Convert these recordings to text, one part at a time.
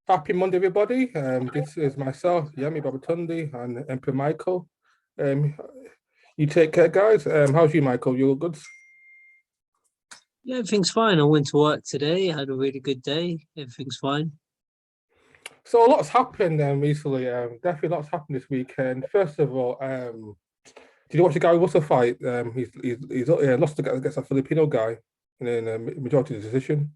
Happy Monday, everybody. This is myself, Yemi Babatunde, and Emperor Michael. Um, you take care, guys. How's you, Michael? You all good? Yeah, everything's fine. I went to work today. I had a really good day. Everything's fine. So a lot's happened recently. Definitely lots happened this weekend. First of all, did you watch the Gary Russell fight? He's lost against a Filipino guy in a majority decision.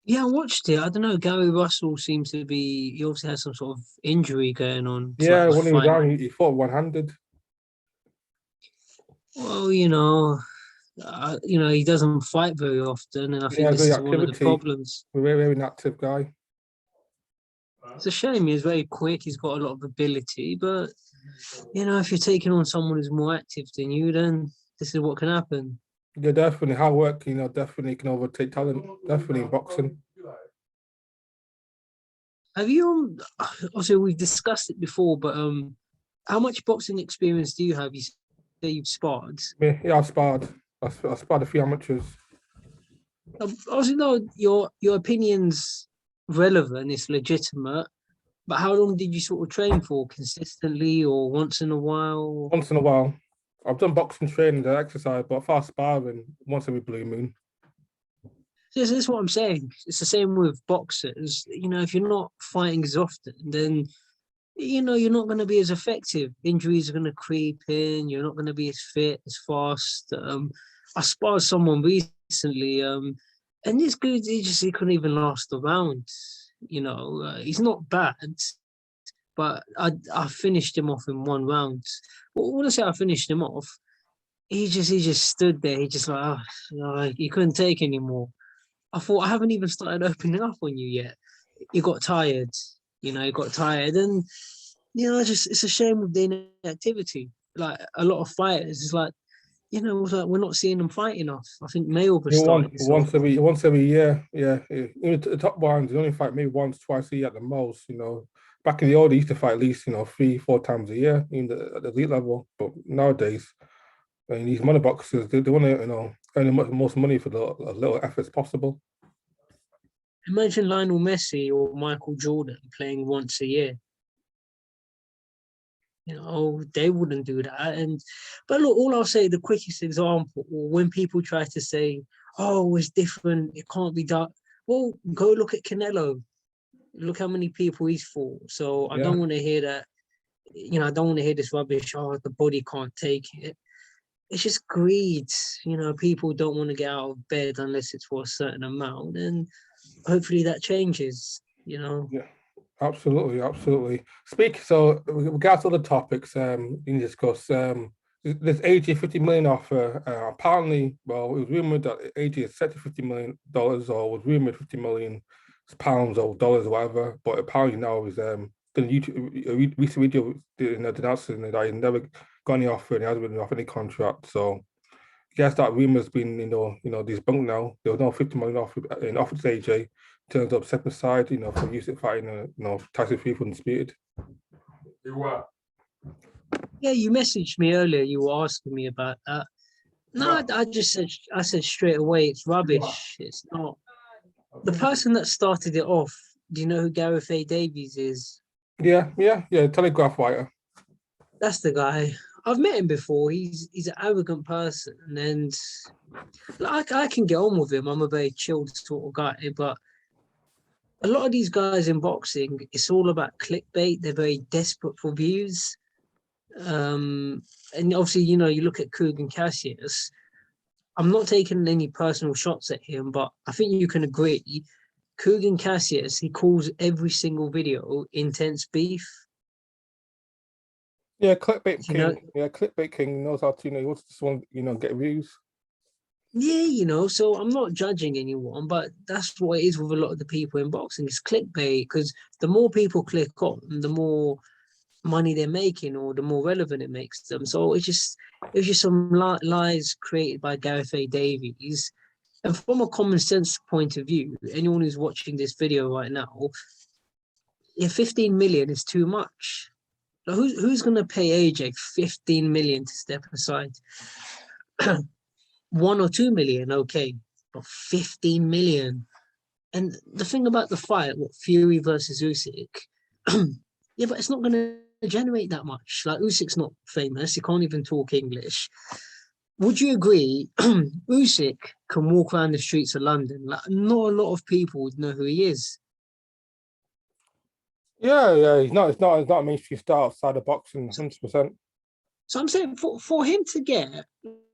Yeah, I watched it. I don't know. Gary Russell seems to be. He obviously has some sort of injury going on throughout Yeah, the when he was fight. down, he fought one-handed. Well, he doesn't fight very often, and I think Yeah, this good is one of the activity. problems. A very, very active guy. It's a shame. He's very quick. He's got a lot of ability, but if you're taking on someone who's more active than you, then this is what can happen. Yeah, definitely. Hard work, definitely can overtake talent. Definitely in boxing. Have you? Also, we've discussed it before, but how much boxing experience do you have? You say you've sparred. Yeah, I sparred a few amateurs. Obviously, no, your opinion's relevant. It's legitimate. But how long did you sort of train for? Consistently or once in a while? Once in a while. I've done boxing training and exercise, but fast sparring once every blue moon. This is what I'm saying. It's the same with boxers. If you're not fighting as often, then you're not going to be as effective. Injuries are going to creep in. You're not going to be as fit, as fast. I sparred someone recently, and this good, he couldn't even last a round. He's not bad, but I finished him off in one round. Well, when I say I finished him off, he just stood there. He just he couldn't take anymore. I thought I haven't even started opening up on you yet. He got tired. He got tired, and it's a shame with the inactivity. Like a lot of fighters, it's like we're not seeing them fight enough. I think Mayweather You started want this off. once every year, yeah. Even the top ones, you only fight maybe once, twice a year at the most. Back in the old, they used to fight at least 3, 4 times a year, even at the elite level. But nowadays, these money boxers, they want to earn the most money for the as little efforts possible. Imagine Lionel Messi or Michael Jordan playing once a year. They wouldn't do that. But look, all I'll say, the quickest example, when people try to say, "Oh, it's different, it can't be done." Well, go look at Canelo. Look how many people he's fought. So I Yeah. don't want to hear that. I don't want to hear this rubbish. Oh, the body can't take it. It's just greed. People don't want to get out of bed unless it's for a certain amount, and hopefully that changes. Yeah, absolutely, absolutely. So with regards to other topics, we can discuss. This AG 50 million offer. Apparently, well, it was rumored that AG is set to $50 million, or was rumored £50 million or dollars or whatever. But apparently now is the YouTube a recent video denouncing that he never got any offer and he hasn't been offered any contract. So I guess that rumor's been debunked now. There was no 50 million offer in offer to AJ. Turns up second side, for use of fighting, Tyson Fury undisputed. You what? Yeah, you messaged me earlier. You were asking me about that. No, I said straight away, it's rubbish. It's not. The person that started it off, do you know who Gareth A. Davies is? Yeah, Telegraph writer. That's the guy. I've met him before. He's an arrogant person, and I can get on with him. I'm a very chilled sort of guy, but a lot of these guys in boxing, it's all about clickbait. They're very desperate for views. And obviously, you look at Kugan Cassius. I'm not taking any personal shots at him, but I think you can agree. Kugan Cassius, he calls every single video intense beef. Yeah, clickbait king. Yeah, clickbait king knows how to. He wants to just want get views. Yeah, so I'm not judging anyone, but that's what it is with a lot of the people in boxing. It's clickbait because the more people click on, the more money they're making, or the more relevant it makes them. So it's just some lies created by Gareth A. Davies. And from a common sense point of view, anyone who's watching this video right now, 15 million is too much. Like, who's going to pay AJ 15 million to step aside? 1 or 2 million, okay, but 15 million. And the thing about the fight, what Fury versus Usyk, yeah, but it's not going to generate that much. Like Usyk's not famous; he can't even talk English. Would you agree? Usyk can walk around the streets of London. Like, not a lot of people would know who he is. Yeah. He's not a mainstream star outside of boxing, 100%. So I'm saying for him to get,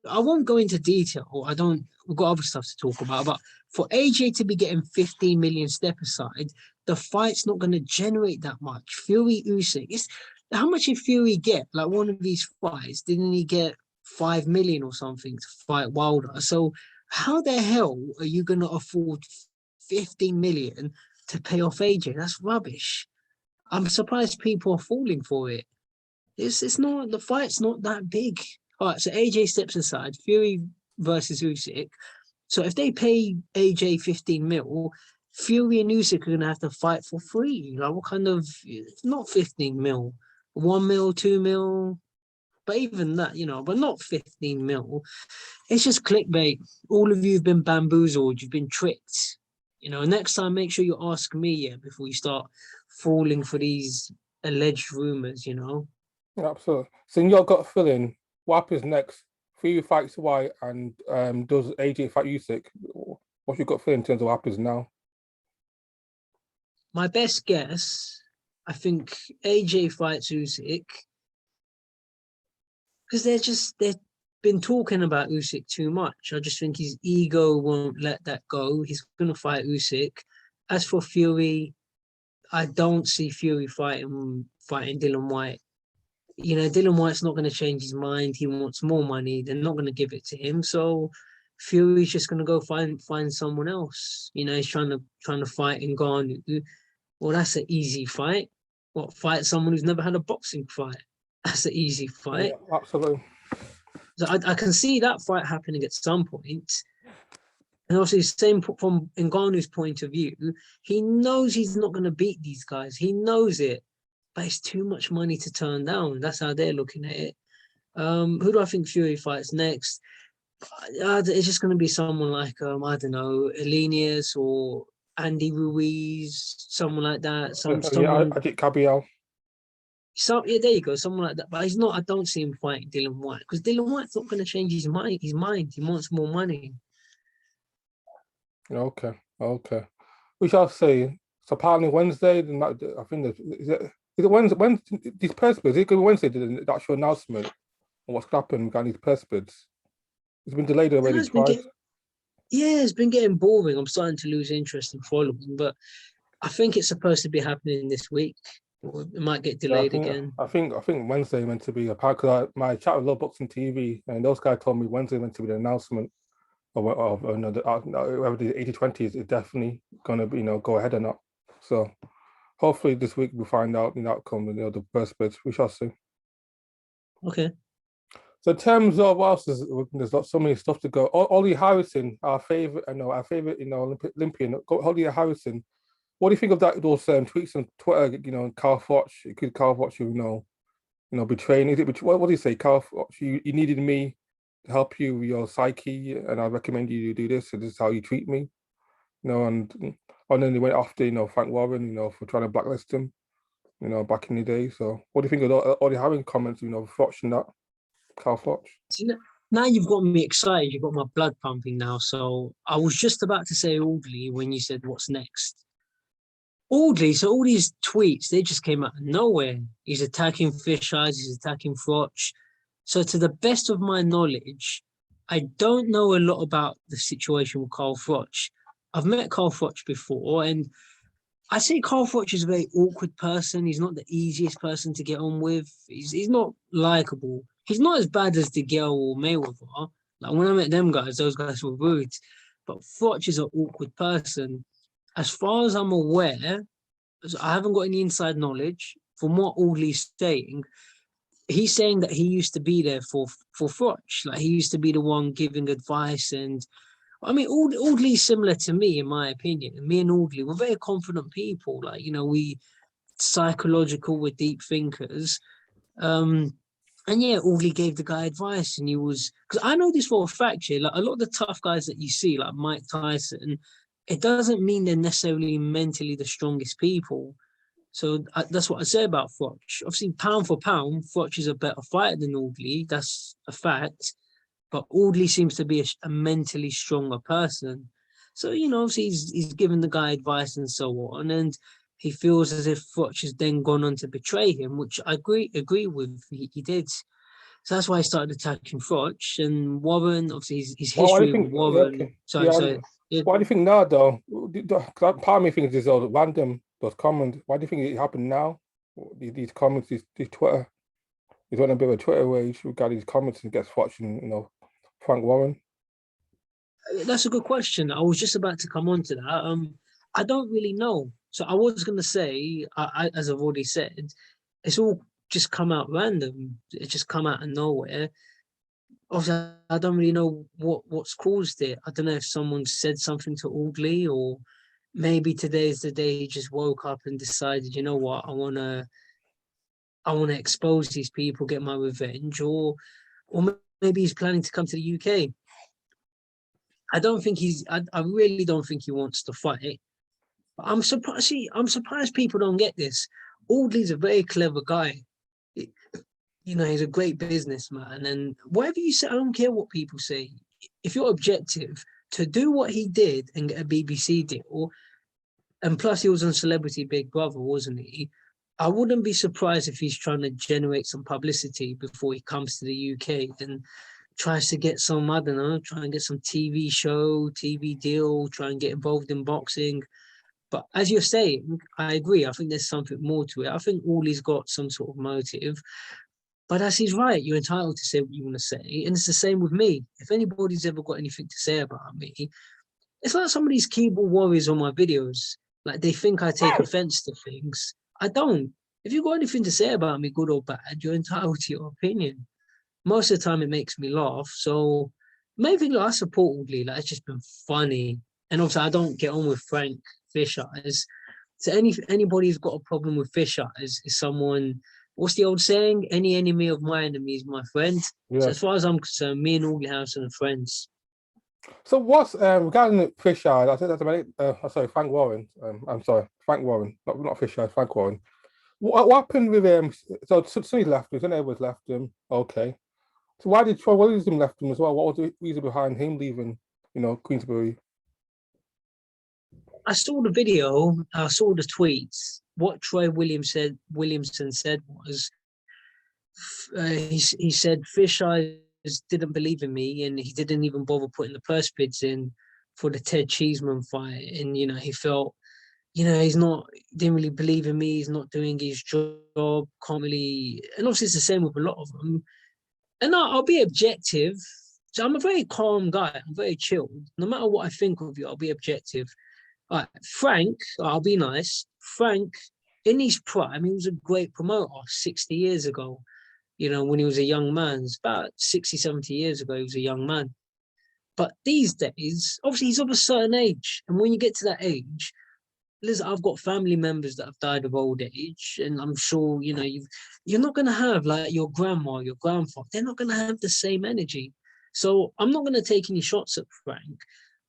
I won't go into detail. I don't. We've got other stuff to talk about. But for AJ to be getting 15 million step aside, the fight's not going to generate that much. Fury Usyk. How much did Fury get? Like one of these fights, didn't he get 5 million or something to fight Wilder? So how the hell are you going to afford 15 million to pay off AJ? That's rubbish. I'm surprised people are falling for it. It's not, the fight's not that big. All right, so AJ steps aside, Fury versus Usyk. So if they pay AJ 15 mil, Fury and Usyk are gonna have to fight for free. Like what kind of, it's not 15 mil, 1 mil, 2 mil, but even that, but not 15 mil. It's just clickbait. All of you have been bamboozled, you've been tricked. Next time make sure you ask me before you start falling for these alleged rumors. Absolutely. So in your gut feeling, what happens next? Fury fights Whyte and does AJ fight Usyk? What's your gut feeling in terms of what happens now? My best guess, I think AJ fights Usyk because they've been talking about Usyk too much. I just think his ego won't let that go. He's gonna fight Usyk. As for Fury, I don't see Fury fighting Dylan Whyte. Dylan White's not going to change his mind. He wants more money. They're not going to give it to him. So Fury's just going to go find someone else. He's trying to fight Ngannou. Well, that's an easy fight. What, fight someone who's never had a boxing fight? That's an easy fight. Yeah, absolutely. So I can see that fight happening at some point. And obviously, same from Ngannou's point of view, he knows he's not going to beat these guys. He knows it, but it's too much money to turn down. That's how they're looking at it. Who do I think Fury fights next? It's just going to be someone like I don't know, Elenius or Andy Ruiz, someone like that. Yeah, I did Cabiel. Yeah, there you go, someone like that. But he's not. I don't see him fighting Dylan Whyte because Dylan White's not going to change his mind. He wants more money. Okay. We shall see. So apparently Wednesday, I think is it Wednesday? When these purse bids? Is it going to be Wednesday? The actual announcement of what's happened regarding these purse bids. It's been delayed already twice. It's been getting boring. I'm starting to lose interest in following, but I think it's supposed to be happening this week. Or it might get delayed again. I think Wednesday meant to be a part because my chat with Love Boxing TV and those guys told me Wednesday meant to be the announcement of whether the 80-20 is definitely going to be go ahead or not. So hopefully this week we'll find out the outcome and the first bids. We shall see. Okay. So in terms of what else there's not so many stuff to go. Ollie Harrison, our favorite Olympian, Ollie Harrison. What do you think of those tweets on Twitter? Carl Froch, could Carl Froch, betraying? Is it what do you say, Carl Froch? You needed me to help you with your psyche, and I recommend you do this. And this is how you treat me, And then they went after Frank Warren, for trying to blacklist him, back in the day. So what do you think of all the Harrison comments, Froch and that, Carl Froch? Now you've got me excited. You've got my blood pumping now. So I was just about to say Audley when you said what's next. Audley, so all these tweets, they just came out of nowhere. He's attacking Fish Eyes, he's attacking Froch. So to the best of my knowledge, I don't know a lot about the situation with Carl Froch. I've met Carl Froch before, and I say Carl Froch is a very awkward person. He's not the easiest person to get on with. He's not likable. He's not as bad as DeGale or Mayweather. Like when I met them guys, those guys were rude. But Froch is an awkward person. As far as I'm aware, I haven't got any inside knowledge. From what Audley's saying, he's saying that he used to be there for Froch. Like he used to be the one giving advice. And I mean, Audley's similar to me, in my opinion. And me and Audley, we're very confident people. Like, we psychological, we're deep thinkers. And yeah, Audley gave the guy advice, and he was, because I know this for a fact, like a lot of the tough guys that you see, like Mike Tyson, it doesn't mean they're necessarily mentally the strongest people. So that's what I say about Froch. Obviously, pound for pound, Froch is a better fighter than Audley. That's a fact. But Audley seems to be a mentally stronger person. So, obviously he's given the guy advice and so on. And he feels as if Froch has then gone on to betray him, which I agree with. He did. So that's why I started attacking Froch and Warren. Obviously, his Why do you history with think? Yeah, Warren. okay. Sorry, Yeah. sorry. Yeah, Why do you think now, though? 'Cause part of me thinks this all random, those comments. Why do you think it happened now? These comments, these Twitter. He's on a bit of a Twitter rage regarding these comments and gets watching, Frank Warren. that's a good question. I was just about to come on to that. I don't really know. So I was going to say, as I've already said, it's all just come out random. It just come out of nowhere. Obviously, I don't really know what's caused it. I don't know if someone said something to Audley, or maybe today's the day he just woke up and decided, you know what, I wanna expose these people, get my revenge, or maybe he's planning to come to the UK. I really don't think he wants to fight. But I'm surprised. See, I'm surprised people don't get this. Audley's a very clever guy. He's a great businessman, and whatever you say, I don't care what people say. If you're objective, to do what he did and get a BBC deal, and plus he was on Celebrity Big Brother, wasn't he? I wouldn't be surprised if he's trying to generate some publicity before he comes to the UK and tries to get some, I don't know, try and get some TV show, TV deal, try and get involved in boxing. But as you're saying, I agree. I think there's something more to it. I think all he's got some sort of motive. But as he's right, you're entitled to say what you want to say. And it's the same with me. If anybody's ever got anything to say about me, it's like some of these keyboard warriors on my videos. Like they think I take offense to things. I don't. If you've got anything to say about me, good or bad, you're entitled to your opinion. Most of the time it makes me laugh. So maybe like, I support Audley. Like it's just been funny. And also I don't get on with Frank Fisher. So anybody who's got a problem with Fisher is someone, what's the old saying? Any enemy of my enemy is my friend. Yeah. So as far as I'm concerned, me and Audley Harrison are friends. So what's regarding Fisher? I think that's about sorry, Frank Warren. I'm sorry, Frank Warren, not Fisher, Frank Warren. What happened with him? So he left him. Then Edwards left him. Okay. So why did Troy Williams left him as well? What was the reason behind him leaving? Queensbury. I saw the video, I saw the tweets. What Troy Williamson said was, he said fish eyes didn't believe in me, and he didn't even bother putting the purse bids in for the Ted Cheeseman fight. And he felt, he's not didn't really believe in me. He's not doing his job. Can't really, and obviously it's the same with a lot of them. And I'll be objective. So I'm a very calm guy. I'm very chilled. No matter what I think of you, I'll be objective. All right, Frank, I'll be nice. Frank, in his prime, he was a great promoter 60 years ago. When he was a young man, it's about 60, 70 years ago, he was a young man. But these days, obviously, he's of a certain age. And when you get to that age, listen, I've got family members that have died of old age. And I'm sure, you're not going to have like your grandma, your grandfather, they're not going to have the same energy. So I'm not going to take any shots at Frank.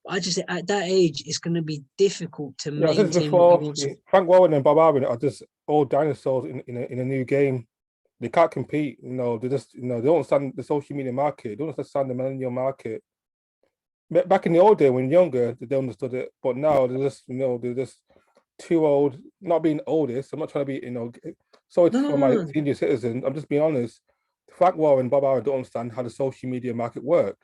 I just at that age, it's going to be difficult to Yeah, I said this maintain what he before. wants. Frank Warren and Bob Aaron are just old dinosaurs in a new game. They can't compete. They just they don't understand the social media market. They don't understand the millennial market. Back in the old day when younger, they understood it, but now they're just too old. Not being oldest. I'm not trying to be sorry No, no, for my no, no. senior citizens. I'm just being honest. Frank Warren and Bob Aaron don't understand how the social media market work.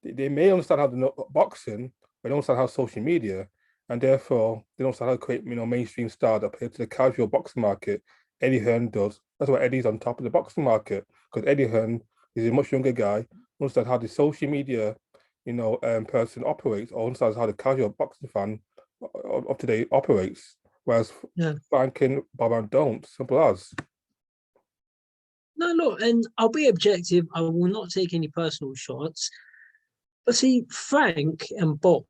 They may understand how the boxing, but they don't understand how social media, and therefore they don't understand how to create mainstream star that appeal to the casual boxing market. Eddie Hearn does. That's why Eddie's on top of the boxing market, because Eddie Hearn is a much younger guy, understands how the social media, person operates, or understands how the casual boxing fan of today operates. Whereas Yeah. Frank and Bob Aaron don't. Simple as. No, look, and I'll be objective. I will not take any personal shots. But see, Frank and Bob,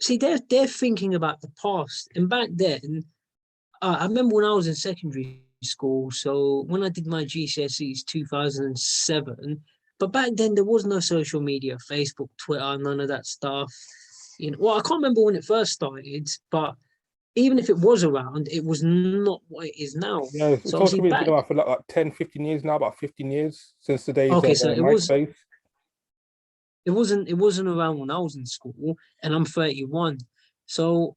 they're thinking about the past. And back then, I remember when I was in secondary school. So when I did my GCSEs 2007, but back then there was no social media, Facebook, Twitter, none of that stuff. You know, well, I can't remember when it first started, but even if it was around, it was not what it is now. Yeah, So social obviously media's been back, around for like 10, 15 years now, about 15 years since the days okay, of so MySpace. it wasn't around when I was in school, and I'm 31. So,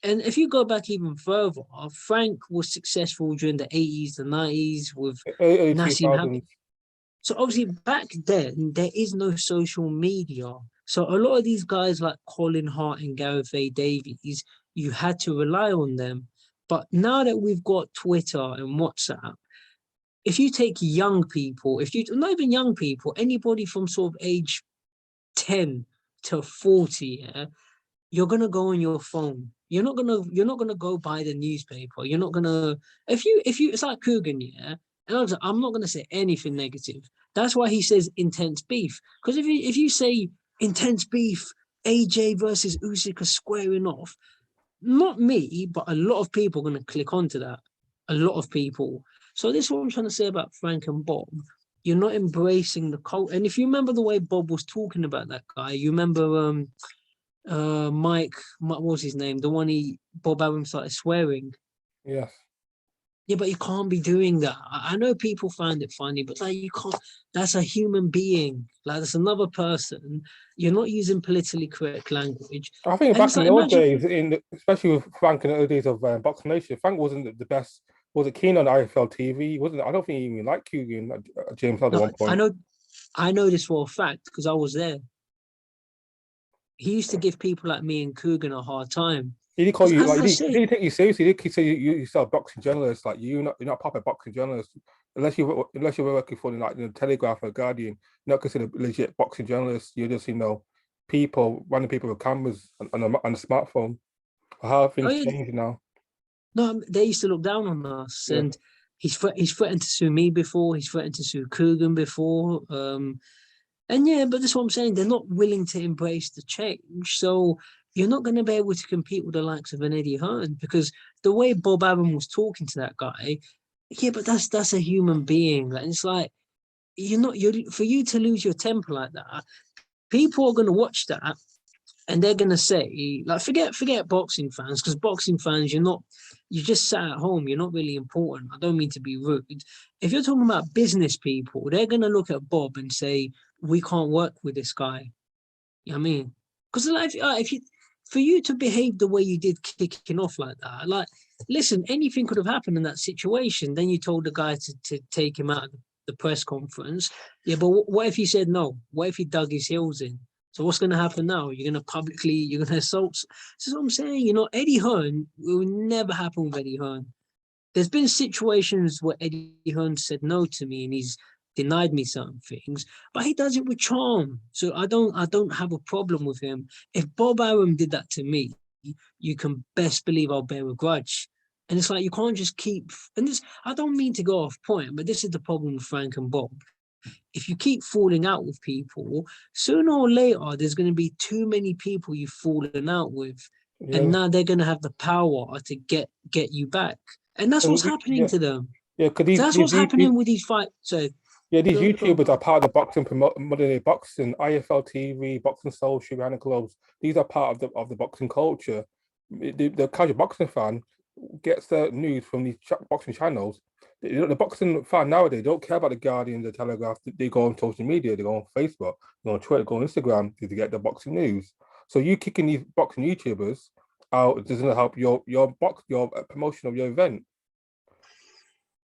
and if you go back even further, Frank was successful during the 80s, the 90s with Early Nassim Habib. 2000s. So obviously back then there is no social media. So a lot of these guys like Colin Hart and Gareth A. Davies, you had to rely on them. But now that we've got Twitter and WhatsApp, if you take young people, if you not even young people, anybody from sort of age 10 to 40, yeah, you're gonna go on your phone. You're not gonna go buy the newspaper. You're not gonna if you it's like Coogan, yeah. And I'm not gonna say anything negative. That's why he says intense beef. Because if you say intense beef, AJ versus Usyk are squaring off, not me, but a lot of people are gonna click onto that. A lot of people. So this is what I'm trying to say about Frank and Bob. You're not embracing the cult. And if you remember the way Bob was talking about that guy, you remember Mike, what was his name? The one Bob Arum started swearing. Yes. Yeah, but you can't be doing that. I know people find it funny, but like you can't. That's a human being. Like that's another person. You're not using politically correct language. I think And back it's in like the old imagine. days, especially with Frank in the early days of Boxing Nation, Frank wasn't the best. Wasn't keen on IFL TV. Wasn't. I don't think he even liked Coogan, James Todd at No, one point. I know this for a fact because I was there. He used to give people like me and Coogan a hard time. Did he call Because you as like? I Did say, he take you seriously? Did he say you still a boxing journalist? Like you're not a proper boxing journalist unless you're working for like the Telegraph or Guardian. You're not considered a legit boxing journalist. You're just people running people with cameras on a smartphone. How have oh things yeah, changed now? no, they used to look down on us, Yeah. and he's threatened to sue me before. He's threatened to sue Coogan before. And yeah, but that's what I'm saying. They're not willing to embrace the change. So you're not going to be able to compete with the likes of an Eddie Hearn because the way Bob Arum was talking to that guy, yeah, but that's a human being. Like, it's like you're for you to lose your temper like that. People are going to watch that and they're gonna say, like, forget boxing fans, because boxing fans, you just sat at home, you're not really important. I don't mean to be rude. If you're talking about business people, they're gonna look at Bob and say, we can't work with this guy. You know what I mean? Because like, if you for you to behave the way you did kicking off like that, like, listen, anything could have happened in that situation. Then you told the guy to take him out of the press conference. Yeah, but what if he said no? What if he dug his heels in? So what's going to happen now? You're going to assault. This is what I'm saying. Eddie Hearn will never happen with Eddie Hearn. There's been situations where Eddie Hearn said no to me and he's denied me certain things, but he does it with charm. So I don't have a problem with him. If Bob Arum did that to me, you can best believe I'll bear a grudge. And it's like you can't just keep. And this, I don't mean to go off point, but this is the problem with Frank and Bob. If you keep falling out with people, sooner or later there's going to be too many people you've fallen out with, and Yeah. now they're going to have the power to get you back, and that's what's happening Yeah. to them. Yeah. Because That's what's happening with these fights. So these go. YouTubers are part of the boxing modern day boxing, IFL TV, boxing social, Ghana clubs. These are part of the boxing culture. The casual boxing fan gets their news from these boxing channels. The boxing fan nowadays don't care about the Guardian, the Telegraph. They go on social media, they go on Facebook, they go on Twitter, go on Instagram to get the boxing news. So you kicking these boxing YouTubers out doesn't help your promotion of your event.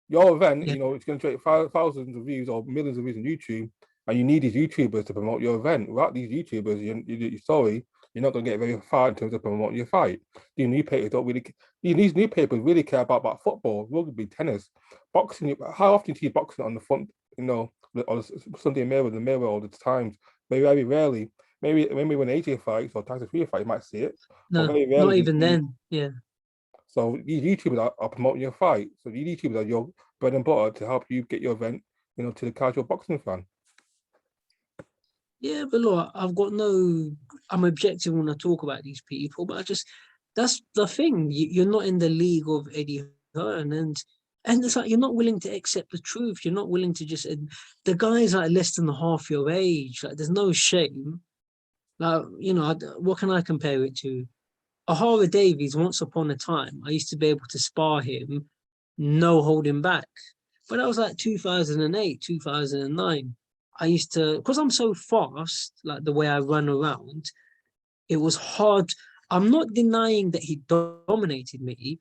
Your event, Yeah, it's going to generate thousands of views or millions of views on YouTube, and you need these YouTubers to promote your event. Without these YouTubers, you're not going to get very far in terms of promoting your fight. These newspapers don't really. These newspapers really care about football, rugby, tennis, boxing. How often do you see boxing on the front? On the Sunday Mirror, the Mirror, all the times. Very rarely. Maybe when AJ fights or Tyson Fury fight, you might see it, but no, very rarely not do you even see it. then. Yeah, So these YouTubers are promoting your fight. So these YouTubers are your bread and butter to help you get your event, to the casual boxing fan. yeah, but look, I've got no. I'm objective when I talk about these people, but that's the thing. You're not in the league of Eddie Hearn, and it's like you're not willing to accept the truth. You're not willing to just. The guy's like less than half your age. Like there's no shame. Like, what can I compare it to? Ahara Davies, once upon a time, I used to be able to spar him, no holding back. But that was like 2008, 2009. I used to, because I'm so fast, like the way I run around, it was hard. I'm not denying that he dominated me,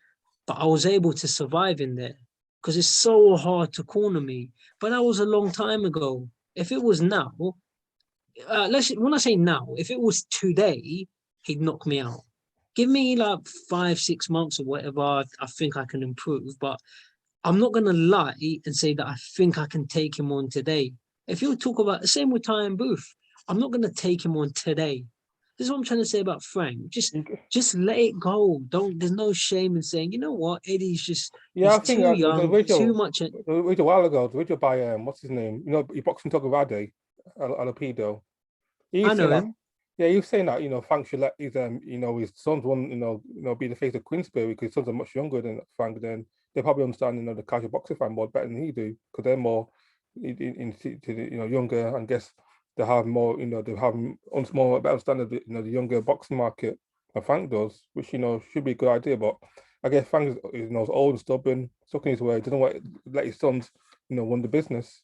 but I was able to survive in there because it's so hard to corner me. But that was a long time ago. If it was now, when I say now, if it was today, he'd knock me out. Give me like 5, 6 months or whatever. I think I can improve, but I'm not gonna lie and say that I think I can take him on today. If you talk about the same with Ty and Booth, I'm not gonna take him on today. This is what I'm trying to say about Frank. Just let it go. Don't. There's no shame in saying, you know what, Eddie's just Yeah, I he's think too the young, too video, much. the video a while ago, the video by what's his name? He boxing Togorade, Alapido. I He's know saying that, him. yeah, he was saying that Frank should let his sons one be the face of Queensberry because his sons are much younger than Frank. Then they probably understand the casual boxer fan more better than he do because they're more into the younger and guess they have more they have more better understanding of the younger boxing market than Frank does, which should be a good idea. But I guess Frank is old and stubborn, stuck in his way, doesn't want to let his sons run the business.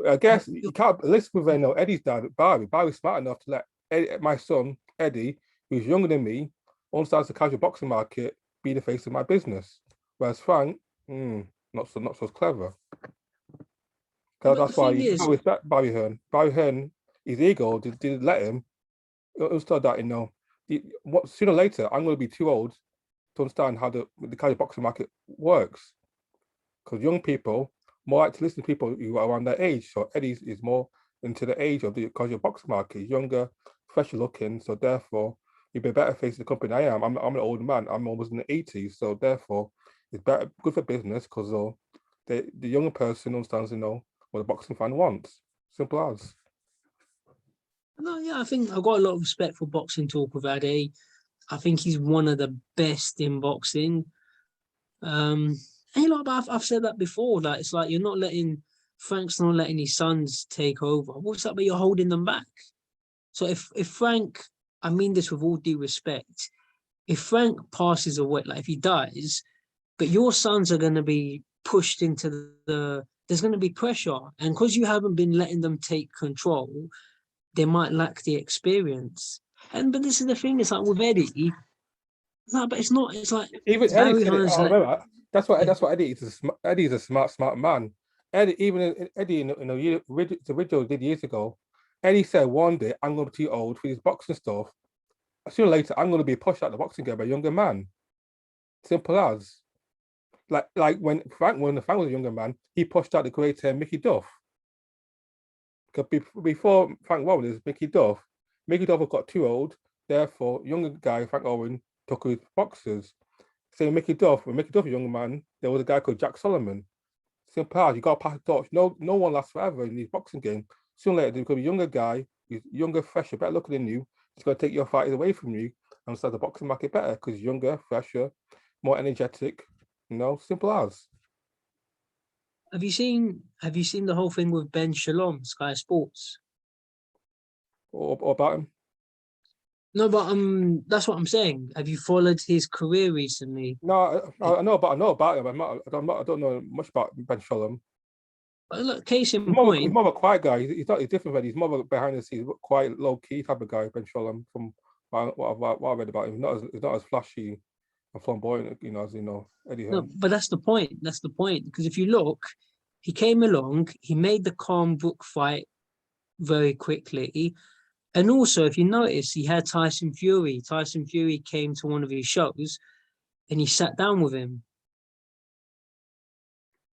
I guess you can't listen with Eddie's dad, Barry. Barry's smart enough to let my son, Eddie, who's younger than me, understands the casual boxing market, be the face of my business. Whereas Frank, not so clever. Because But the that's why thing you is, can't respect Barry Hearn. Barry Hearn, his ego didn't let him. He understood that, sooner or later, I'm going to be too old to understand how the casual boxing market works. Because young people more like to listen to people who are around their age. So Eddie is more into the age of the casual boxing market. He's younger, fresher looking. So therefore, he'd be better facing the company I am. I'm an old man. I'm almost in the 80s. So therefore, it's better good for business because the younger person understands what the boxing fan wants. Simple as. no, yeah, I think I've got a lot of respect for Boxing Talk with Ade. I think he's one of the best in boxing. And but I've said that before. Like it's like you're not letting Frank's not letting his sons take over. What's that? But you're holding them back. So if Frank, I mean this with all due respect, if Frank passes away, like if he dies, but your sons are going to be pushed into there's going to be pressure, and because you haven't been letting them take control, they might lack the experience. But this is the thing. It's like with Eddie. No, but it's not. It's like Even Eddie Barry said it. Hearn's I let. remember. That's what Eddie is. Eddie's a smart man. Eddie the video did years ago. Eddie said one day I'm going to be too old for this boxing stuff. Sooner or later I'm going to be pushed out of the boxing game by a younger man. Simple as. Like when Frank was a younger man, he pushed out the great Mickey Duff. Because before Frank Warren is Mickey Duff. Mickey Duff got too old. Therefore, younger guy Frank Owen took his boxers. So when Mickey Duff was a young man, there was a guy called Jack Solomon. Simple as you got to pass the torch. No one lasts forever in these boxing games. Sooner or later, there could be a younger guy, who's younger, fresher, better looking than you. He's going to take your fighters away from you and start the boxing market better because he's younger, fresher, more energetic. Simple as. Have you seen the whole thing with Ben Shalom, Sky Sports? Or about him. No, but that's what I'm saying. Have you followed his career recently? No, I know about him. I don't know much about Ben Shalom. Look, case in He's point. more of a quiet guy. He's different, but he's more of a behind the scenes, quiet, low key type of guy. Ben Shalom, from what I read about him, he's not as flashy and flamboyant, as Eddie No, Hearn. but that's the point. That's the point. Because if you look, he came along, he made the Calm Brook fight very quickly. And also, if you notice, he had Tyson Fury. Tyson Fury came to one of his shows and he sat down with him.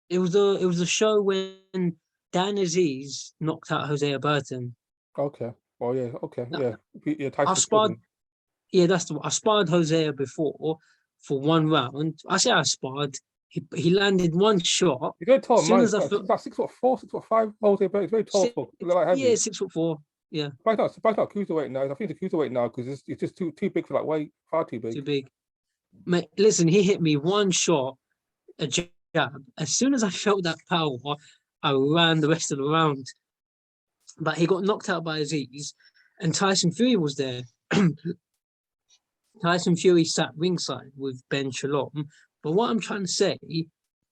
It was a show when Dan Aziz knocked out Jose Burton. Okay. Oh yeah. Okay. Now, Yeah. Yeah. I've Tyson sparred, Fury. yeah, I sparred Hosea before for one round. I say I sparred. He landed one shot. He's very tall, As soon man. as I He's felt like 6'4", 6'5". Jose, but he's very tall six, for like heavy. yeah, 6'4". Yeah, Probably not cruiserweight now. I think the cruiserweight now because it's just too big for that weight. Far too too big. big. Mate, listen, he hit me one shot, a jab. As soon as I felt that power, I ran the rest of the round. But he got knocked out by Aziz. and Tyson Fury was there. Tyson Fury sat ringside with Ben Shalom. But what I'm trying to say,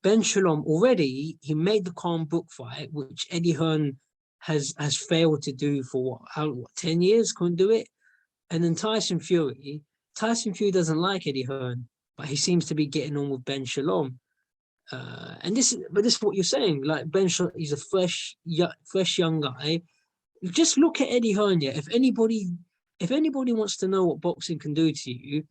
Ben Shalom already, he made the Khan Brook fight, which Eddie Hearn has failed to do for what 10 years, couldn't do it. And then Tyson Fury doesn't like Eddie Hearn, but he seems to be getting on with Ben Shalom. But this is what you're saying. Like Ben Shalom, he's a fresh young guy. Just look at Eddie Hearn. Yeah, if anybody wants to know what boxing can do to you,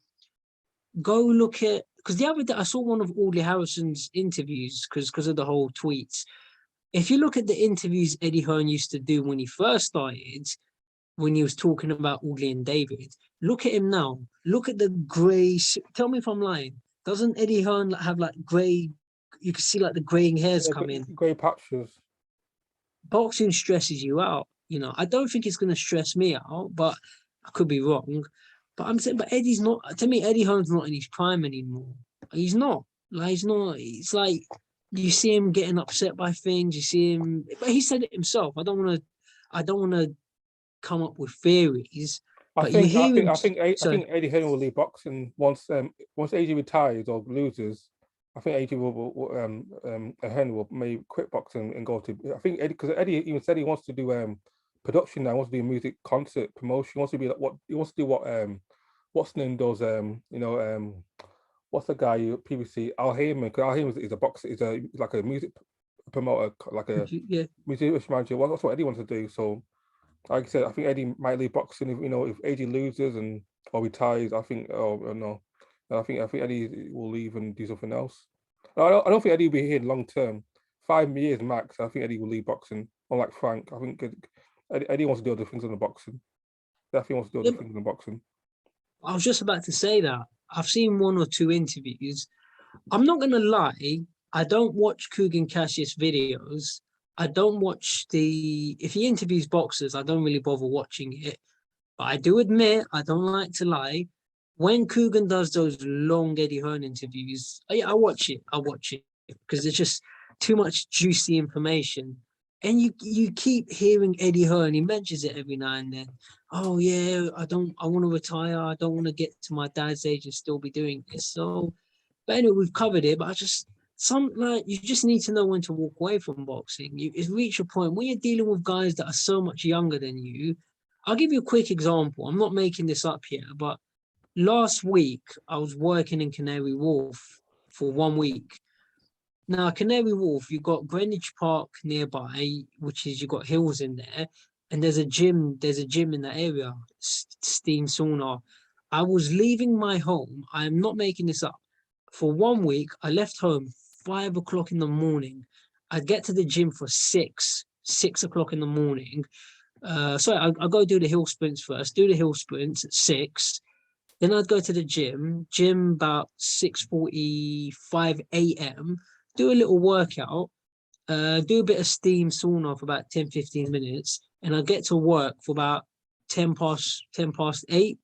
go look at, because the other day I saw one of Audley Harrison's interviews because of the whole tweets. If you look at the interviews Eddie Hearn used to do when he first started, when he was talking about Audley and David, look at him now. Look at the grey. Tell me if I'm lying. Doesn't Eddie Hearn have like grey? You can see like the greying hairs come in. Grey patches. Boxing stresses you out. You know, I don't think it's going to stress me out, but I could be wrong. But I'm saying, but Eddie's not. To me, Eddie Hearn's not in his prime anymore. He's not. Like he's not. It's like you see him getting upset by things. You see him, but he said it himself. I don't want to come up with theories. I think Eddie Hearn will leave boxing once AJ retires or loses. I think AJ Hearn will maybe quit boxing and go to. I think Eddie, because Eddie even said he wants to do production now. He wants to do music concert promotion. He wants to be like what's the name does what's the guy who previously Al Heyman, because Al Heyman is a boxer, is like a music promoter, like a music manager. Well, that's what Eddie wants to do. So like I said, I think Eddie might leave boxing if AJ loses or retires. I think no. I think Eddie will leave and do something else. I don't think Eddie will be here long term. 5 years max. I think Eddie will leave boxing. Unlike Frank, I think Eddie wants to do other things in the boxing. Definitely wants to do other things in the boxing. I was just about to say that. I've seen 1 or 2 interviews. I'm not gonna lie. I don't watch Kugan Cassius videos. I don't watch if he interviews boxers, I don't really bother watching it. But I do admit, I don't like to lie. When Kugan does those long Eddie Hearn interviews, I watch it. Because there's just too much juicy information. And you keep hearing Eddie Hearn, he mentions it every now and then. Oh yeah, I want to retire. I don't want to get to my dad's age and still be doing this. So, but anyway, we've covered it. But you just need to know when to walk away from boxing. It's reach a point when you're dealing with guys that are so much younger than you. I'll give you a quick example. I'm not making this up here, but last week I was working in Canary Wharf for 1 week. Now, Canary Wharf, you've got Greenwich Park nearby, which is you've got hills in there, and there's a gym in that area, steam sauna. I was leaving my home. I am not making this up. For 1 week, I left home 5 o'clock in the morning. I'd get to the gym for 6 o'clock in the morning. I'll go do the hill sprints first, do the hill sprints at 6. Then I'd go to the gym about 6:45 a.m., do a little workout, do a bit of steam sauna for about 10, 15 minutes, and I'd get to work for about 10 past 8.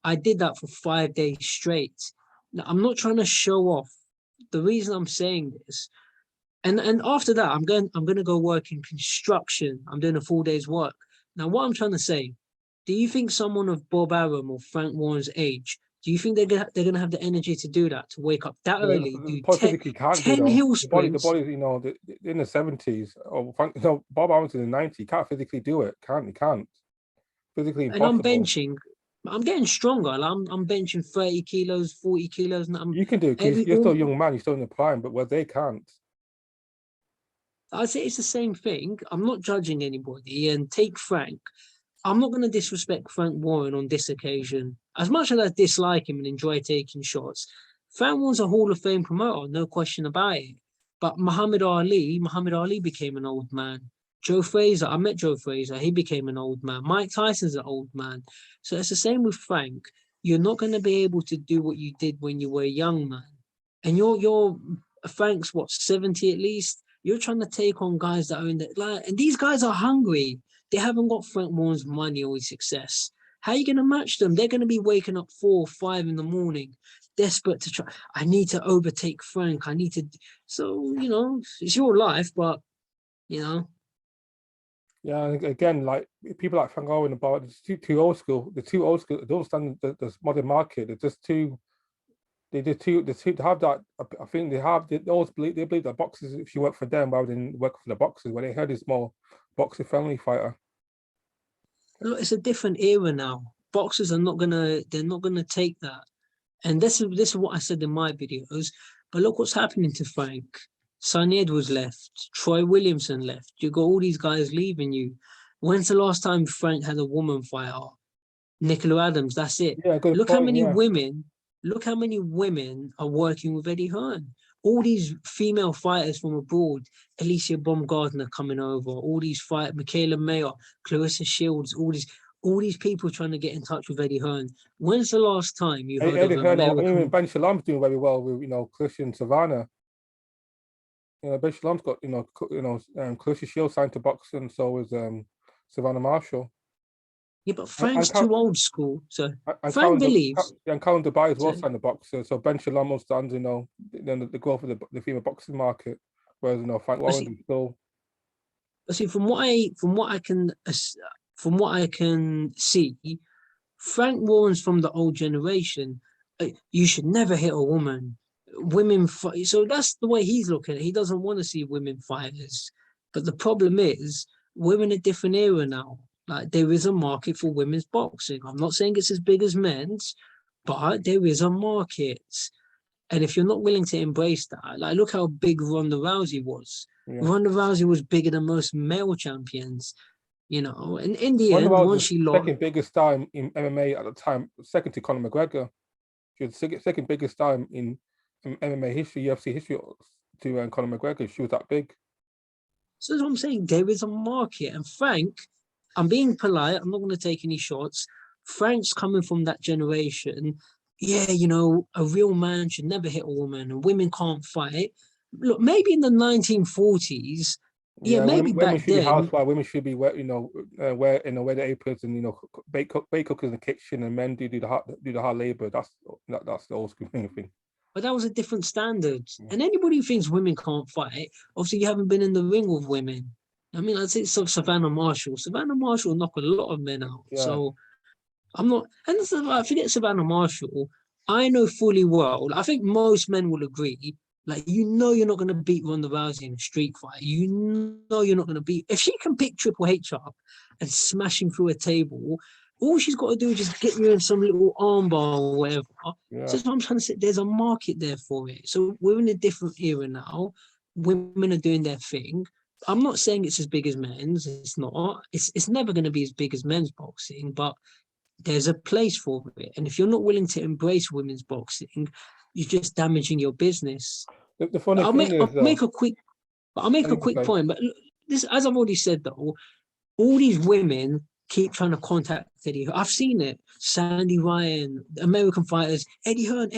I did that for 5 days straight. Now, I'm not trying to show off. The reason I'm saying this, and after that, I'm going to go work in construction. I'm doing a full day's work. Now, what I'm trying to say, do you think someone of Bob Arum or Frank Warren's age, do you think they're gonna have the energy to do that, to wake up that early, do 10 hill sprints? The body's in the 70s. Or Bob Aron's in the 90s. He can't physically do it. He can't. Physically impossible. And I'm benching. I'm getting stronger. I'm benching 30 kilos, 40 kilos. And you can do it because you're still a young man. You're still in the prime, but where they can't. I'd say it's the same thing. I'm not judging anybody. And take Frank. I'm not going to disrespect Frank Warren on this occasion. As much as I dislike him and enjoy taking shots, Frank Warren's a Hall of Fame promoter, no question about it. But Muhammad Ali became an old man. Joe Frazier, I met Joe Frazier, he became an old man. Mike Tyson's an old man. So it's the same with Frank. You're not going to be able to do what you did when you were a young man. And you're Frank's, 70 at least? You're trying to take on guys that are in the... and these guys are hungry. They haven't got Frank Warren's money or his success. How are you going to match them? They're going to be waking up 4 or 5 in the morning, desperate to try. I need to overtake Frank. I need to. So, it's your life, but, Yeah, and again, like people like Frank Owen about too old school. The too old school. They don't stand the modern market. They're just too. They have that. I think they always believe that boxers if you work for them rather than work for the boxers. When they heard is more boxer friendly fighter. Look, it's a different era now. Boxers are not gonna, they're not gonna take that. And this is what I said in my videos. But look what's happening to Frank. Sonny Edwards left. Troy Williamson left. You got all these guys leaving you. When's the last time Frank had a woman fighter? Nicola Adams, that's it. Yeah, good Look how point. many Yeah, women, look how many women are working with Eddie Hearn. All these female fighters from abroad, Alicia Baumgardner coming over, all these fight, Michaela Mayer, Clarissa Shields, all these people trying to get in touch with Eddie Hearn. When's the last time you heard of Eddie an Hearn, even American? Ben Shalom's doing very well with Christian Savannah. Ben Shalom's got Clarissa Shields signed to box, and so is Savannah Marshall. Yeah, but And, Frank's too old school. So and Frank believes. Colin Dubai as well So, signed the boxer. So Ben Shalom understands, the growth of the female boxing market, whereas Frank Warren is still. but see, from what I can see, Frank Warren's from the old generation. You should never hit a woman. Women fight. So that's the way he's looking at it. He doesn't want to see women fighters. But the problem is, we're in a different era now. Like there is a market for women's boxing. I'm not saying it's as big as men's, but there is a market. And if you're not willing to embrace that, like look how big Ronda Rousey was. Yeah. Ronda Rousey was bigger than most male champions, And in the Ronda end, Rousey once was she the lost, second biggest star in MMA at the time, second to Conor McGregor. She was the second biggest star in MMA history, UFC history to Conor McGregor. She was that big. so that's what I'm saying. There is a market. And Frank, I'm being polite. I'm not going to take any shots. Frank's coming from that generation. Yeah, a real man should never hit a woman and women can't fight. Look, maybe in the 1940s, yeah, Yeah, maybe women back should be then, housewives. Women should be wear the aprons and bake cookers in the kitchen, and men do the hard labor. That's the old school thing. but that was a different standard. Yeah. And anybody who thinks women can't fight, obviously you haven't been in the ring with women. I mean, I'd say Savannah Marshall. Savannah Marshall knocked a lot of men out. Yeah. So I'm not, and I forget Savannah Marshall. I know fully well. I think most men will agree. Like you're not going to beat Ronda Rousey in a street fight. You're not going to beat. If she can pick Triple H up and smash him through a table, all she's got to do is just get you in some little armbar or whatever. Yeah. So that's what I'm trying to say. There's a market there for it. So we're in a different era now. Women are doing their thing. I'm not saying it's as big as men's. It's not. It's never going to be as big as men's boxing, but there's a place for it. And if you're not willing to embrace women's boxing, you're just damaging your business. The funny I'll thing make is, I'll make a quick point. But this, as I've already said though, all these women keep trying to contact Eddie. I've seen it. Sandy Ryan, American fighters, Eddie Hearn,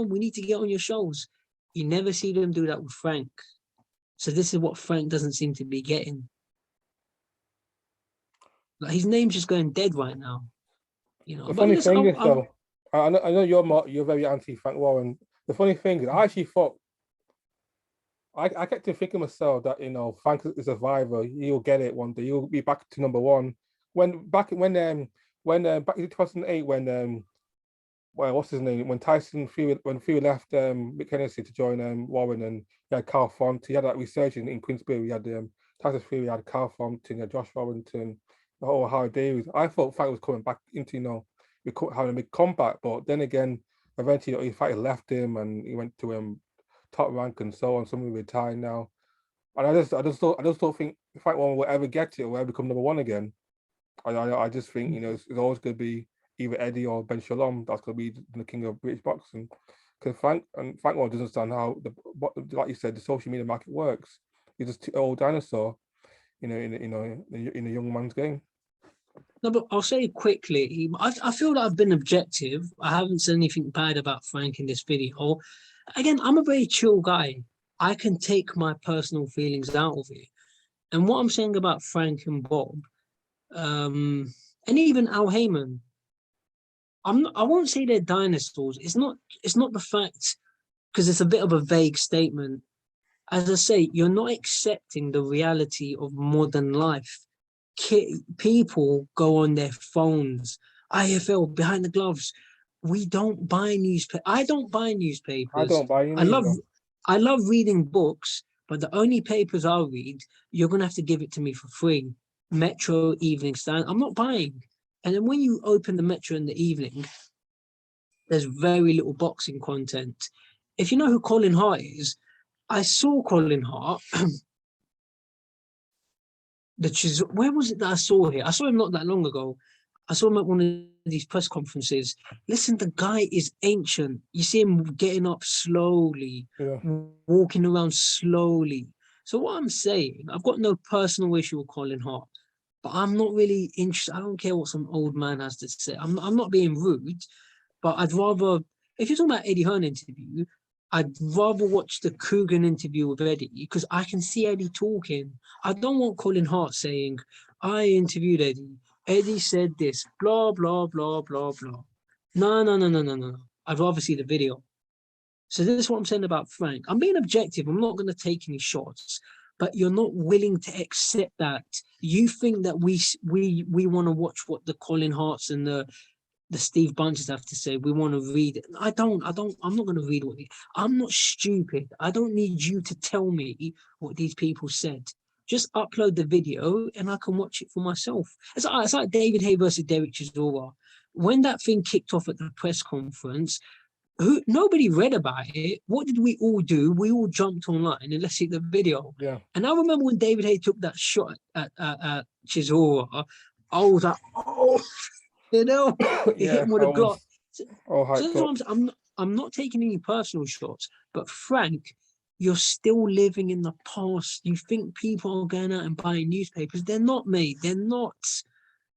we need to get on your shows. You never see them do that with Frank. So this is what Frank doesn't seem to be getting. Like his name's just going dead right now. the But funny listen, thing is though, I know you're very anti Frank Warren. The funny thing is, I actually thought I kept thinking myself that Frank is a survivor. He'll get it one day. He'll be back to number one. Back in 2008 when well, what's his name? When Fury left Mick Hennessy to join Warren, and he had Carl Font. He had that resurgence in Queensbury. We had Tyson Fury, had Carl Font, and Josh Warrington, the whole Howard Davis. I thought Frank was coming back into having a big comeback, but then again, eventually his fighter left him, and he went to top rank and so on. Some retired now, and I just don't think Frank Warren will ever get it or ever become number one again. I just think it's always going to be either Eddie or Ben Shalom that's going to be the king of British boxing, because Frank Warren doesn't understand how like you said, the social media market works. He's just an old dinosaur, in a young man's game. No, but I'll say quickly, I feel that I've been objective. I haven't said anything bad about Frank in this video. Again, I'm a very chill guy. I can take my personal feelings out of it. And what I'm saying about Frank and Bob, and even Al Heyman, I won't say they're dinosaurs. It's not the fact, because it's a bit of a vague statement. As I say, you're not accepting the reality of modern life. people go on their phones. IFL behind the gloves. We don't buy newspaper. I don't buy I newspapers. don't buy I any love either. I love reading books, but the only papers I'll read, you're gonna have to give it to me for free. Metro, Evening Stand. I'm not buying. And then when you open the Metro in the evening, there's very little boxing content. If you know who Colin Hart is, I saw Colin Hart. Where was it that I saw here? I saw him not that long ago. I saw him at one of these press conferences. Listen, the guy is ancient. You see him getting up slowly, Yeah. walking around slowly. So what I'm saying, I've got no personal issue with Colin Hart, but I'm not really interested. I don't care what some old man has to say. I'm not being rude, but I'd rather, if you're talking about Eddie Hearn interview, I'd rather watch the Coogan interview with Eddie because I can see Eddie talking. I don't want Colin Hart saying, I interviewed Eddie. Eddie said this, blah, blah, blah, blah, blah. No, no, no, no, no, no. I'd rather see the video. So this is what I'm saying about Frank. I'm being objective. I'm not going to take any shots, but you're not willing to accept that. You think that we want to watch what the Colin Harts and the Steve Bunches have to say. We want to read it. I'm not going to read I'm not stupid. I don't need you to tell me what these people said. Just upload the video and I can watch it for myself. It's like David Hay versus Derek Chisora. When that thing kicked off at the press conference, nobody read about it. What did we all do? We all jumped online and let's see the video. Yeah. And I remember when David Hay took that shot at Chisora, I was like, oh, you know, he hit Yeah. him with I a Glock. was all So hyped that's what up. I'm not taking any personal shots, but Frank, you're still living in the past. You think people are going out and buying newspapers. They're not, mate. They're not.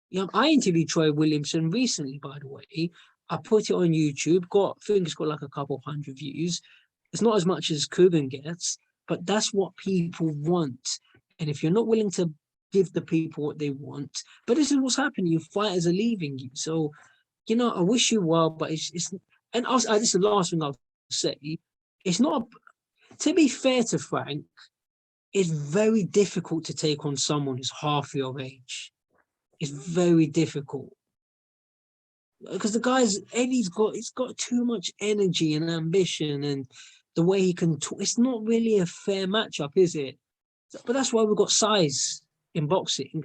You know, I interviewed Troy Williamson recently, by the way. I put it on YouTube. I think it's got like a couple hundred views. It's not as much as Cuban gets, but that's what people want. And if you're not willing to give the people what they want, but this is what's happening. Your fighters are leaving you. So, you know, I wish you well, but it's and also, this is the last thing I'll say. It's not, to be fair to Frank, it's very difficult to take on someone who's half your age. It's very difficult because he's got too much energy and ambition, and the way he can talk, it's not really a fair matchup, is it? But that's why we've got size in boxing.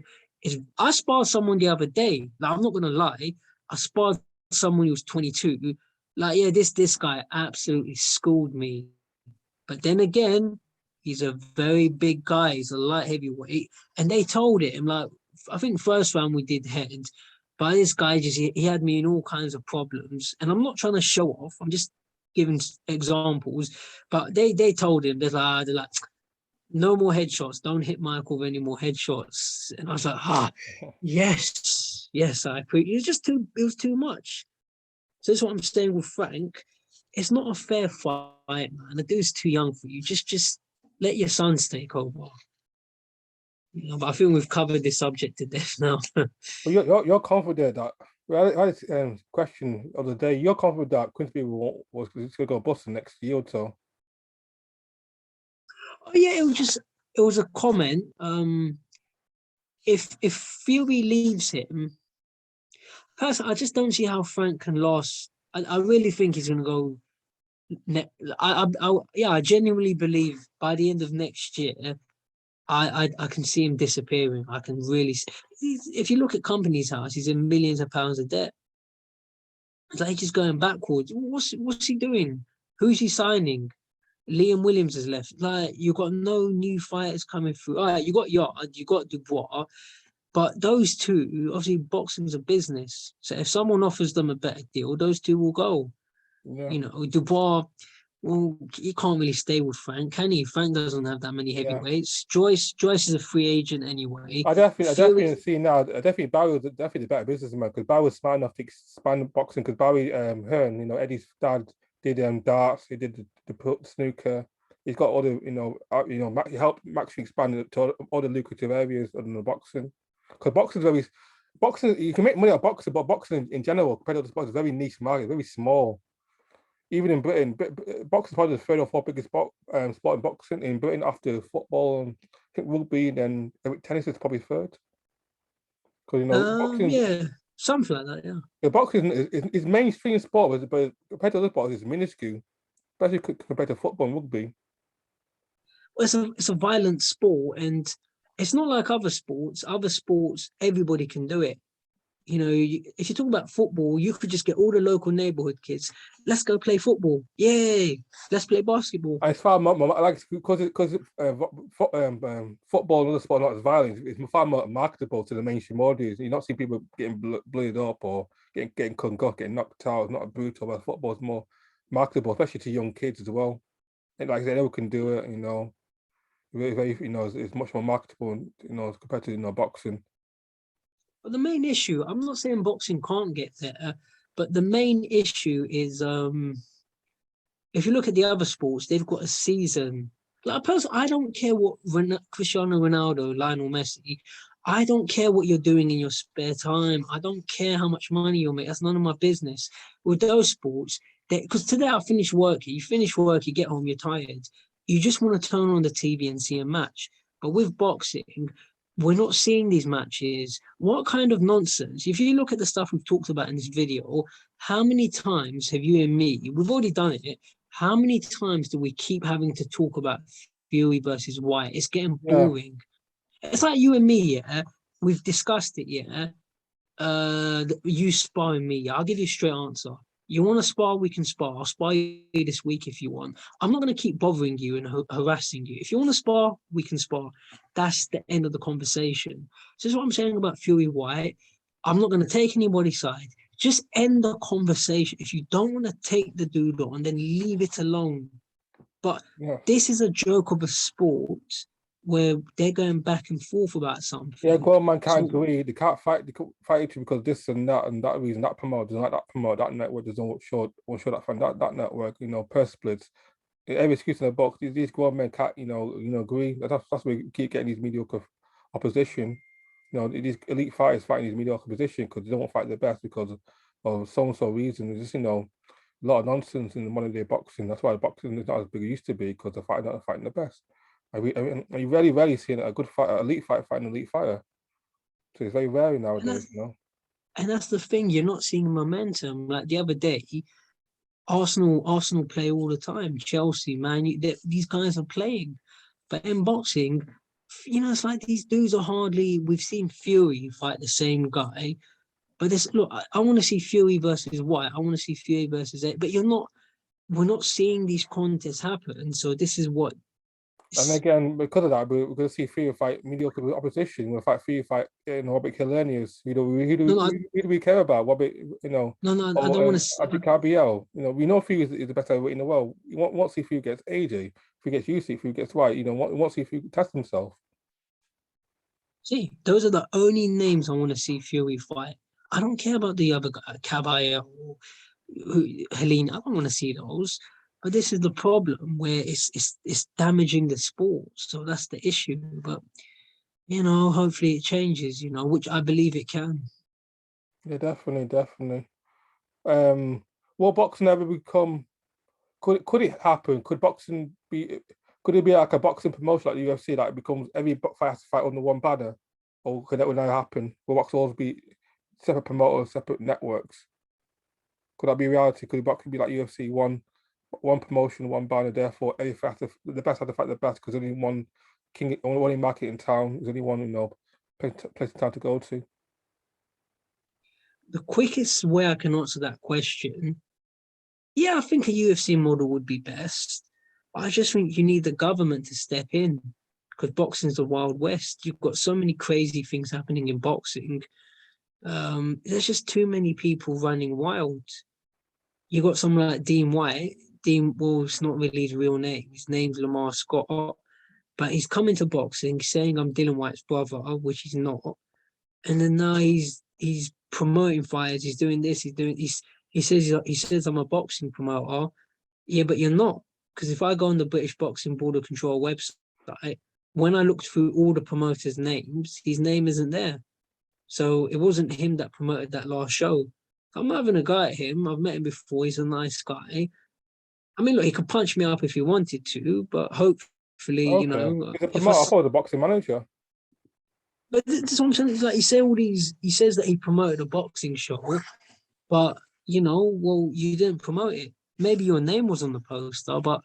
I sparred someone the other day. Like, I'm not gonna lie, I sparred someone who was 22. Like, yeah, this guy absolutely schooled me. But then again, he's a very big guy. He's a light heavyweight, and they told him, like, I think first round we did head, but this guy he had me in all kinds of problems. And I'm not trying to show off. I'm just giving examples. But they told him, they're like, no more headshots. Don't hit Michael with any more headshots. And I was like, yes, I agree. It was too much. So that's what I'm saying with Frank. It's not a fair fight, man. The dude's too young for you. Just let your sons take over. You know, but I think we've covered this subject to death now. But you're confident that, well, I had this question of the day. You're confident that Quincy was going to go bust the next year or so. Oh yeah, it was a comment. If Fury leaves him, personally, I just don't see how Frank can last. I really think he's going to go. I genuinely believe by the end of next year, I can see him disappearing. I can really. If you look at Company's House, he's in millions of pounds of debt. It's like he's going backwards. What's he doing? Who's he signing? Liam Williams has left. Like, you got no new fighters coming through. All right, you got Yard, you got Dubois, but those two, obviously, boxing's a business. So if someone offers them a better deal, those two will go. Yeah. You know, Dubois, well, he can't really stay with Frank, can he? Frank doesn't have that many Yeah. heavyweights. Joyce is a free agent anyway. I definitely see now. Definitely Barry was definitely the better businessman because Barry was smart enough to expand boxing. Because Barry Hearn, you know, Eddie's dad did darts. He did the snooker. He's got all the he helped Max expand it to all the lucrative areas other than boxing. Because boxing you can make money out of boxing, but boxing in general compared to other sports is very niche market, very small. Even in Britain, boxing is probably the third or fourth biggest sport in boxing in Britain after football and I think rugby, then tennis is probably third. Because boxing, Yeah, something like that. Yeah. boxing is mainstream sport, but compared to other sports, it's minuscule, especially compared to football and rugby. Well, it's a violent sport, and it's not like other sports. Other sports, everybody can do it. If you talk about football, you could just get all the local neighborhood kids. Let's go play football. Yay! Let's play basketball. I find I like because football and other sport not as violent. It's far more marketable to the mainstream audience. You're not seeing people getting blooded up or getting concussed, getting knocked out. It's not brutal, but football is more marketable, especially to young kids as well. And like I said, anyone can do it. Very, it's much more marketable. Compared to boxing. But the main issue, I'm not saying boxing can't get there, but the main issue is if you look at the other sports, they've got a season. Like I don't care what Cristiano Ronaldo, Lionel Messi. I don't care what you're doing in your spare time. I don't care how much money you make. That's none of my business. With those sports, because today I finish work. You finish work, you get home, you're tired. You just want to turn on the TV and see a match. But with boxing, we're not seeing these matches. What kind of nonsense? If you look at the stuff we've talked about in this video, how many times have you and me, we've already done it, how many times do we keep having to talk about Fury versus Whyte? It's getting boring. Yeah. It's like you and me, yeah? We've discussed it, yeah? You sparring me, yeah? I'll give you a straight answer. You want to spar, we can spar. I'll spar you this week if you want. I'm not going to keep bothering you and harassing you. If you want to spar, we can spar. That's the end of the conversation. So this is what I'm saying about Fury Whyte. I'm not going to take anybody's side. Just end the conversation. If you don't want to take the dude on, then leave it alone. But this is a joke of a sport where they're going back and forth about something. Yeah, grown man can't agree. They can't fight. They can't fight each other because this and that reason. That promoter doesn't like that promoter. That network doesn't show that fan. That network, purse splits. Every excuse in the box. These grown men can't, agree. That's why we keep getting these mediocre opposition. These elite fighters fighting these mediocre opposition because they don't want to fight the best because of so and so reason. There's just a lot of nonsense in the modern day boxing. That's why boxing is not as big as it used to be because they're fighting the best. I rarely seen a good fighter, elite fighter fighting an elite fighter. So it's very rare nowadays, And that's the thing, you're not seeing momentum. Like the other day, Arsenal play all the time. Chelsea, Man, these guys are playing. But in boxing, it's like these dudes are hardly. We've seen Fury fight the same guy, but I want to see Fury versus Whyte. I want to see Fury versus it. But we're not seeing these contests happen. So this is what. And again, because of that, we're going to see Fury fight mediocre opposition. We'll fight Fury fight Robert Killernius. Who do we care about? Robert, No, I don't want to see. KBL. We know Fury is the best heavyweight in the world. You want to see Fury gets AJ, if he gets UC, if he gets Whyte. Want to see Fury test himself. See, those are the only names I want to see Fury fight. I don't care about the other guy, Caballero or Helene. I don't want to see those. But this is the problem where it's damaging the sport. So that's the issue. But hopefully it changes. Which I believe it can. Yeah, definitely. Will boxing ever become? Could it happen? Could boxing be? Could it be like a boxing promotion like the UFC, like it becomes every fight has to fight under one banner, or could that never happen? Will boxing always be separate promoters, separate networks? Could that be reality? Could boxing be like UFC, one promotion, one banner? Therefore, the best have to fight the best because only one only market in town. There's only one place in town to go to. The quickest way I can answer that question, yeah, I think a UFC model would be best. I just think you need the government to step in because boxing's the Wild West. You've got so many crazy things happening in boxing. There's just too many people running wild. You got someone like Dean Whyte. Well, it's not really his real name. His name's Lamar Scott, but he's come into boxing saying I'm Dylan White's brother, which he's not. And then now he's promoting fighters. He's doing this. He says I'm a boxing promoter. Yeah, but you're not. Because if I go on the British Boxing Border Control website, when I looked through all the promoters' names, his name isn't there. So it wasn't him that promoted that last show. I'm not having a guy at him. I've met him before. He's a nice guy. I mean, look, he could punch me up if he wanted to, but hopefully, He's a promoter. I thought he was a boxing manager. But this is what I'm saying. It's like he says that he promoted a boxing show, but well, you didn't promote it. Maybe your name was on the poster, but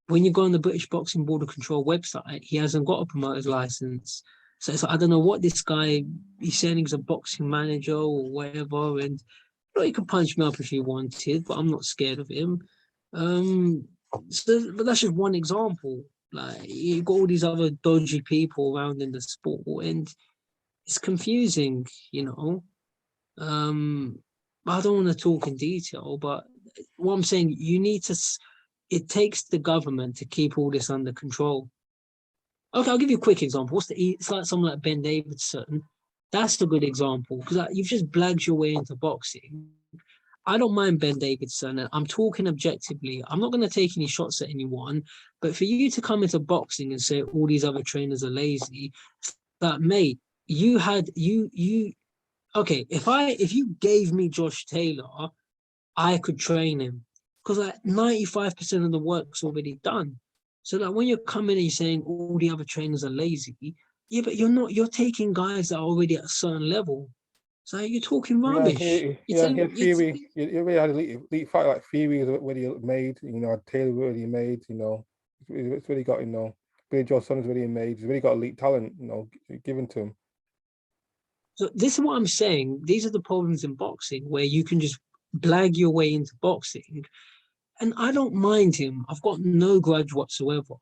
when you go on the British Boxing Board of Control website, he hasn't got a promoter's license. So it's like, I don't know what this guy, he's saying he's a boxing manager or whatever. And he could punch me up if he wanted, but I'm not scared of him. But that's just one example. Like, you've got all these other dodgy people around in the sport, and it's confusing. I don't want to talk in detail, but what I'm saying, it takes the government to keep all this under control. Okay, I'll give you a quick example. It's like someone like Ben Davidson. That's a good example because you've just blagged your way into boxing. I don't mind Ben Davidson, and I'm talking objectively. I'm not going to take any shots at anyone, but for you to come into boxing and say all these other trainers are lazy, that mate, you had you okay. If you gave me Josh Taylor, I could train him because like 95% of the work's already done. So that when you're coming and you're saying all the other trainers are lazy, yeah, but you're not. You're taking guys that are already at a certain level. So you're talking Yeah, rubbish. he had Fury. You really had elite fight like Fury is already made. Had Taylor already made. It's really got Billy Joe Sonnen's already made. He's really got elite talent. Given to him. So this is what I'm saying. These are the problems in boxing where you can just blag your way into boxing. And I don't mind him. I've got no grudge whatsoever.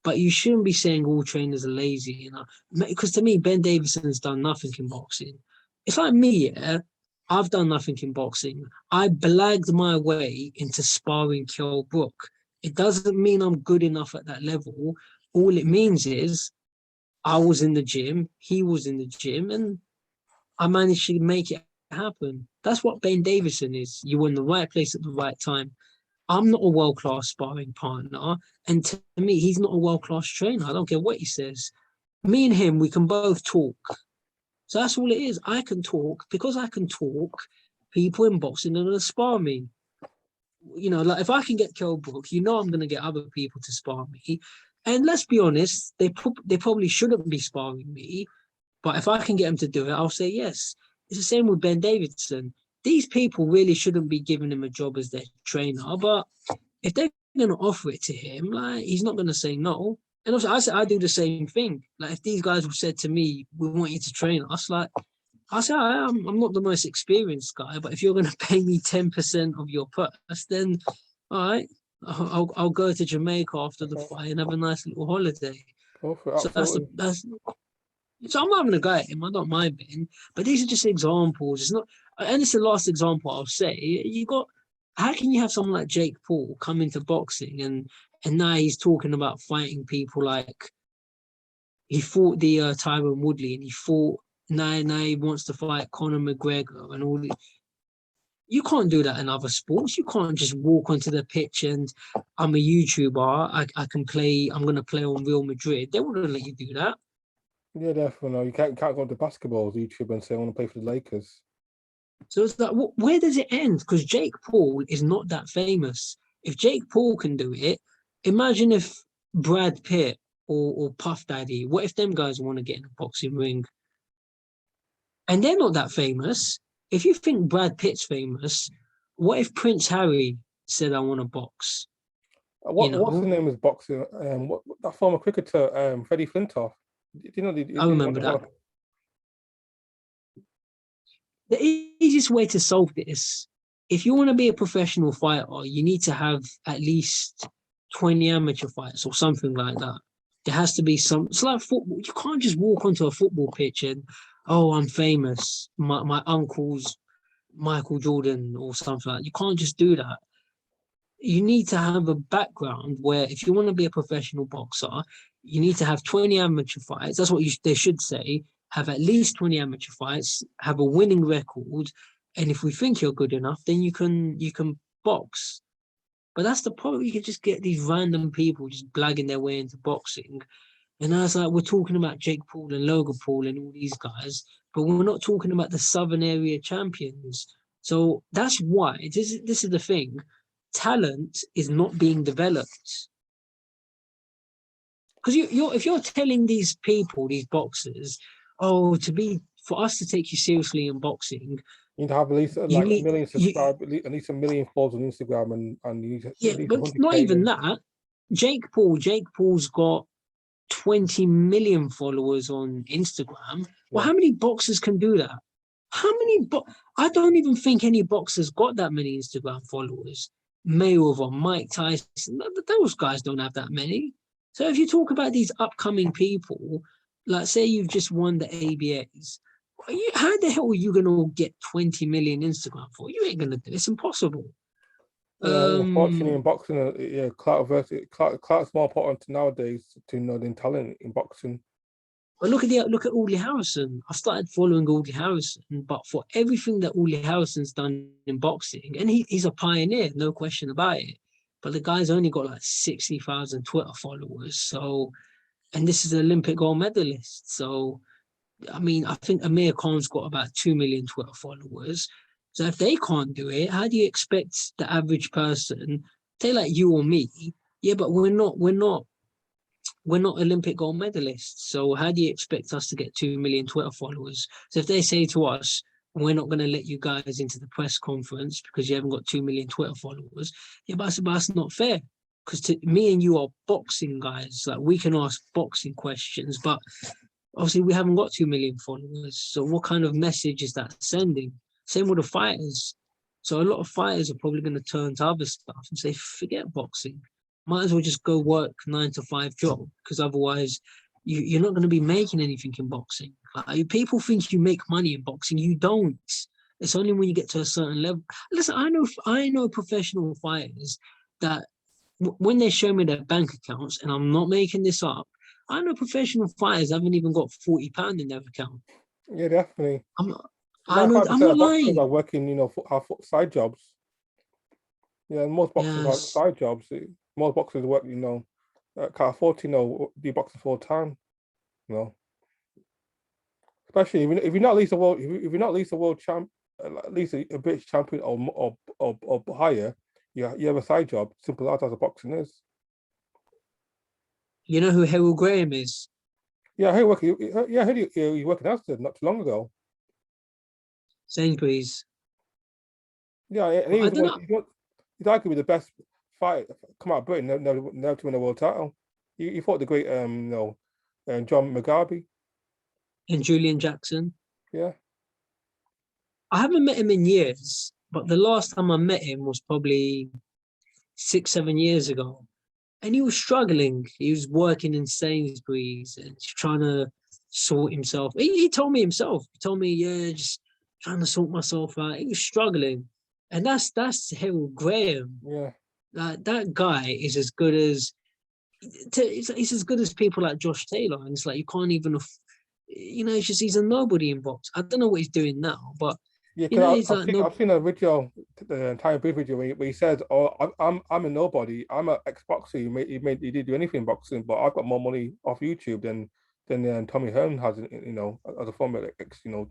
But you shouldn't be saying all trainers are lazy, because to me, Ben Davison's done nothing in boxing. It's like me, yeah. I've done nothing in boxing. I blagged my way into sparring Kell Brook. It doesn't mean I'm good enough at that level. All it means is I was in the gym, he was in the gym, and I managed to make it happen. That's what Ben Davison is. You were in the right place at the right time. I'm not a world-class sparring partner. And to me, he's not a world-class trainer. I don't care what he says. Me and him, we can both talk. So that's all it is. I can talk. Because I can talk, people in boxing are going to spar me. Like if I can get Kell Brook, I'm going to get other people to spar me. And let's be honest, they probably shouldn't be sparring me. But if I can get them to do it, I'll say yes. It's the same with Ben Davidson. These people really shouldn't be giving him a job as their trainer. But if they're going to offer it to him, like he's not going to say no. And also, I do the same thing. Like if these guys have said to me, "We want you to train us," like I say, I'm not the most experienced guy, but if you're going to pay me 10% of your purse, then all right, I'll go to Jamaica after the fight and have a nice little holiday. Go for it, So absolutely. so I'm not having a go at him. I don't mind being, but these are just examples. It's not, and it's the last example I'll say. How can you have someone like Jake Paul come into boxing and now he's talking about fighting people like he fought the Tyron Woodley and he fought now he wants to fight Conor McGregor and all the. You can't do that in other sports. You can't just walk onto the pitch and I'm a YouTuber. I can play. I'm going to play on Real Madrid. They wouldn't let you do that. Yeah, definitely. No, you can't go to basketball YouTube and say I want to play for the Lakers. So it's like, where does it end? Because Jake Paul is not that famous. If Jake Paul can do it, imagine if Brad Pitt or Puff Daddy, what if them guys want to get in a boxing ring? And they're not that famous. If you think Brad Pitt's famous, what if Prince Harry said, I want to box? What's the name of his boxing? What that former cricketer, Freddie Flintoff. Do you know? I remember that. The easiest way to solve this, if you want to be a professional fighter, you need to have at least 20 amateur fights or something like that. There has to be it's like football. You can't just walk onto a football pitch and, oh, I'm famous. My uncle's Michael Jordan or something like that. You can't just do that. You need to have a background where if you want to be a professional boxer, you need to have 20 amateur fights. That's what they should say. Have at least 20 amateur fights, have a winning record. And if we think you're good enough, then you can box. But that's the problem. You can just get these random people just blagging their way into boxing. And I was like, we're talking about Jake Paul and Logan Paul and all these guys, but we're not talking about the Southern area champions. So that's why this is the thing. Talent is not being developed. Because if you're telling these people, these boxers, oh, for us to take you seriously in boxing, You need to have at least you like a need million you, subscribers, at least a million followers on Instagram, and you need at yeah, least but not 100K. even that. Jake Paul's got 20 million followers on Instagram. Well, Yeah. how many boxers can do that? I don't even think any boxers got that many Instagram followers. Mayweather, Mike Tyson, those guys don't have that many. So if you talk about these upcoming people, like say you've just won the ABAs, how the hell are you gonna get 20 million Instagram for? You ain't gonna do it. It's impossible. Yeah, unfortunately, Um, in boxing, yeah, clout's more important nowadays to than talent in boxing. But look at Audley Harrison. I started following Audley Harrison, but for everything that Audley Harrison's done in boxing, and he's a pioneer, no question about it. But the guy's only got like 60,000 Twitter followers. So, and this is an Olympic gold medalist. So, I mean, I think Amir Khan's got about 2 million Twitter followers. So if they can't do it, how do you expect the average person, say like you or me? Yeah, but we're not Olympic gold medalists. So how do you expect us to get 2 million Twitter followers? So if they say to us, we're not going to let you guys into the press conference because you haven't got 2 million Twitter followers, yeah, but that's not fair. Because me and you are boxing guys. Like we can ask boxing questions, but obviously we haven't got 2 million followers. So what kind of message is that sending? Same with the fighters. So a lot of fighters are probably going to turn to other stuff and say, forget boxing. Might as well just go work 9 to 5 job because otherwise you're not going to be making anything in boxing. Like, people think you make money in boxing. You don't. It's only when you get to a certain level. Listen, I know professional fighters that when they show me their bank accounts, and I'm not making this up, I know professional fighters haven't even got £40 in their account. Yeah, definitely. I'm, I know. I'm 95% not of boxers are lying. working, have side jobs. Yeah, and most boxers have Yes. side jobs. Most boxers work, can't afford to, do boxing full time. You know, especially if you're not at least a world, if you're not at least a world champ, at least a British champion or higher, you have a side job. Simple as a boxing is. You know who Harold Graham is? Yeah, hey, working. Yeah, hey, you working Aston not too long ago. Sainsbury's. Yeah, and But he I was don't know. he's arguably the best fight come out of Britain, never to win a world title. He fought the great John Mugabe. And Julian Jackson. Yeah, I haven't met him in years, but the last time I met him was probably 6, 7 years ago. And he was struggling. He was working in Sainsbury's and trying to sort himself. He told me himself. He told me, yeah, just trying to sort myself out. He was struggling. And that's Harold Graham. yeah. That guy is as good as he's as good as people like Josh Taylor. And it's like you can't even it's just he's a nobody in box. I don't know what he's doing now, but Yeah, because he's like no. I've seen a video, the entire brief video where he says, "Oh, I'm a nobody. I'm an ex-boxer. He did do anything in boxing, but I've got more money off YouTube than Tommy Hearn has, as a former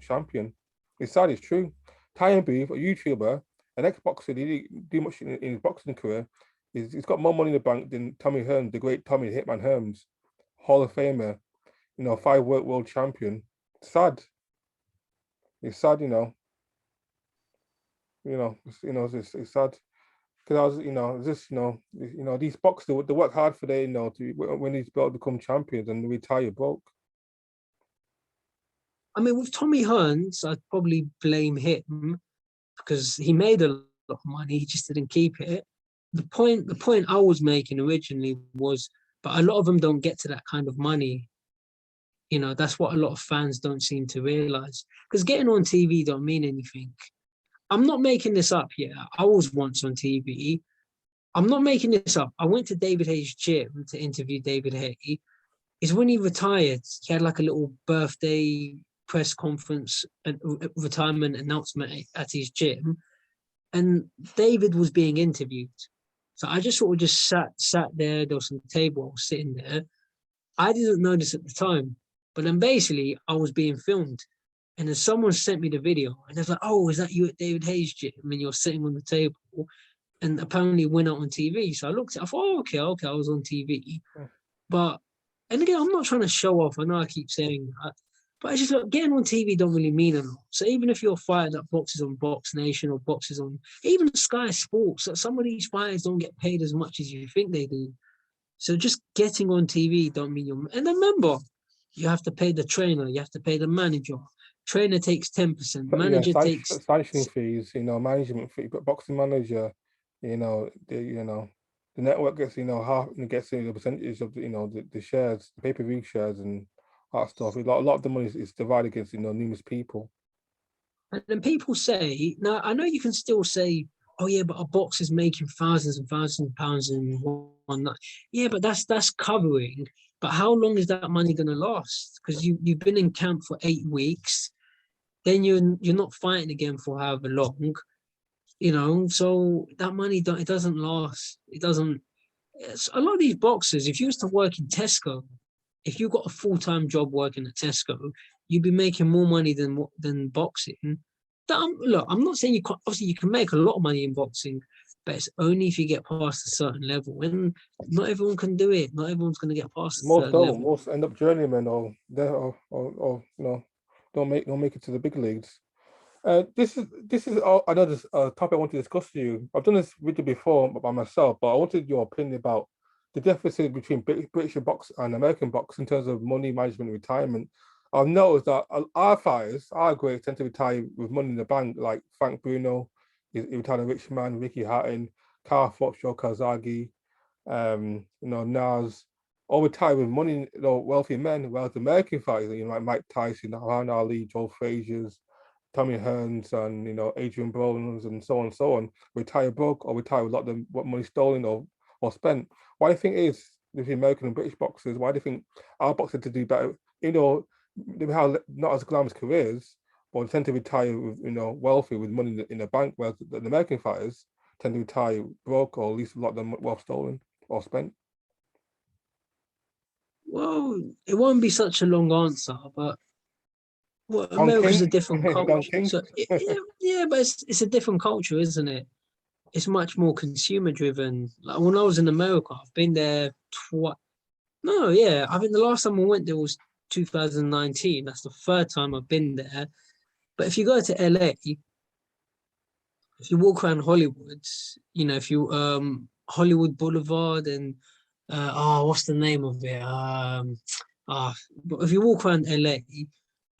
champion." It's sad, it's true. Ty Beef, a YouTuber, an ex-boxer, he didn't do much in his boxing career. He's got more money in the bank than Tommy Hearn, the great Tommy Hitman Hearns, Hall of Famer, 5 world champion. Sad. It's sad, it's sad because I was, it's just, these boxers they work hard for their, to when these belts become champions and retire broke. I mean, with Tommy Hearns, I'd probably blame him because he made a lot of money. He just didn't keep it. The point I was making originally was, but a lot of them don't get to that kind of money. That's what a lot of fans don't seem to realize. Because getting on TV don't mean anything. I'm not making this up here. I was once on TV. I'm not making this up. I went to David Hayes' gym to interview David Hay. Is when he retired, he had like a little birthday press conference and retirement announcement at his gym, and David was being interviewed. So I just sort of just sat there. There was some table sitting there. I didn't notice at the time, but then basically I was being filmed, and then someone sent me the video, and I was like, "Oh, is that you at David Hayes' gym?" And you're sitting on the table, and apparently it went out on TV. So I looked at it, I thought, oh, okay, I was on TV. But, and again, I'm not trying to show off. I know I keep saying that. But I just look, getting on TV don't really mean a lot. So even if you're fighting at boxes on Box Nation or boxes on even Sky Sports, some of these fighters don't get paid as much as you think they do. So just getting on TV don't mean you're. And remember, you have to pay the trainer, you have to pay the manager. Trainer takes 10%, But yeah, manager takes. sanctioning fees, management fee, but boxing manager, the network gets, half, gets the percentage of the shares, the pay-per-view shares and that stuff. A lot of the money is divided against, numerous people. And then people say, now I know you can still say, oh yeah, but a box is making thousands and thousands of pounds in one night. Yeah, but that's covering. But how long is that money going to last? Because you've been in camp for 8 weeks, then you're not fighting again for however long, So that money it doesn't last. It doesn't. A lot of these boxers, if you used to work in Tesco, if you got a full-time job working at Tesco, you'd be making more money than boxing. Look, I'm not saying you can't. Obviously, you can make a lot of money in boxing, but it's only if you get past a certain level. And not everyone can do it. Not everyone's going to get past a Most certain don't. level. Most end up journeymen or don't make it to the big leagues. This is another topic I want to discuss with you. I've done this video before by myself, but I wanted your opinion about the deficit between British box and American box in terms of money management and retirement. I've noticed that our fighters, our greats, tend to retire with money in the bank, like Frank Bruno, he retired a rich man, Ricky Hatton, Carl Fox, Joe Kazagi, Nas, all retire with money, wealthy men, whereas the American fighters, like Mike Tyson, Muhammad Ali, Joe Frazier's, Tommy Hearns and Adrian Brown's and so on, retire broke or retire with a lot of them what money stolen or spent. Why do you think it is with the American and British boxers? Why do you think our boxers to do better? They have not as glamorous careers, but they tend to retire with wealthy with money in the bank, whereas the American fighters tend to retire broke or at least a lot of them wealth stolen or spent. Well, it won't be such a long answer, but well, Don America's a King, different Don culture. King. So yeah, but it's a different culture, isn't it? It's much more consumer driven. Like when I was in America, I've been there twice. No, yeah, I think the last time I went there was 2019. That's the third time I've been there. But if you go to LA, if you walk around Hollywood, if you Hollywood Boulevard and what's the name of it? But if you walk around LA,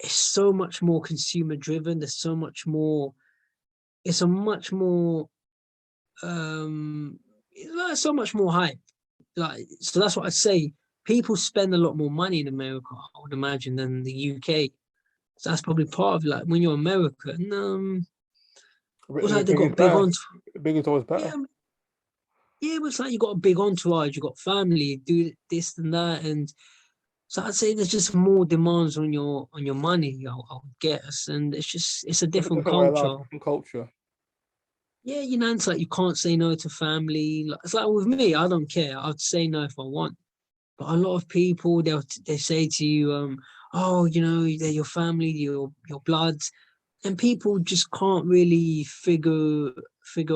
it's so much more consumer driven. There's so much more. It's a much more it's so much more hype. Like so, that's what I say. People spend a lot more money in America, I would imagine, than the UK. So that's probably part of like when you're American. What's like they Big is got big better. on. Big is always better. Yeah, yeah, but it's like you got a big entourage, you got family, do this and that, and so I'd say there's just more demands on your money. I would guess, and it's a It's a different different way of life, culture. different culture. Yeah, it's like you can't say no to family. It's like with me, I don't care. I'd say no if I want. But a lot of people, they say to you, oh, they're your family, your bloods, and people just can't really figure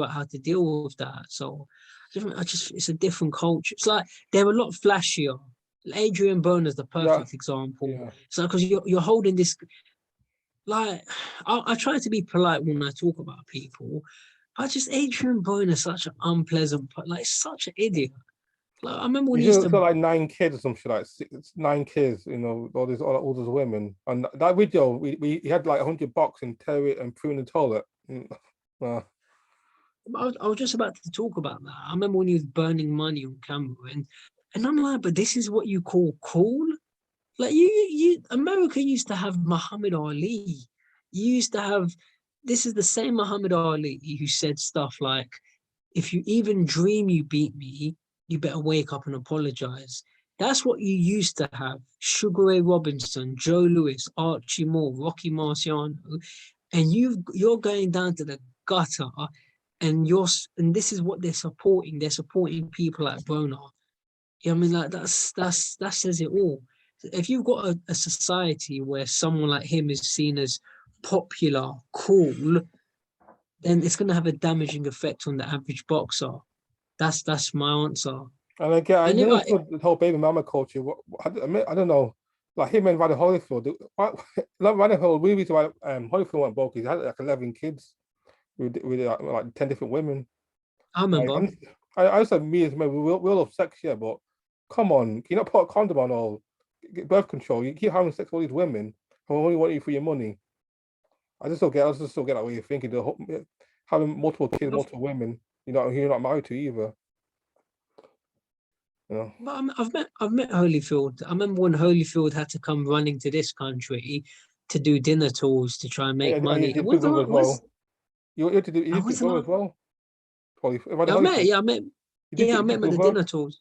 out how to deal with that. So, it's a different culture. It's like they're a lot flashier. Adrian Bone is the Yeah, perfect example. yeah. So because you're holding this, like, I try to be polite when I talk about people. I just Adrian Bone is such an unpleasant, like such an idiot. Like, I remember when he used He's to. got like 9 kids or some shit, like 9 kids, all those women. And that video, he had like 100 bucks and tear it and poo in the toilet. I was just about to talk about that. I remember when he was burning money on camera, and I'm like, but this is what you call cool? Like America used to have Muhammad Ali. You used to have. This is the same Muhammad Ali who said stuff like, "If you even dream you beat me, you better wake up and apologize." That's what you used to have. Sugar Ray Robinson, Joe Louis, Archie Moore, Rocky Marciano, and you're going down to the gutter, and this is what they're supporting. They're supporting people like Bona. I mean, like that says it all. If you've got a society where someone like him is seen as popular, cool, then it's going to have a damaging effect on the average boxer. That's my answer. And again, I And know the whole baby mama culture. I don't know. like him and Roddy Holyfield. Roddy Holyfield, the reason why Holyfield went broke, he had like 11 kids with like 10 different women. I remember. And I said, me as men, we'll have sex, yeah, but come on, can you not put a condom on or get birth control? You keep having sex with all these women who only want you for your money. I just don't get that way of thinking. Having multiple kids, multiple women, you're not married to either. You know. But I've met Holyfield. I remember when Holyfield had to come running to this country to do dinner tours to try and make And money. you did Big Brother as well. You had to do I Big was Brother as well. Yeah, I met. Yeah, I met. Yeah, I met him at the dinner tours.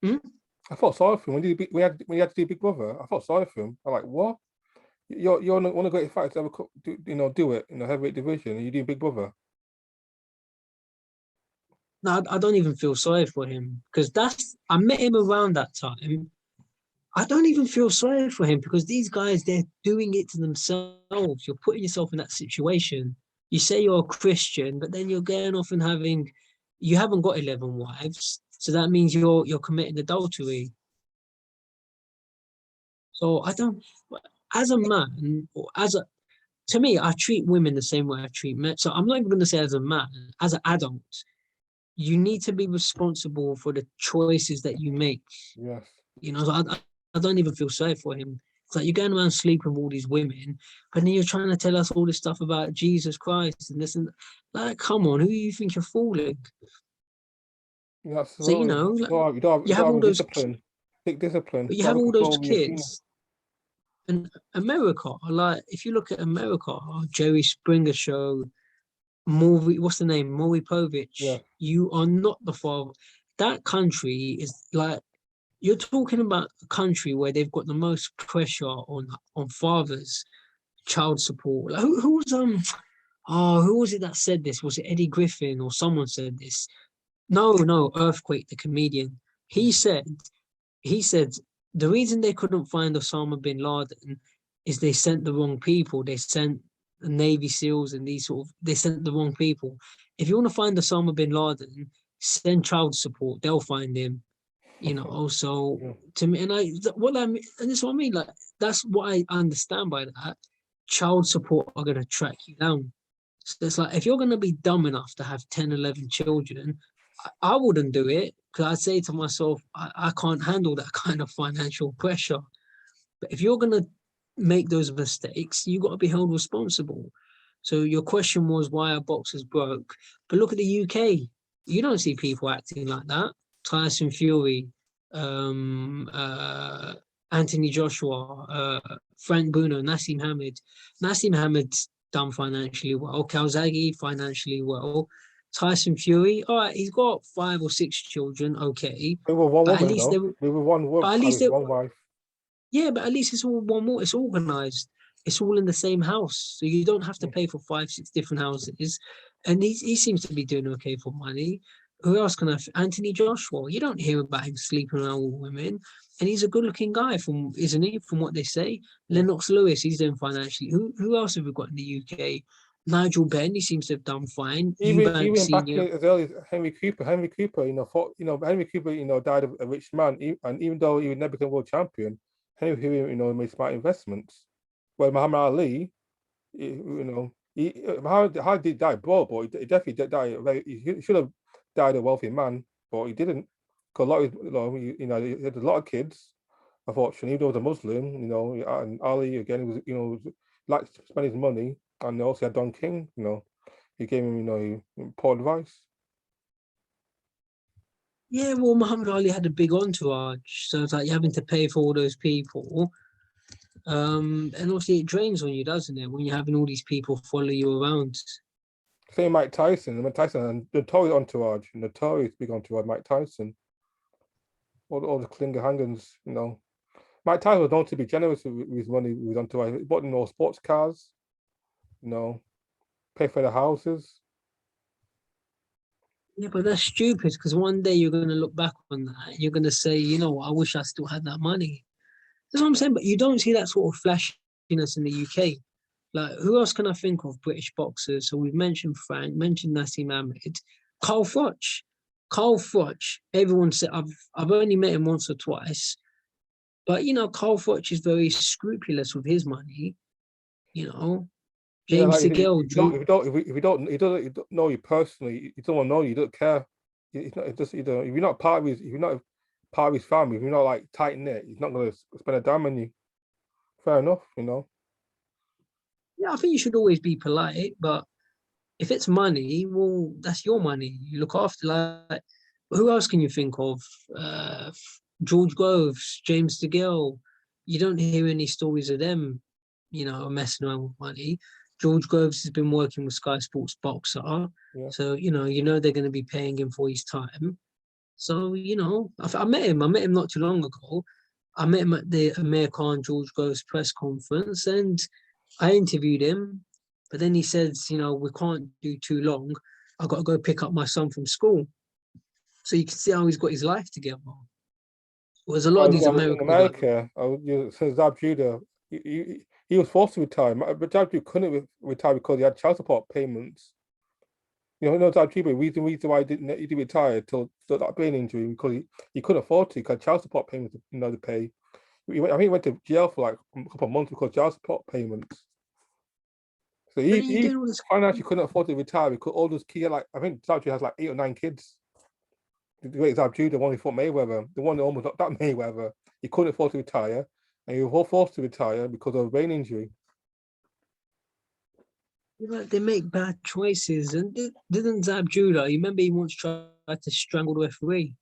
Hmm? I felt sorry for him when he had to do Big Brother. I felt sorry for him. I'm like, what? You're one of the greatest fighters ever do it in the heavyweight division, and you do Big Brother. No, I don't even feel sorry for him because I met him around that time. I don't even feel sorry for him because these guys, they're doing it to themselves. You're putting yourself in that situation. You say you're a Christian, but then you're going off and you haven't got 11 wives. So that means you're committing adultery. So I don't, as a man, or to me, I treat women the same way I treat men. So I'm not even going to say as a man, as an adult, you need to be responsible for the choices that you make. Yes. So I don't even feel sorry for him. It's like you're going around sleeping with all these women, but then you're trying to tell us all this stuff about Jesus Christ and this and like, come on, who do you think you're fooling? So Absolutely. like, You don't you have all have those, discipline. Big discipline. but You you don't have have all those control over your female. kids. And America, like if you look at America, Jerry Springer show, Maury, what's the name? Maury Povich. Yeah. You are not the father. That country is like you're talking about a country where they've got the most pressure on fathers, child support. Like, who was it that said this? Was it Eddie Griffin or someone said this? No, Earthquake, the comedian. He said the reason they couldn't find Osama bin Laden is they sent the wrong people. They sent the Navy SEALs and they sent the wrong people. If you want to find Osama bin Laden, send child support. They'll find him. So Yeah. to me, and that's what I mean. Like that's what I understand by that. Child support are going to track you down. So it's like if you're going to be dumb enough to have 10, 11 children, I wouldn't do it because I'd say to myself, I can't handle that kind of financial pressure. But if you're going to make those mistakes, you got to be held responsible. So your question was why are boxers broke? But look at the UK. You don't see people acting like that. Tyson Fury, Anthony Joshua, Frank Bruno, Nassim Hamed. Nassim Hamed's done financially well. Calzaghe financially well. Tyson Fury, all right, he's got 5 or 6 children, okay. We were one But at woman, least though. We were one woman. but at least they, One wife. yeah, but at least it's all one more. It's organized. It's all in the same house, so you don't have to Yeah. pay for 5, 6 different houses. And he seems to be doing okay for money. Who else can I? Anthony Joshua. You don't hear about him sleeping around with women, and he's a good-looking guy, isn't he? From what they say. Yeah. Lennox Lewis, he's doing financially. Who else have we got in the UK? Nigel Benn, he seems to have done fine. Eubank Even back Senior. as early as Henry Cooper, Henry Cooper, died a rich man, and even though he would never become world champion, Henry Cooper, made smart investments. Where Muhammad Ali, Muhammad Ali did die broke, but he definitely did die. He should have died a wealthy man, but he didn't. Because a lot of, he had a lot of kids. Unfortunately, even though he was a Muslim, and Ali again, he was, liked to spend his money, and also had Don King, he gave him, poor advice. Yeah, well, Muhammad Ali had a big entourage, so it's like you're having to pay for all those people. And obviously it drains on you, doesn't it? When you're having all these people follow you around. Same Mike Tyson. Mike Tyson and notorious entourage, notorious big entourage. Mike Tyson, all the clinger hangers, Mike Tyson was known to be generous with his money with his entourage. He bought sports cars, pay for the houses. Yeah, but that's stupid because one day you're going to look back on that and you're going to say, I wish I still had that money. That's what I'm saying. But you don't see that sort of flashiness in the UK. Like, who else can I think of? British boxers. So we've mentioned Frank, mentioned Nassim Ahmed, Carl Froch. Carl Froch. Everyone said I've only met him once or twice, But Carl Froch is very scrupulous with his money. You know, Yeah, James like DeGale, he don't know you personally, he don't know you, don't care. It's not, it just, if you're not part of his, if you're not part of his family, if you're not like tight knit, he's not gonna spend a dime on you. Fair enough. yeah, I think you should always be polite, but if it's money, well, that's your money. You look after like who else can you think of? George Groves, James DeGill. You don't hear any stories of them, messing around with money. George Groves has been working with Sky Sports Boxer, Yeah. so they're going to be paying him for his time. So I met him. I met him not too long ago. I met him at the Amir Khan George Groves press conference, and I interviewed him. But then he says, we can't do too long. I got to go pick up my son from school. So you can see how he's got his life together. Whereas a lot of these In Americans, like, America, so Zab Judah, he was forced to retire, but Zab Judah couldn't retire because he had child support payments. No, Zab Judah, reason why he didn't retire till that brain injury because he couldn't afford to because child support payments, to pay. I think he went to jail for like a couple of months because child support payments. So but then you're he doing all this. financially couldn't afford to retire because all those kids, like I think Zab Judah has like 8 or 9 kids. The great Zab Judah, the one who fought Mayweather, the one that almost knocked out Mayweather, he couldn't afford to retire, and he was forced to retire because of a brain injury. They make bad choices. And didn't Zab Judah, you remember he once tried to strangle the referee?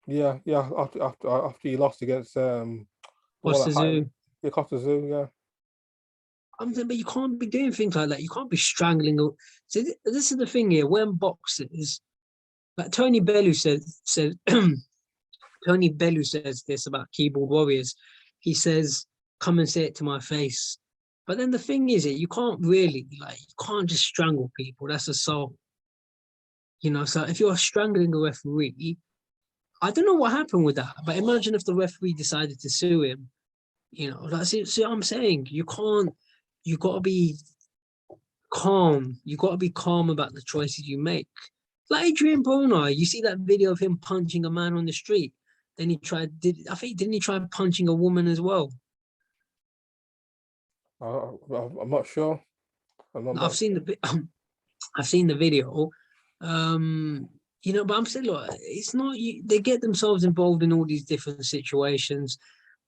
Yeah. After he lost against the one What's that the had zoo? him, yeah, Costa Zoo, yeah. I'm saying, but you can't be doing things like that. You can't be strangling. So this is the thing here. When boxers, like Tony Bellew said Tony Bellew says this about keyboard warriors. He says, "Come and say it to my face." But then the thing is, you can't really you can't just strangle people. That's assault. So if you're strangling a referee, I don't know what happened with that. But imagine if the referee decided to sue him. See what I'm saying? You can't. You got to be calm. You got to be calm about the choices you make. Like Adrian Broner, you see that video of him punching a man on the street. Then didn't he try punching a woman as well? I'm not sure. I've seen the I've seen the video. But I'm saying, look, it's not they get themselves involved in all these different situations.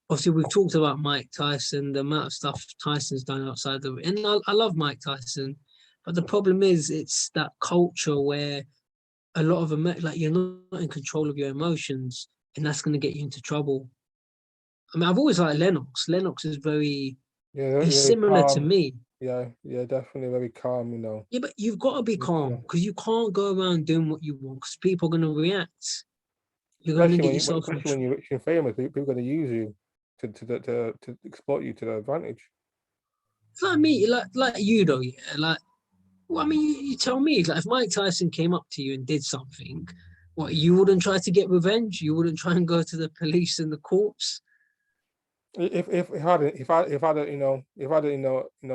Obviously, we've talked about Mike Tyson, the amount of stuff Tyson's done outside the ring. And I love Mike Tyson, but the problem is it's that culture where a lot of them, like, you're not in control of your emotions, and that's going to get you into trouble. I mean, I've always liked Lennox. Lennox is he's very similar to calm. me. Yeah, definitely very calm. Yeah, but you've got to be calm because you can't go around doing what you want because people are going to react. You're going to get yourself in Especially when you're rich and famous, people are going to use you to exploit you to their advantage. It's like me, like you though, yeah. Like, well, I mean, you tell me, like, if Mike Tyson came up to you and did something, what, you wouldn't try to get revenge? You wouldn't try and go to the police and the courts? If I had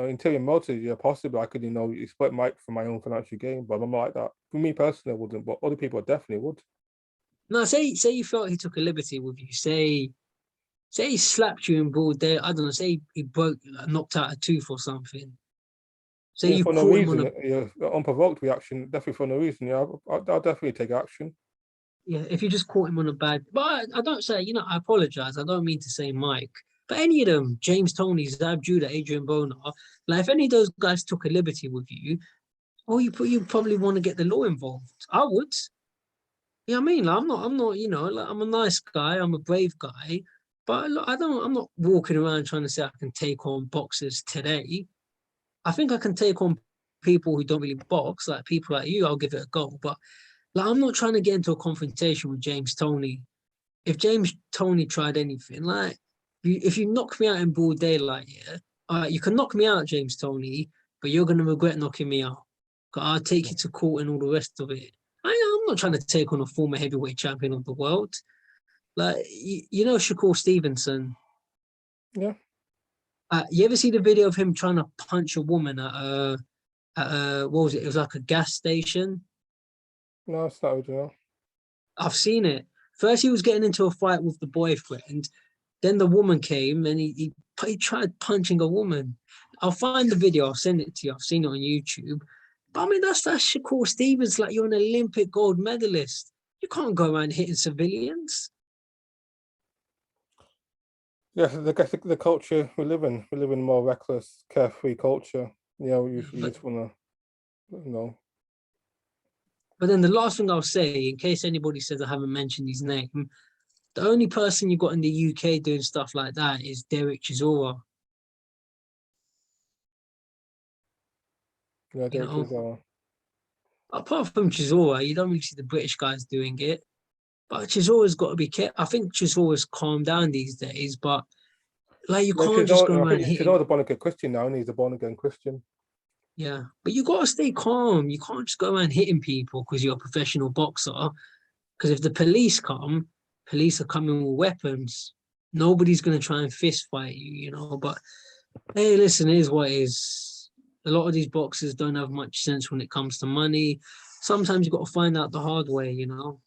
interior motives, yeah, possibly I could exploit Mike for my own financial gain, but I'm not like that. For me personally, I wouldn't, but other people definitely would. No, say you felt he took a liberty with you. Say he slapped you in broad day. I don't know. Say he knocked out a tooth or something. Say Yeah, you for no caught him on reason, a unprovoked reaction, definitely for no reason. Yeah, I'll definitely take action. yeah. If you just caught him on a bad, but I don't say. I apologize. I don't mean to say Mike, but any of them, James Tony, Zab Judah, Adrian Bonar, like if any of those guys took a liberty with you, or you probably want to get the law involved. I would. Yeah, I mean, like, I'm not, like, I'm a nice guy, I'm a brave guy, but look, I'm not walking around trying to say I can take on boxers today. I think I can take on people who don't really box, like people like you. I'll give it a go, but like, I'm not trying to get into a confrontation with James Tony. If James Tony tried anything, like, if you knock me out in broad daylight, yeah, all right, you can knock me out, James Tony, but you're gonna regret knocking me out. 'Cause I'll take you to court and all the rest of it. I'm not trying to take on a former heavyweight champion of the world. Like, Shakur Stevenson. Yeah. You ever see the video of him trying to punch a woman what was it? It was like a gas station. No, it's not original. I've seen it. First, he was getting into a fight with the boyfriend. Then the woman came and he tried punching a woman. I'll find the video. I'll send it to you. I've seen it on YouTube. But I mean, that's Shakur Stevens. Like, you're an Olympic gold medalist. You can't go around hitting civilians. Yes, I guess the culture we live in a more reckless, carefree culture. You know, you just want to, you know. But then the last thing I'll say, in case anybody says I haven't mentioned his name, the only person you got in the UK doing stuff like that is Derek Chisora. Yeah, You know, are. apart from Chisora, you don't really see the British guys doing it. But Chisora's got to be careful. I think Chisora's calmed down these days, but like, you can't just go I around think hitting. Chisora's a born again Christian now, and he's a born again Christian. Yeah, but you got to stay calm. You can't just go around hitting people because you're a professional boxer. Because if the police are coming with weapons. Nobody's going to try and fist fight you, you know. But hey, listen, it is what it is. A lot of these boxers don't have much sense when it comes to money. Sometimes you got to find out the hard way, you know.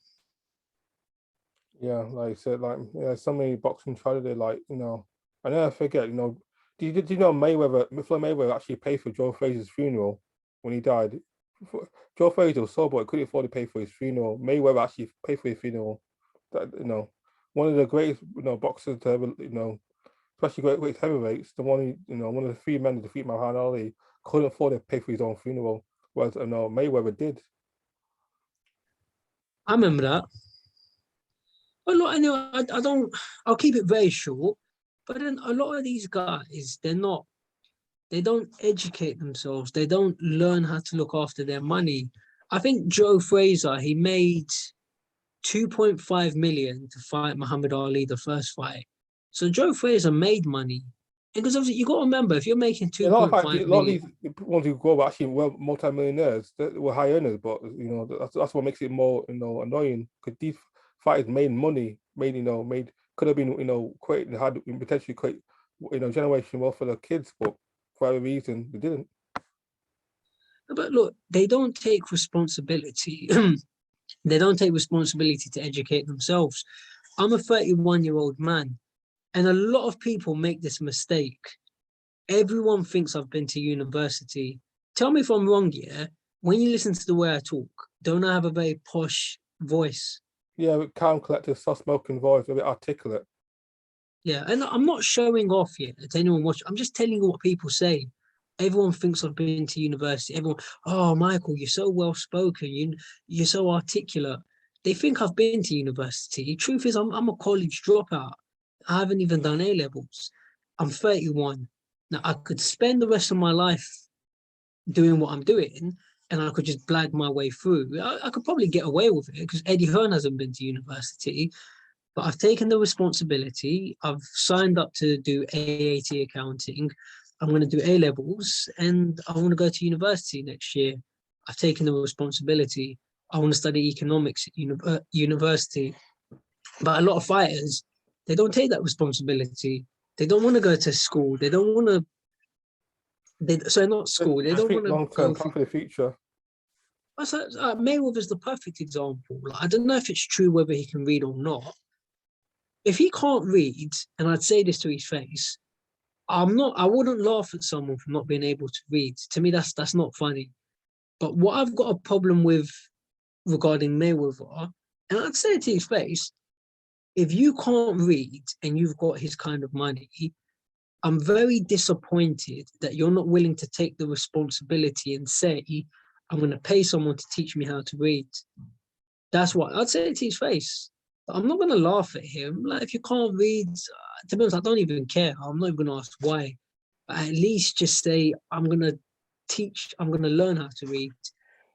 Yeah, like you said, like, yeah, so many boxing tragedy, like, you know, I never forget, you know, did you know Floyd Mayweather actually paid for Joe Frazier's funeral when he died? Joe Frazier was so boy, couldn't afford to pay for his funeral. Mayweather actually paid for his funeral. That, you know, one of the greatest, you know, boxers to ever, you know, especially great heavyweights, the one who, you know, one of the three men to defeat Muhammad Ali, couldn't afford to pay for his own funeral, whereas, you know, Mayweather did. I remember that. But look, I know I don't. I'll keep it very short. But then a lot of these guys, they're not. They don't educate themselves. They don't learn how to look after their money. I think Joe Frazier, he made 2.5 million to fight Muhammad Ali the first fight. So Joe Frazier made money. Because obviously you got to remember, if you're making A lot of 2.5 a lot of million, these ones who grow up actually were multi-millionaires, they were high earners, but you know that's what makes it more, you know, annoying, because these fighters made money, made, you know, made, could have been, you know, create, had potentially create, you know, generation wealth for the kids, but for whatever reason they didn't. but look, they don't take responsibility. They don't take responsibility to educate themselves. I'm a 31-year-old man, and a lot of people make this mistake. Everyone thinks I've been to university. Tell me if I'm wrong, yeah? When you listen to the way I talk, don't I have a very posh voice? Yeah, with calm, collected, soft smoking voice, a bit articulate. Yeah, and I'm not showing off yet to anyone watching. I'm just telling you what people say. Everyone thinks I've been to university. Everyone, oh, Michael, you're so well spoken. You're so articulate. They think I've been to university. Truth is, I'm a college dropout. I haven't even done A levels. I'm 31. Now I could spend the rest of my life doing what I'm doing, and I could just blag my way through. I could probably get away with it because Eddie Hearn hasn't been to university. But I've taken the responsibility. I've signed up to do AAT accounting. I'm going to do A levels, and I want to go to university next year. I've taken the responsibility. I want to study economics at university. But a lot of fighters, they don't take that responsibility. They don't want to go to school. They don't want to. So not school. They Just don't think want to long term, go plan through. for the future. Mayweather's the perfect example. Like, I don't know if it's true whether he can read or not. If he can't read, and I'd say this to his face, I wouldn't laugh at someone for not being able to read. To me, that's not funny. But what I've got a problem with regarding Mayweather, and I'd say it to his face, if you can't read and you've got his kind of money, I'm very disappointed that you're not willing to take the responsibility and say, I'm going to pay someone to teach me how to read. That's what I'd say to his face. I'm not going to laugh at him. Like, if you can't read, to be honest, I don't even care. I'm not even going to ask why. But at least just say, I'm going to I'm going to learn how to read.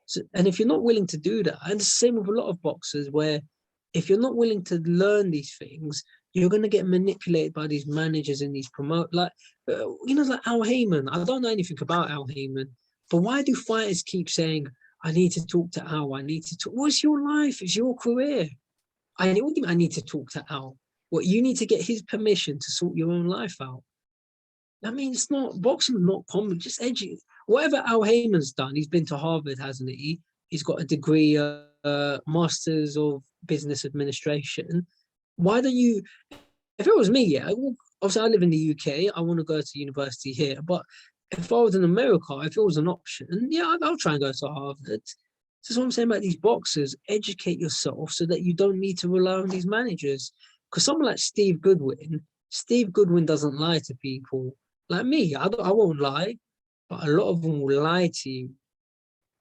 So, and if you're not willing to do that, and it's the same with a lot of boxers, where if you're not willing to learn these things, you're going to get manipulated by these managers and these like Al Heyman. I don't know anything about Al Heyman, but why do fighters keep saying, I need to talk to Al, I need to talk? What's your life? It's your career. What do you mean I need to talk to Al? What, you need to get his permission to sort your own life out? I mean, it's not, boxing not common, just educate. Whatever Al Heyman's done, he's been to Harvard, hasn't he? He's got a degree, Masters of Business Administration. Why don't you if it was me, yeah, obviously I live in the UK. I want to go to university here, but if I was in America, if it was an option, yeah, I'll try and go to Harvard. This is what I'm saying about these boxers. Educate yourself so that you don't need to rely on these managers. Because someone like Steve Goodwin doesn't lie to people. Like me, I won't lie, but a lot of them will lie to you.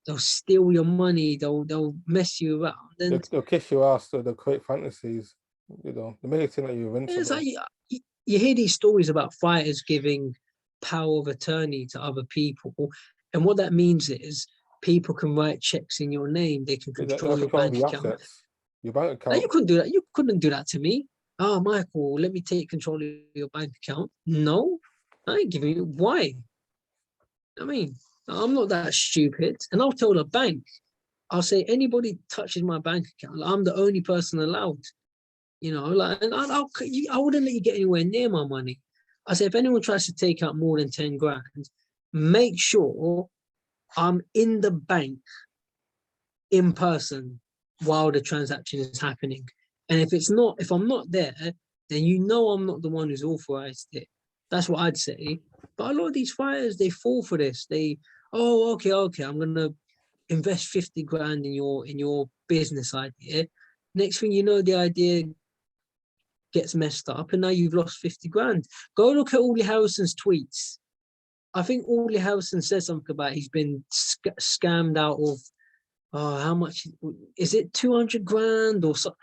They'll steal your money. They'll mess you around. And They'll kiss your ass, so they'll create fantasies. You know, they make it seem like you're it's invincible. like you hear these stories about fighters giving power of attorney to other people, and what that means is people can write checks in your name. They can They'll control your control bank your account. assets, your bank Now, account. you couldn't do that. You couldn't do that to me. Oh, Michael, let me take control of your bank account. No, I ain't giving you. Why? I mean, I'm not that stupid. And I'll tell the bank, I'll say, anybody touches my bank account, I'm the only person allowed. You know, like, and I wouldn't let you get anywhere near my money. I say, if anyone tries to take out more than 10 grand, make sure I'm in the bank in person while the transaction is happening. And if I'm not there, then you know I'm not the one who's authorized it. That's what I'd say. But a lot of these fighters, they fall for this. Okay, I'm gonna invest 50 grand in your business idea. Next thing you know, the idea gets messed up, and now you've lost 50 grand. Go look at Uli Harrison's tweets. I think Uli Harrison said something about he's been scammed out of how much is it, 200 grand or so.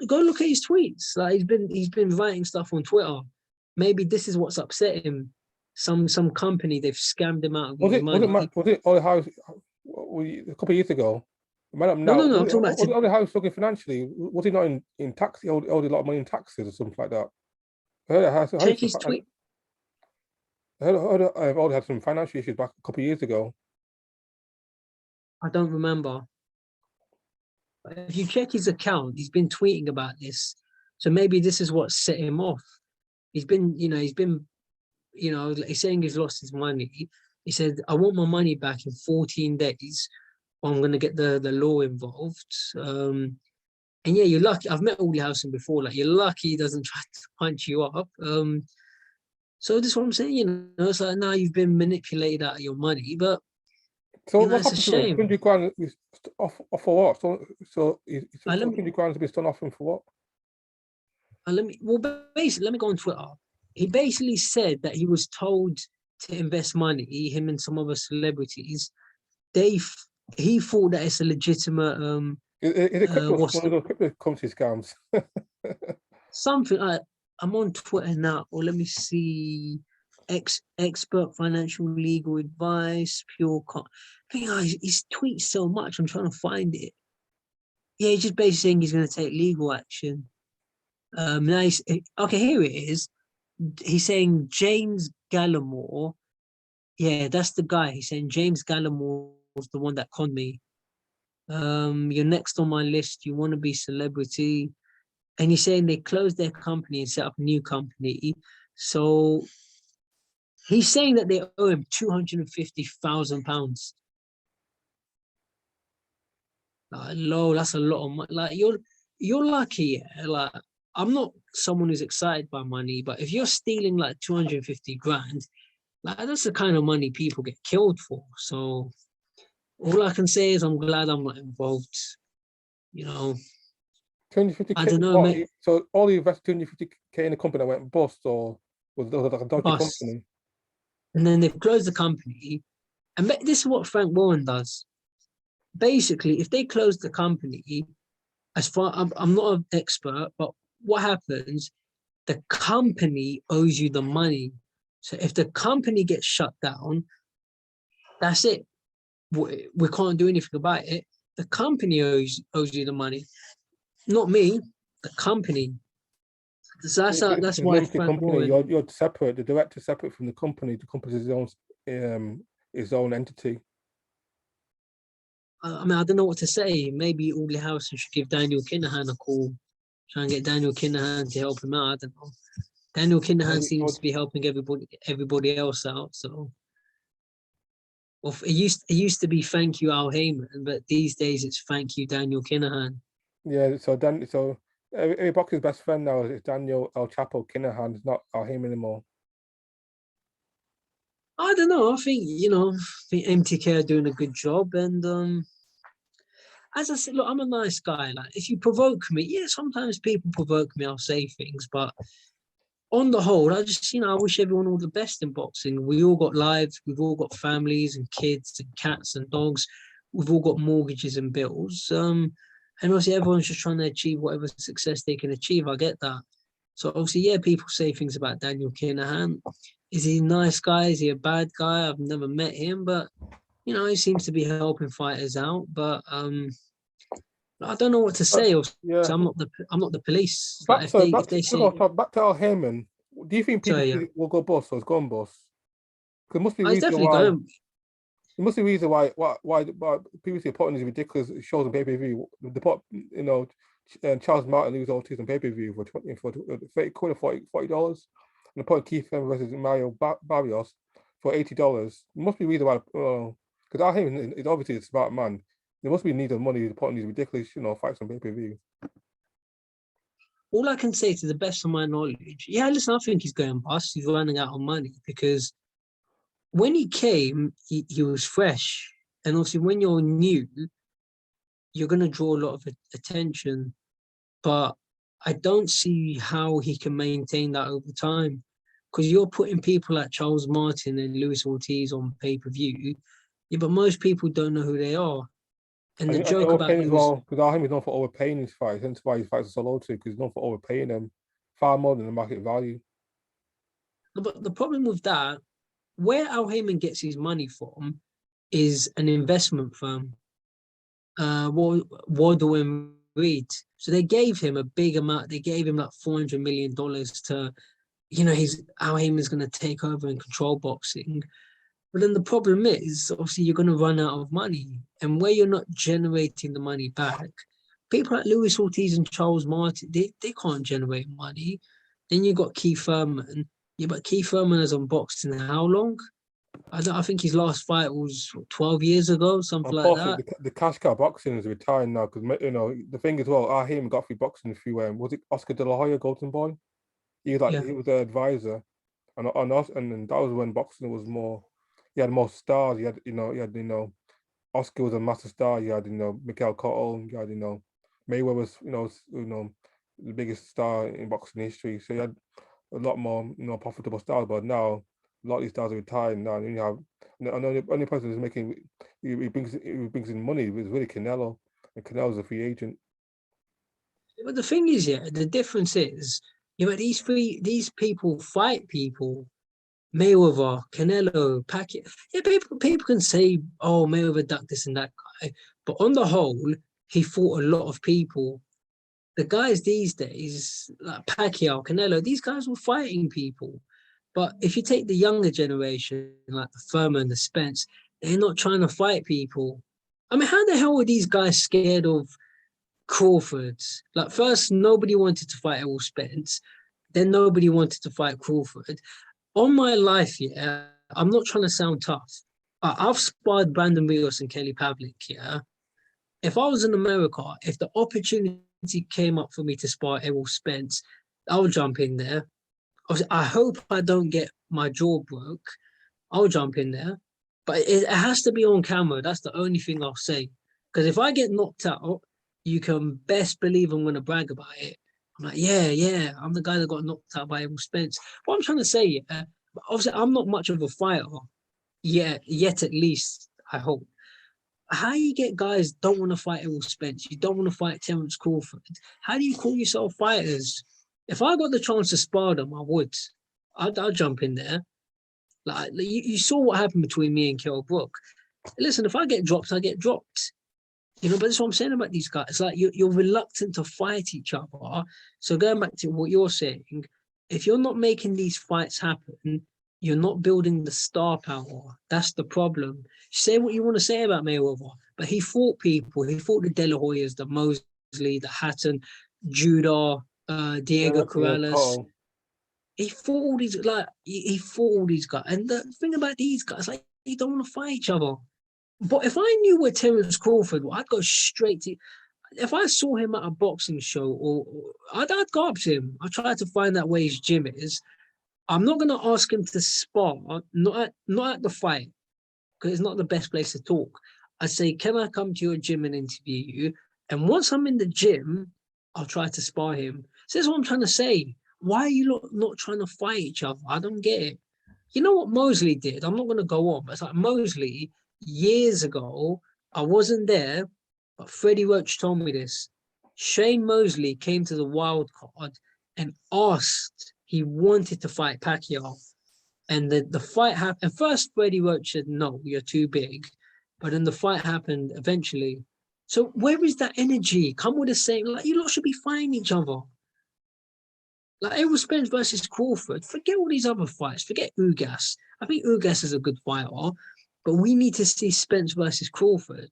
Go look at his tweets. Like he's been writing stuff on Twitter. Maybe this is what's upset him. Some company, they've scammed him out of his money. Was it Ollie House a couple of years ago? It might have No, now. I'm talking about Was Ollie House looking financially? Was he not in tax? He owed a lot of money in taxes or something like that. I check his tweet. I've already had some financial issues back a couple of years ago. I don't remember. But if you check his account, he's been tweeting about this. So maybe this is what set him off. He's been, he's saying he's lost his money. He said, I want my money back in 14 days. Or I'm going to get the law involved. And yeah, you're lucky. I've met Uli Housen before. Like, you're lucky he doesn't try to punch you up. So this is what I'm saying. It's like, now you've been manipulated out of your money, but So what's what's happened to him? 100 grand is off for what? So 100 grand to be done off him for what? Let me go on Twitter. He basically said that he was told to invest money, him and some other celebrities. He thought that it's a legitimate Is it one of those cryptocurrency scams? Something like, I'm on Twitter now, or let me see. Expert financial legal advice, he's tweets so much. I'm trying to find it. Yeah, he's just basically saying he's going to take legal action. Now okay, here it is. He's saying James Gallimore. Yeah, that's the guy. He's saying James Gallimore was the one that conned me. You're next on my list. You want to be celebrity. And he's saying they closed their company and set up a new company. So he's saying that they owe him £250,000. Like, that's a lot of money. Like, you're lucky. Yeah? Like, I'm not someone who's excited by money, but if you're stealing like 250 grand, like, that's the kind of money people get killed for. So all I can say is I'm glad I'm not involved. 250k. I don't know, mate. So all you invested 250k in a company that went bust, or was like a dodgy Bust. company? And then they've closed the company. And this is what Frank Warren does. Basically, if they close the company, I'm not an expert, but what happens, the company owes you the money. So if the company gets shut down, that's it. We can't do anything about it. The company owes you the money, not me. The company. So that's why Frank company. Warren. You're separate. The director's separate from the company. The company's his own entity. I mean, I don't know what to say. Maybe Uli Housen should give Daniel Kinahan a call. Try and get Daniel Kinahan to help him out. I don't know. Daniel Kinahan seems to be helping everybody else out. So, well, it used to be thank you Al Heyman, but these days it's thank you Daniel Kinahan. Yeah. So Every boxer's best friend now is Daniel El Chapo Kinahan. It's not Al Haim anymore. I don't know. I think I think MTK are doing a good job, and as I said, look, I'm a nice guy. Like, if you provoke me, yeah, sometimes people provoke me. I'll say things, but on the whole, I just, I wish everyone all the best in boxing. We all got lives, we've all got families and kids and cats and dogs. We've all got mortgages and bills. And obviously everyone's just trying to achieve whatever success they can achieve. I get that. So obviously, yeah, people say things about Daniel Kinahan. Is he a nice guy? Is he a bad guy? I've never met him, but he seems to be helping fighters out. But I don't know what to say. Yeah. I'm not the police. Like, Back to if they say, back to Al Heyman. Do you think people sorry, yeah, will go bust or it's gone bust? Because must be I was reason definitely why. going. It must be reason why previously putting these ridiculous shows on pay-per-view. They put Charles Martin lose Ortiz on pay-per-view for 30 quid or $40, and they put Keith versus Mario Barrios for $80. It must be reason why because Al Heyman is obviously a smart man. There must be need of money to put on these ridiculous fights on pay-per-view. All I can say, to the best of my knowledge, yeah, listen, I think he's going bust. He's running out of money because when he came, he was fresh. And obviously, when you're new, you're going to draw a lot of attention. But I don't see how he can maintain that over time, because you're putting people like Charles Martin and Luis Ortiz on pay-per-view. Yeah, but most people don't know who they are. And the joke about overpaying as Luis, well, because Al Heyman is known for overpaying his fights. Hence why his fights are so low too, because he's known for overpaying them far more than the market value. but the problem with that, where Al Heyman gets his money from is an investment firm, Waddle and Reed. So they gave him a big amount. They gave him like $400 million to, he's Al Heyman's going to take over and control boxing. But then the problem is, obviously, you're going to run out of money. And where you're not generating the money back, people like Luis Ortiz and Charles Martin, they can't generate money. Then you got Keith Thurman. Yeah, but Keith Thurman has on boxing how long? I think his last fight was 12 years ago, something like that. Unfortunately, the cash cow boxing is retiring now because the thing as well. Al Heyman got free boxing through was it Oscar De La Hoya, Golden Boy? Yeah. He was their advisor, and us, and then that was when boxing was more. He had more stars. Oscar was a massive star. You had Miguel Cotto. You had Mayweather was the biggest star in boxing history. So you had a lot more profitable stars. But now a lot of these stars are retired now. And you have the only person who's making he brings in money is really Canelo, and Canelo's a free agent. But the thing is, yeah, the difference is, these people fight people. Mayweather, Canelo, Pacquiao. Yeah, people can say, oh, Mayweather ducked this and that guy. But on the whole, he fought a lot of people. The guys these days, like Pacquiao, Canelo, these guys were fighting people. But if you take the younger generation, like the Thurman, the Spence, they're not trying to fight people. I mean, how the hell were these guys scared of Crawford? Like, first, nobody wanted to fight Errol Spence. Then nobody wanted to fight Crawford. On my life, yeah, I'm not trying to sound tough. I've sparred Brandon Rios and Kelly Pavlik, yeah. If I was in America, if the opportunity came up for me to spar Errol Spence, I'll jump in there. I hope I don't get my jaw broke. I'll jump in there. But it has to be on camera. That's the only thing I'll say. Because if I get knocked out, you can best believe I'm going to brag about it. I'm like, yeah, I'm the guy that got knocked out by Errol Spence. What I'm trying to say, obviously, I'm not much of a fighter. Yet at least, I hope. How you get guys don't want to fight Errol Spence? You don't want to fight Terence Crawford. How do you call yourself fighters? If I got the chance to spar them, I would. I'd jump in there. Like you saw what happened between me and Kell Brook. Listen, if I get dropped, I get dropped. But that's what I'm saying about these guys. Like you're reluctant to fight each other. So going back to what you're saying, if you're not making these fights happen, you're not building the star power. That's the problem. Say what you want to say about Mayweather, but he fought people. He fought the De La Hoyas, the Mosley, the Hatton, Judah, Diego Corrales. He fought all these he fought all these guys. And the thing about these guys, like, you don't want to fight each other. But if I knew where Terence Crawford was, I'd go straight to. if I saw him at a boxing show, or I'd go up to him. I try to find out where his gym is. I'm not gonna ask him to spar, not at the fight, because it's not the best place to talk. I say, can I come to your gym and interview you? And once I'm in the gym, I'll try to spar him. So that's what I'm trying to say. Why are you not trying to fight each other? I don't get it. You know what Mosley did? I'm not going to go on, but it's like Mosley, years ago, I wasn't there, but Freddie Roach told me this. Shane Mosley came to the wild card and asked, he wanted to fight Pacquiao. And the fight happened. And first, Freddie Roach said, no, you're too big. But then the fight happened eventually. So where is that energy? Come with the same, like, you lot should be fighting each other. Like Errol Spence versus Crawford. Forget all these other fights. Forget Ugas. I think Ugas is a good fighter, but we need to see Spence versus Crawford.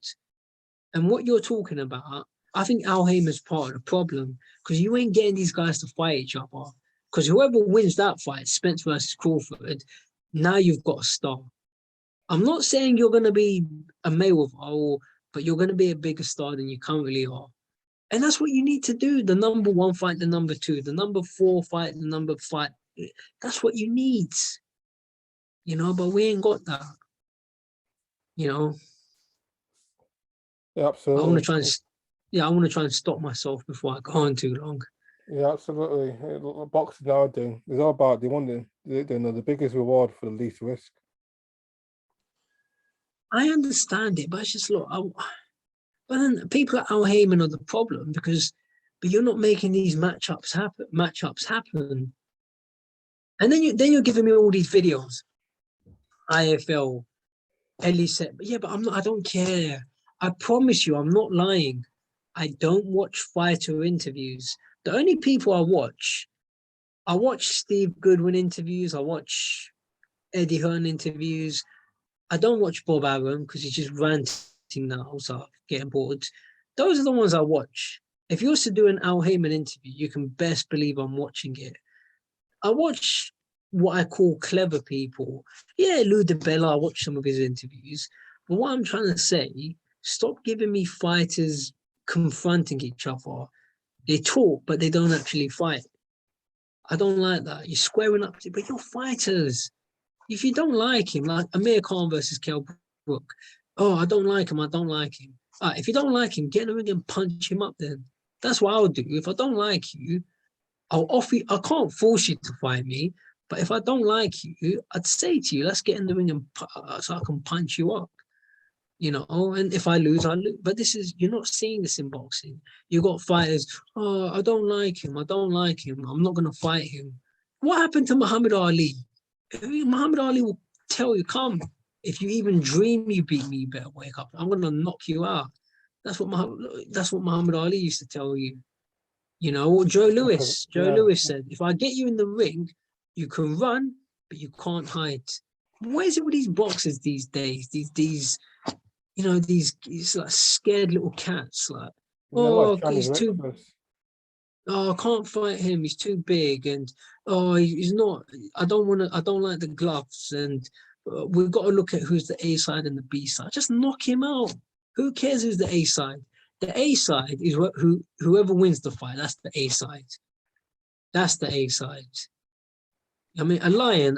And what you're talking about, I think Al Haymon's part of the problem, because you ain't getting these guys to fight each other. Because whoever wins that fight, Spence versus Crawford, now you've got a star. I'm not saying you're going to be a Mayweather, but you're going to be a bigger star than you currently are. And that's what you need to do. The number one fight the number two, the number four fight the number five. That's what you need. But we ain't got that. Yeah, I absolutely. want to try and I want to try and stop myself before I go on too long. Yeah, absolutely. Boxing nowadays is all about they want the biggest reward for the least risk. I understand it, but it's just look. But then people at Al Heyman are the problem but you're not making these matchups happen. And then you're giving me all these videos. IFL, Ellie said, yeah, but I'm not. I don't care. I promise you, I'm not lying. I don't watch fighter interviews. The only people I watch Steve Goodwin interviews. I watch Eddie Hearn interviews. I don't watch Bob Arum because he's just ranting now, so I'm getting bored. Those are the ones I watch. If you was to do an Al Heyman interview, you can best believe I'm watching it. I watch what I call clever people. Yeah, Lou DiBella, I watch some of his interviews. But what I'm trying to say, stop giving me fighters confronting each other. They talk, but they don't actually fight. I don't like that. You're squaring up, but you're fighters. If you don't like him, like Amir Khan versus Kell Brook, I don't like him. If you don't like him, get in the ring and punch him up then. That's what I'll do. If I don't like you, I'll offer you, I can't force you to fight me, but if I don't like you, I'd say to you, let's get in the ring and so I can punch you up. And if I lose, I lose. But you're not seeing this in boxing. You got fighters, I don't like him. I'm not going to fight him. What happened to Muhammad Ali? Muhammad Ali will tell you, come, if you even dream you beat me, you better wake up. I'm going to knock you out. That's what Muhammad Ali used to tell you. Joe Lewis said, if I get you in the ring, you can run, but you can't hide. Where's it with these boxers these days? These like scared little cats. Like, he's too. I can't fight him. He's too big, and he's not. I don't like the gloves, and we've got to look at who's the A side and the B side. Just knock him out. Who cares who's the A side? The A side is whoever wins the fight. That's the A side. That's the A side. I mean, a lion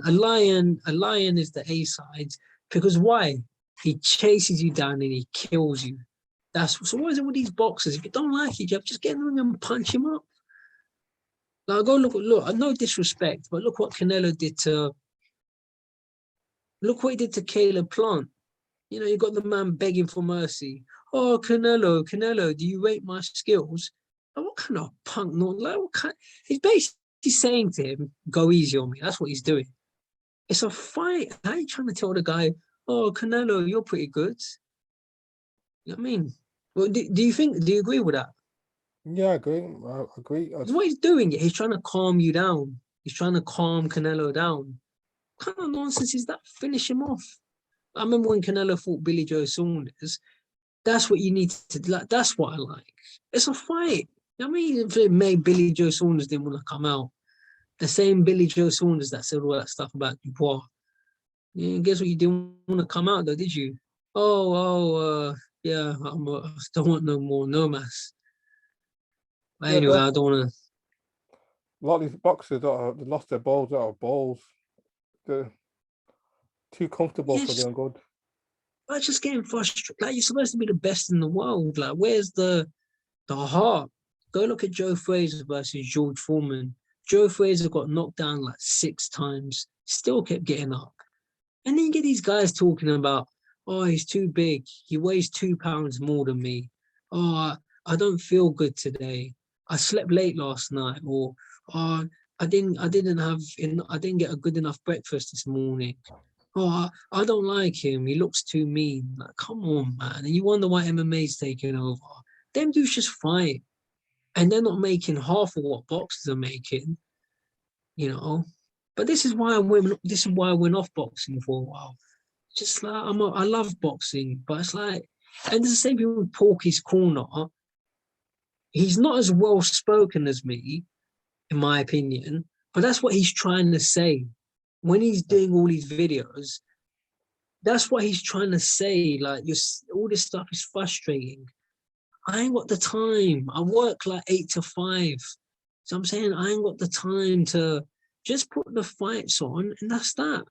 is the A side because why? He chases you down and he kills you. So what is it with these boxers? If you don't like it, you have to just get in the ring and punch him up. Now go look. No disrespect, but look what Canelo did to. Look what he did to Caleb Plant. You got the man begging for mercy. Oh, Canelo, do you rate my skills? Like, what kind of punk? He's basically saying to him, go easy on me. That's what he's doing. It's a fight. How are you trying to tell the guy, oh, Canelo, you're pretty good? You know what I mean? Well, do you agree with that? Yeah, I agree. What he's doing, he's trying to calm you down. He's trying to calm Canelo down. What kind of nonsense is that? Finish him off. I remember when Canelo fought Billy Joe Saunders. That's what you need to like. That's what I like. It's a fight. I mean, if it made Billy Joe Saunders didn't want to come out, the same Billy Joe Saunders that said all that stuff about Dubois. Yeah, guess what? You didn't want to come out though, did you? Yeah, I don't want no more no mass. But Yeah, anyway, I don't want to. a lot of these boxers they lost their balls out of balls. They're too comfortable for Yes, their own good. but just getting frustrated. Like you're supposed to be the best in the world. Like where's the heart? Go look at Joe Frazier versus George Foreman. Joe Frazier got knocked down like 6 times, still kept getting up. And then you get these guys talking about, oh, he's too big. He weighs 2 pounds more than me. Oh, I don't feel good today. I slept late last night. Or oh, I didn't I didn't get a good enough breakfast this morning. Oh, I don't like him. He looks too mean. Like, come on, man. And you wonder why MMA's taking over. Them dudes just fight. And they're not making half of what boxers are making, you know. But this is why I went off boxing for a while. Just like I love boxing, but it's like, and it's the same thing with Porky's Corner. He's not as well spoken as me, in my opinion, but that's what he's trying to say. When he's doing all these videos, that's what he's trying to say. Like, all this stuff is frustrating. I ain't got the time. I work like 8 to 5. So I'm saying I ain't got the time to just put the fights on, and that's that.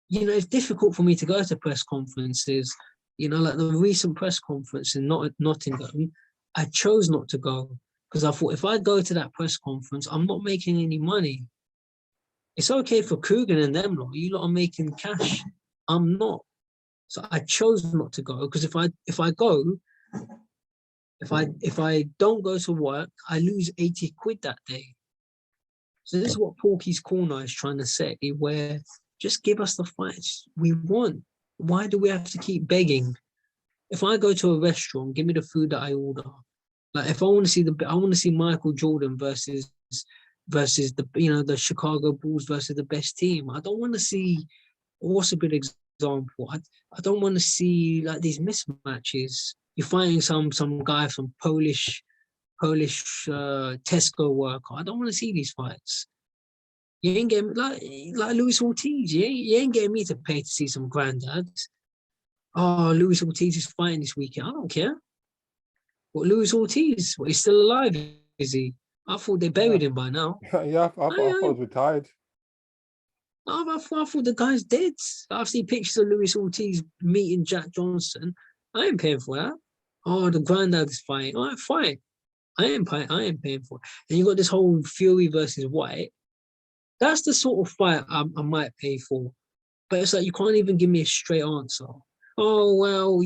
You know, it's difficult for me to go to press conferences. You know, like the recent press conference in Nottingham, I chose not to go because I thought if I go to that press conference, I'm not making any money. It's okay for Coogan and them lot. You lot are making cash. I'm not. So I chose not to go because if I go, if I don't go to work, I lose 80 quid that day. So this is what Porky's Corner is trying to say, where just give us the fights we want. Why do we have to keep begging? If I go to a restaurant, give me the food that I order. Like if I want to see I want to see Michael Jordan versus the Chicago Bulls versus the best team. I don't want to see. What's a good example? I don't want to see like these mismatches. You're fighting some guy from Polish Tesco worker. I don't want to see these fights. You ain't getting like Luis Ortiz. You ain't getting me to pay to see some granddads. Oh, Luis Ortiz is fighting this weekend. I don't care. What Luis Ortiz? He's still alive, is he? I thought they buried him by now. Yeah, I thought he was retired. I thought the guy's dead. I've seen pictures of Luis Ortiz meeting Jack Johnson. I ain't paying for that. Oh, the granddad's fighting. All right, fight. I ain't paying for it. And you got this whole Fury versus Whyte. That's the sort of fight I might pay for. But it's like you can't even give me a straight answer. Oh, well,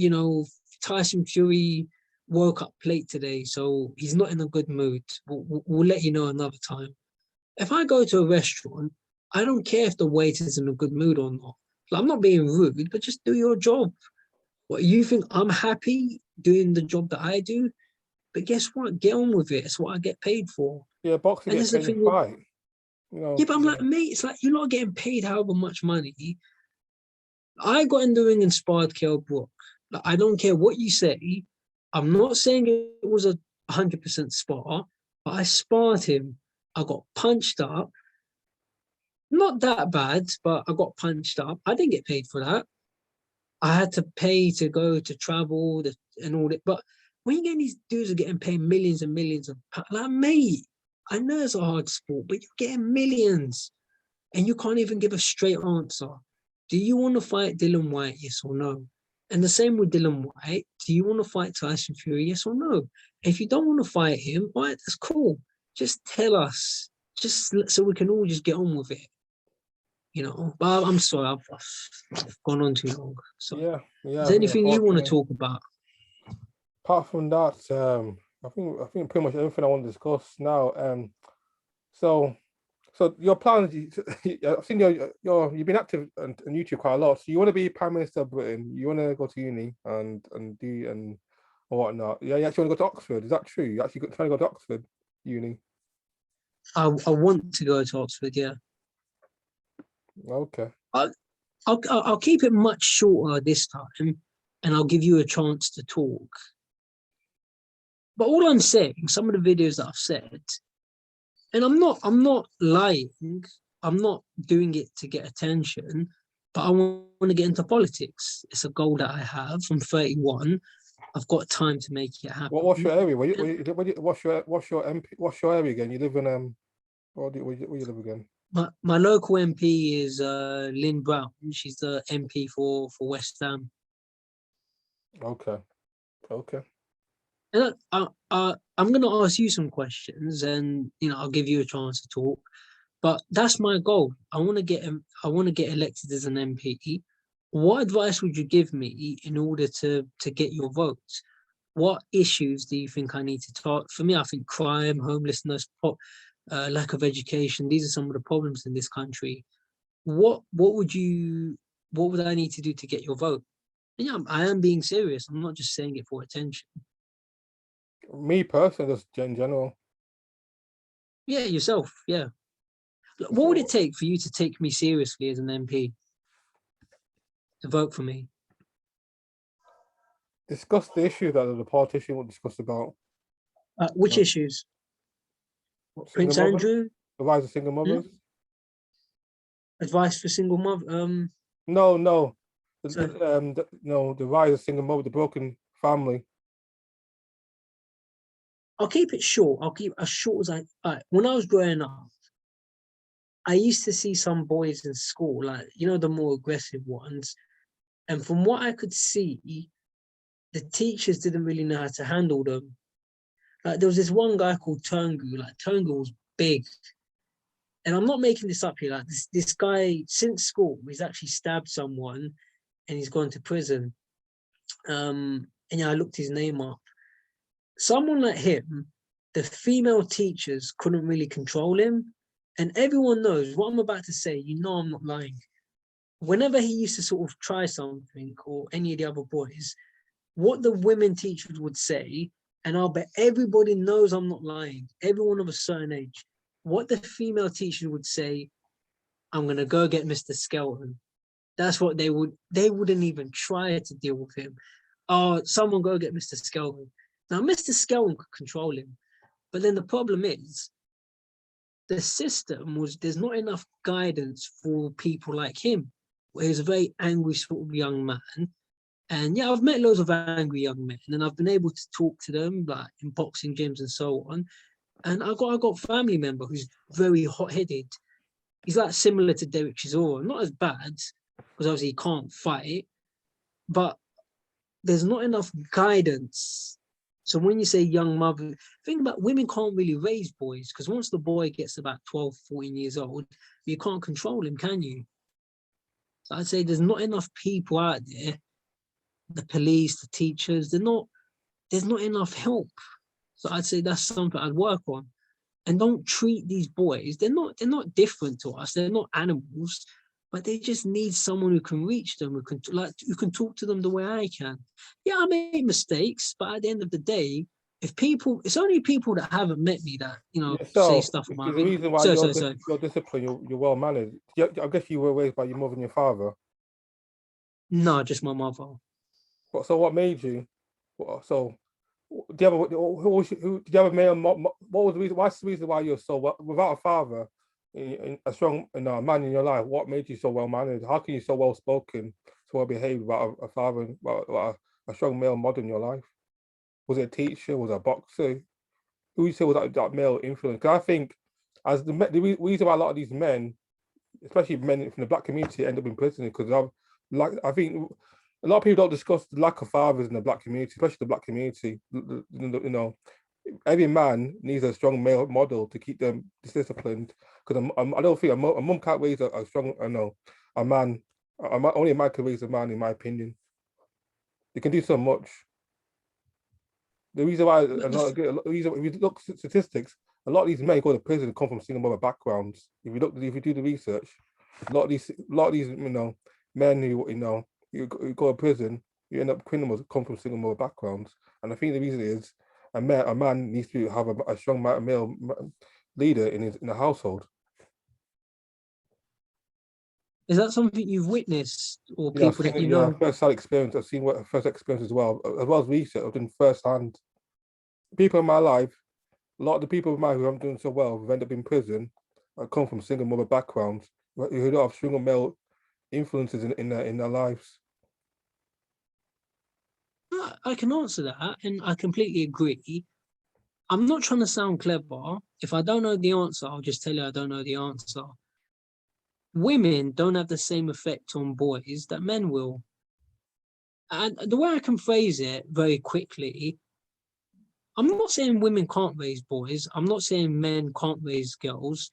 Tyson Fury woke up late today, so he's not in a good mood. We'll let you know another time. If I go to a restaurant, I don't care if the waiter's in a good mood or not. Like, I'm not being rude, but just do your job. What, you think I'm happy doing the job that I do? But guess what? Get on with it. It's what I get paid for. Yeah, boxing gets paid to fight. Yeah, but I'm like, mate, it's like you're not getting paid however much money. I got in the ring and sparred Kell Brook. Like, I don't care what you say. I'm not saying it was 100% spar, but I sparred him. I got punched up. Not that bad, but I got punched up. I didn't get paid for that. I had to pay to go to travel and all that. But when you get these dudes are getting paid millions and millions of pounds, like, mate, I know it's a hard sport, but you're getting millions and you can't even give a straight answer. Do you want to fight Dylan Whyte, yes or no? And the same with Dylan Whyte. Do you want to fight Tyson Fury, yes or no? If you don't want to fight him, all right, that's cool. Just tell us, just so we can all just get on with it. But I'm sorry, I've gone on too long. So, yeah. is there anything you want to talk about? Apart from that, I think pretty much everything I want to discuss now. So your plans. I've seen you've been active on YouTube quite a lot. So you want to be Prime Minister of Britain. You want to go to uni and whatnot. Yeah, you actually want to go to Oxford. Is that true? You actually trying to go to Oxford uni? I want to go to Oxford. Yeah. Okay. I'll keep it much shorter this time, and I'll give you a chance to talk. But all I'm saying, some of the videos that I've said, and I'm not lying. I'm not doing it to get attention, but I want to get into politics. It's a goal that I have. I'm 31. I've got time to make it happen. What's your area? What's your MP? What's your area again? You live in where you live again? My local MP is Lynn Brown. She's the MP for West Ham. Okay. And I'm going to ask you some questions, and I'll give you a chance to talk. But that's my goal. I want to get elected as an MP. What advice would you give me in order to get your votes? What issues do you think I need to talk? For me, I think crime, homelessness, lack of education. These are some of the problems in this country. What would I need to do to get your vote? And yeah, I am being serious. I'm not just saying it for attention. Me personally, just in general. Yeah, yourself. Yeah. What would it take for you to take me seriously as an MP to vote for me? Discuss the issue that the politician will discuss about. Which issues? Prince Single mothers? Andrew? The rise of single mothers? Advice for single mother? No. No, Sorry. the rise of single mother, the broken family. I'll keep it short. I'll keep as short as when I was growing up, I used to see some boys in school, like, the more aggressive ones. And from what I could see, the teachers didn't really know how to handle them. Like, there was this one guy called Turngu. Like, Turngu was big. And I'm not making this up here. Like, this guy, since school, he's actually stabbed someone and he's gone to prison. And I looked his name up. Someone like him, the female teachers couldn't really control him. And everyone knows what I'm about to say. I'm not lying. Whenever he used to sort of try something, or any of the other boys, what the women teachers would say, and I'll bet everybody knows I'm not lying, everyone of a certain age, what the female teachers would say, I'm going to go get Mr. Skelton. That's what they wouldn't even try to deal with him. Oh, someone go get Mr. Skelton. Now, Mr. Skelton could control him. But then the problem is, the system there's not enough guidance for people like him. Where he's a very angry sort of young man. And yeah, I've met loads of angry young men, and I've been able to talk to them, like in boxing gyms and so on. And I got a family member who's very hot-headed. He's like similar to Derek Chisora, not as bad, because obviously he can't fight, but there's not enough guidance. So when you say young mother, think about women can't really raise boys, because once the boy gets about 12, 14 years old, you can't control him, can you? So I'd say there's not enough people out there, the police, the teachers, there's not enough help. So I'd say that's something I'd work on. And don't treat these boys, they're not different to us, they're not animals, but they just need someone who can reach them, who can talk to them the way I can. Yeah, I make mistakes, but at the end of the day, it's only people that haven't met me that, say stuff about the me. reason why you're disciplined, you're well mannered. I guess you were raised by your mother and your father. No, just my mother. So what made you? So do you have who do you have a male? What was the reason? What's the reason why you're so without a father, a strong man in your life? What made you so well mannered? How can you so well spoken, so well behaved without a father, without a strong male model in your life? Was it a teacher? Was it a boxer? Who you say was that male influence? Because I think as the reason why a lot of these men, especially men from the black community, end up in prison because I think a lot of people don't discuss the lack of fathers in the black community, especially the black community. Every man needs a strong male model to keep them disciplined. Because I don't think a mum can't raise a strong, a man. Only a man can raise a man, in my opinion. They can do so much. The reason why, if you look at statistics, a lot of these men who go to prison come from single mother backgrounds. If you do the research, a lot of these men who you go to prison, you end up criminals come from single mother backgrounds. And I think the reason is a man needs to have a strong male leader in the household. Is that something you've witnessed, or Yeah, people that you know? first-hand experience. I've seen what first experience as well as research. I've done first-hand. People in my life, a lot of the people in my who haven't done so well, who've ended up in prison, come from single mother backgrounds, who don't have strong male influences in their lives. I can answer that, and I completely agree. I'm not trying to sound clever. If I don't know the answer, I'll just tell you I don't know the answer. Women don't have the same effect on boys that men will. And the way I can phrase it very quickly, I'm not saying women can't raise boys. I'm not saying men can't raise girls.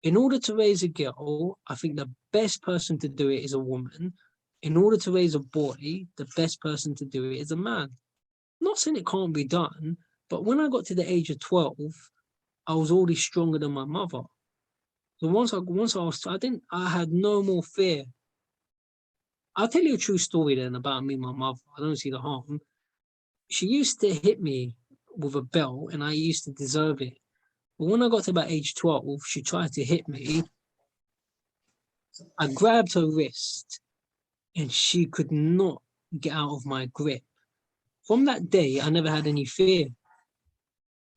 In order to raise a girl, I think the best person to do it is a woman. In order to raise a boy, the best person to do it is a man. Not saying it can't be done, but when I got to the age of 12, I was already stronger than my mother. So I had no more fear. I'll tell you a true story then about me and my mother. I don't see the harm. She used to hit me with a belt, and I used to deserve it. But when I got to about age 12, she tried to hit me. I grabbed her wrist, and she could not get out of my grip. From that day, I never had any fear.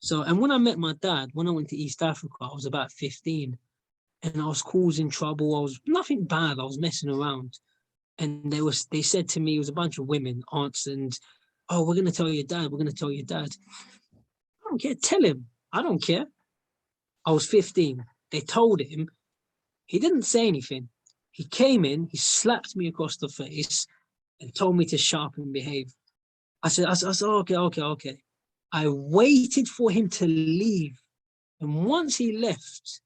So, and when I met my dad, when I went to East Africa, I was about 15, and I was causing trouble. I was nothing bad. I was messing around. And they said to me, it was a bunch of women, aunts, and, oh, we're going to tell your dad. We're going to tell your dad. I don't care. Tell him. I don't care. I was 15. They told him. He didn't say anything. He came in, he slapped me across the face and told me to shut up and behave. I said, okay. I waited for him to leave. And once he left,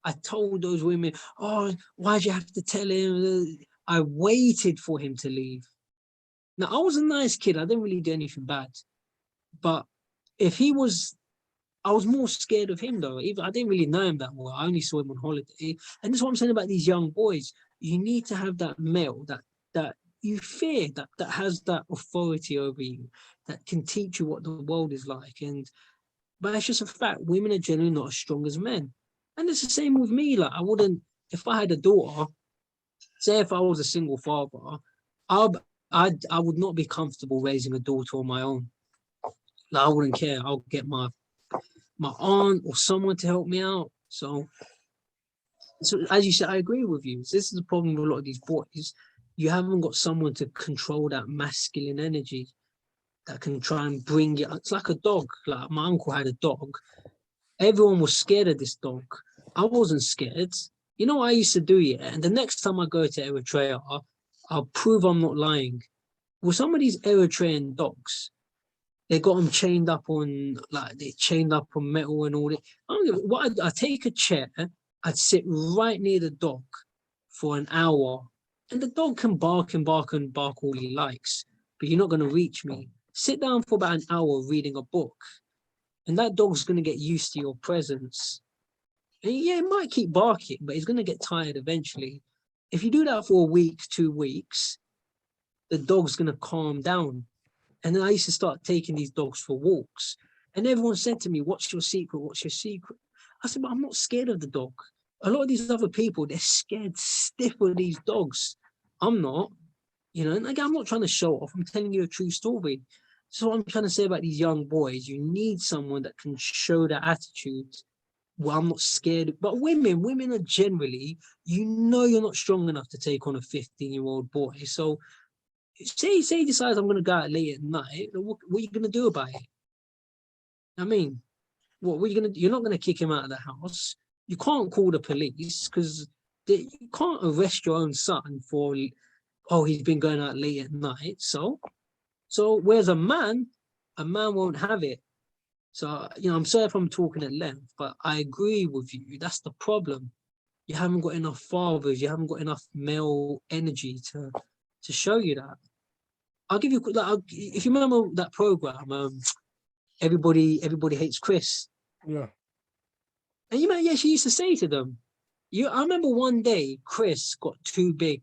I told those women, oh, why'd you have to tell him? I waited for him to leave. Now, I was a nice kid. I didn't really do anything bad. But if he was, I was more scared of him, though. Even I didn't really know him that well. I only saw him on holiday. And that's what I'm saying about these young boys. You need to have that male that you fear, that has that authority over you, that can teach you what the world is like. But it's just a fact, women are generally not as strong as men. And it's the same with me. Like, I wouldn't, if I had a daughter, say if I was a single father, I would not be comfortable raising a daughter on my own. Like, I wouldn't care. I'll get my aunt or someone to help me out. So as you said, I agree with you. This is the problem with a lot of these boys. You haven't got someone to control that masculine energy that can try and bring it. It's like a dog. Like, my uncle had a dog. Everyone was scared of this dog. I wasn't scared. You know what I used to do, yeah? And the next time I go to Eritrea, I'll prove I'm not lying. With some of these Eritrean dogs, they got them chained up on, like, they chained up on metal and all that. I don't give what. I'd take a chair, I'd sit right near the dog for an hour, and the dog can bark and bark and bark all he likes, but you're not going to reach me. Sit down for about an hour reading a book, and that dog's going to get used to your presence. And yeah, it might keep barking, but he's going to get tired eventually. If you do that for a week, 2 weeks, the dog's going to calm down. And then I used to start taking these dogs for walks. And everyone said to me, what's your secret? What's your secret? I said, but I'm not scared of the dog. A lot of these other people, they're scared stiff of these dogs. I'm not, you know, and again, I'm not trying to show off. I'm telling you a true story. So what I'm trying to say about these young boys, you need someone that can show that attitude. Well, I'm not scared. But women are generally, you know, you're not strong enough to take on a 15-year-old boy. So say he decides I'm going to go out late at night, what are you going to do about it? I mean, what are you going to do? You're not going to kick him out of the house. You can't call the police because you can't arrest your own son for, oh, he's been going out late at night. So whereas a man won't have it. So, you know, I'm sorry if I'm talking at length, but I agree with you. That's the problem. You haven't got enough fathers. You haven't got enough male energy to show you that. I'll give you, like, if you remember that program, everybody hates Chris. Yeah. And you know, yeah, she used to say to them, I remember one day Chris got too big.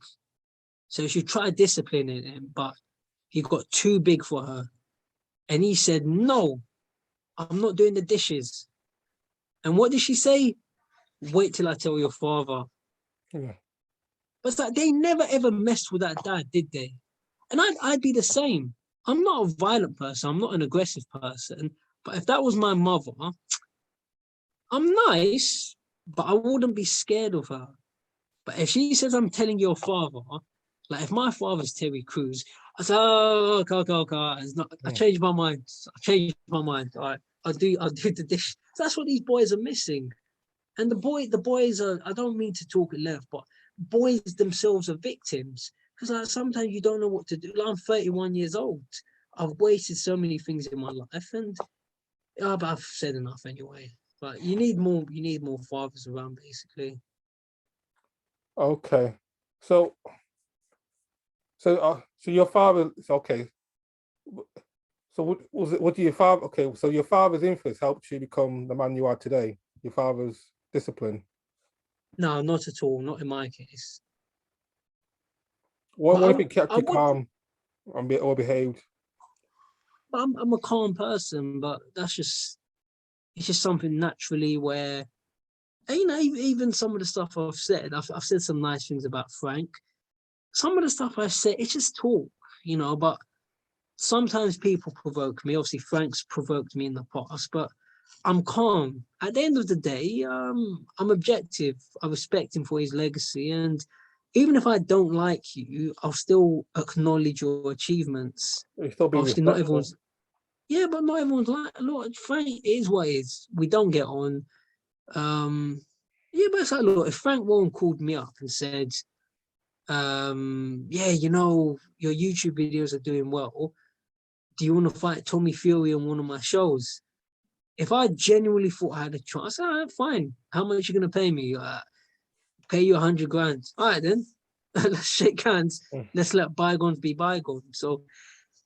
So she tried disciplining him, but he got too big for her. And he said, no, I'm not doing the dishes. And what did she say? Wait till I tell your father. Yeah. But it's like, they never ever messed with that dad, did they? And I'd be the same. I'm not a violent person. I'm not an aggressive person. But if that was my mother, I'm nice, but I wouldn't be scared of her. But if she says, I'm telling your father, Like if my father's Terry Crews, I say, oh, okay. It's not, I changed my mind. All right, I'll do the dish. That's what these boys are missing. And the boys are, I don't mean to talk it left, but boys themselves are victims. Because like, sometimes you don't know what to do. Like, I'm 31 years old. I've wasted so many things in my life, and but I've said enough anyway. But you need more fathers around, basically. Okay. So so your father, it's okay. So what was it? What do your father? Okay, so your father's influence helped you become the man you are today. Your father's discipline. No, not at all. Not in my case. What But what if it kept I you would. calm and be or behaved? I'm a calm person, but it's just something naturally where, and, you know, even some of the stuff I've said, I've said some nice things about Frank. Some of the stuff I've said, it's just talk, you know. But sometimes people provoke me. Obviously, Frank's provoked me in the past, but I'm calm. At the end of the day, I'm objective. I respect him for his legacy, and even if I don't like you, I'll still acknowledge your achievements. You still be Obviously, not respectful. everyone's. Yeah, but not everyone's like. Look, Frank it is what it is. We don't get on. Yeah, but it's like, look, if Frank Warren called me up and said, yeah, you know, your YouTube videos are doing well. Do you want to fight Tommy Fury on one of my shows? If I genuinely thought I had a chance, I said, all right, fine. How much are you going to pay me? Pay you 100 grand. All right, then. Let's shake hands. Mm. Let's let bygones be bygones. So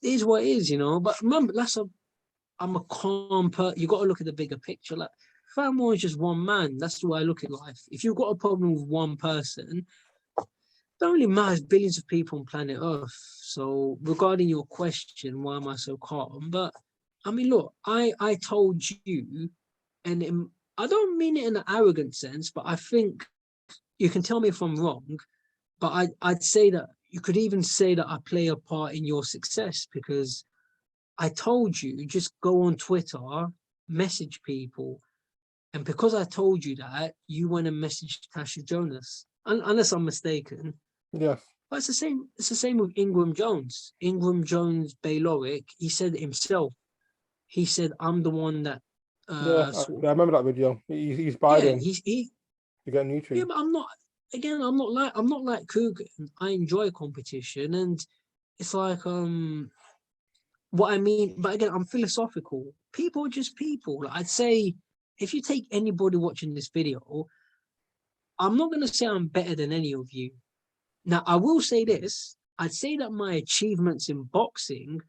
it is what it is, you know. But remember, I'm a calm person. You got to look at the bigger picture. Like, Fan War is just one man. That's the way I look at life. If you've got a problem with one person, it only matters billions of people on planet Earth. So regarding your question, why am I so calm? But I mean, look, I told you, and I don't mean it in an arrogant sense, but I think you can tell me if I'm wrong. But I'd say that you could even say that I play a part in your success because I told you just go on Twitter, message people. And because I told you that, you went and messaged Tasha Jonas, unless I'm mistaken. Yes. But it's the same. It's the same with Ingram Jones. Ingram Jones Bayloric. He said it himself. He said, "I'm the one that." Yeah, Sort I of, remember that video. He's yeah. Biden He. to get Yeah, nutrients. but I'm not. Again, I'm not like Coogan. I enjoy competition, and it's like what I mean. But again, I'm philosophical. People are just people. Like, I'd say if you take anybody watching this video, I'm not going to say I'm better than any of you. Now, I will say this. I'd say that my achievements in boxing,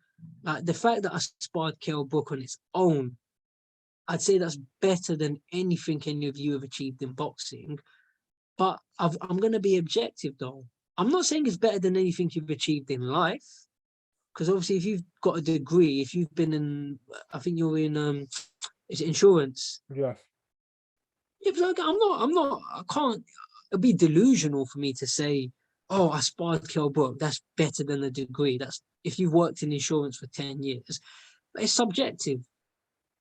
like the fact that I sparred Kell Brook on its own, I'd say that's better than anything any of you have achieved in boxing. But I'm going to be objective, though. I'm not saying it's better than anything you've achieved in life. Because obviously, if you've got a degree, if you've been in, I think you're in, is it insurance? Yes. Yeah, but I can't, it'd be delusional for me to say, oh, I sparred Kell Brook. That's better than a degree. That's if you've worked in insurance for 10 years. But it's subjective.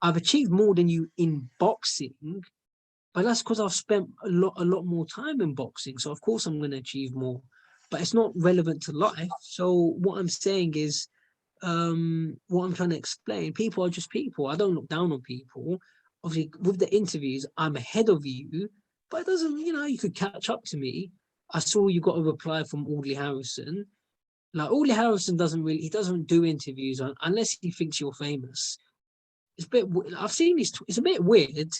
I've achieved more than you in boxing, but that's because I've spent a lot more time in boxing. So of course I'm going to achieve more. But it's not relevant to life. So what I'm saying is, what I'm trying to explain, people are just people. I don't look down on people. Obviously, with the interviews, I'm ahead of you, but it doesn't, you know, you could catch up to me. I saw you got a reply from Audley Harrison. Like, Audley Harrison he doesn't do interviews unless he thinks you're famous. It's a bit, I've seen this, it's a bit weird.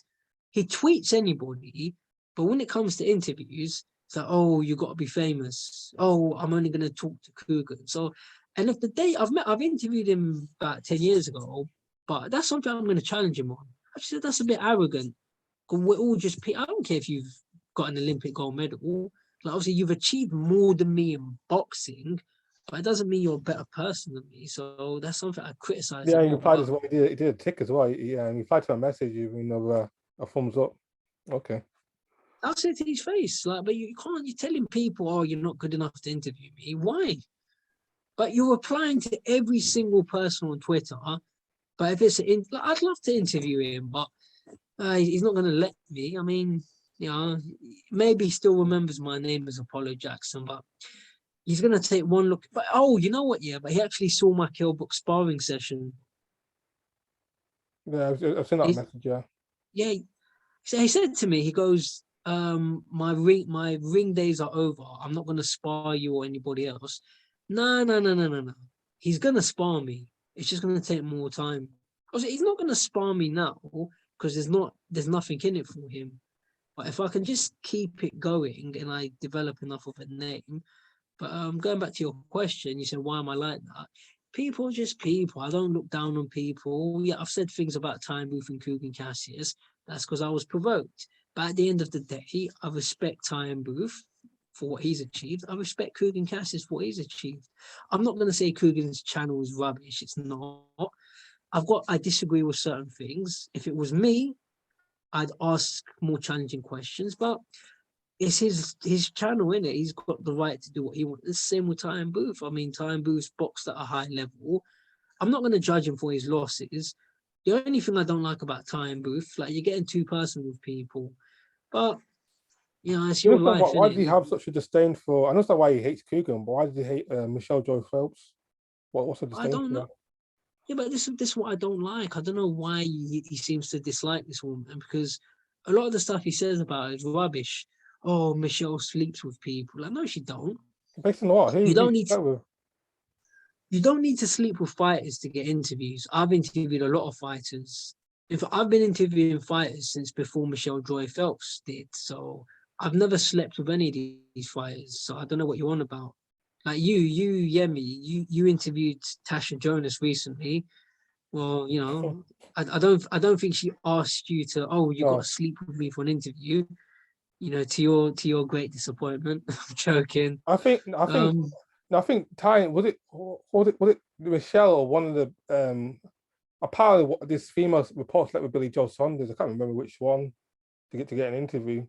He tweets anybody, but when it comes to interviews, it's like, oh, you got to be famous. Oh, I'm only going to talk to Coogan. So, and if the day I've interviewed him about 10 years ago, but that's something I'm going to challenge him on. I said that's a bit arrogant. We're all just, I don't care if you've got an Olympic gold medal. Like, obviously, you've achieved more than me in boxing, but it doesn't mean you're a better person than me. So that's something I criticize Yeah, him he on. replied But as well. He did a tick as well. Yeah, and he replied to my message. A thumbs up. Okay. I'll say it to his face, like, but you're telling people, oh, you're not good enough to interview me. Why? But you're replying to every single person on Twitter. But if it's, I'd love to interview him, but he's not going to let me. I mean, you know, maybe he still remembers my name as Apollo Jackson, but He's gonna take one look. But oh, you know what? Yeah, but he actually saw my Kell Brook sparring session. Yeah, I've seen that He's, message. Yeah, yeah, so he said to me, he goes, my ring days are over. I'm not gonna spar you or anybody else. No, no, no, no, no, no. He's gonna spar me. It's just gonna take more time. I was like, he's not gonna spar me now because there's nothing in it for him. But if I can just keep it going and I develop enough of a name. But going back to your question, you said, why am I like that? People are just people. I don't look down on people. Yeah, I've said things about Time Booth and Kugan Cassius. That's because I was provoked. But at the end of the day, I respect Time Booth for what he's achieved. I respect Kugan Cassius for what he's achieved. I'm not going to say Kugan's channel is rubbish. It's not. I disagree with certain things. If it was me, I'd ask more challenging questions. But it's his channel, innit? He's got the right to do what he wants. The same with Time Booth. I mean, Time Booth's boxed at a high level. I'm not going to judge him for his losses. The only thing I don't like about Time Booth, like you're getting too personal with people, but you know, it's you your understand life, why did he innit? have such a disdain for? I understand why he hates Coogan, but why did he hate Michelle Joy Phelps? What's the I disdain don't for know. that? Yeah, but this is what I don't like. I don't know why he seems to dislike this woman because a lot of the stuff he says about her is rubbish. Oh, Michelle sleeps with people. Like, no, she don't. Based on what? You Who don't she need to, slept with? you don't need to sleep with fighters to get interviews. I've interviewed a lot of fighters. In fact, I've been interviewing fighters since before Michelle Joy Phelps did. So I've never slept with any of these fighters. So I don't know what you're on about. Like Yemi, you interviewed Tasha Jonas recently. Well, you know, I don't think she asked you to, oh, you got to No, sleep with me for an interview. You know, to your great disappointment. I'm joking. I think I think Um, no, I think Ty was it Michelle or one of the apparently what this female report slept with Billy Joe Saunders. I can't remember which one to get an interview.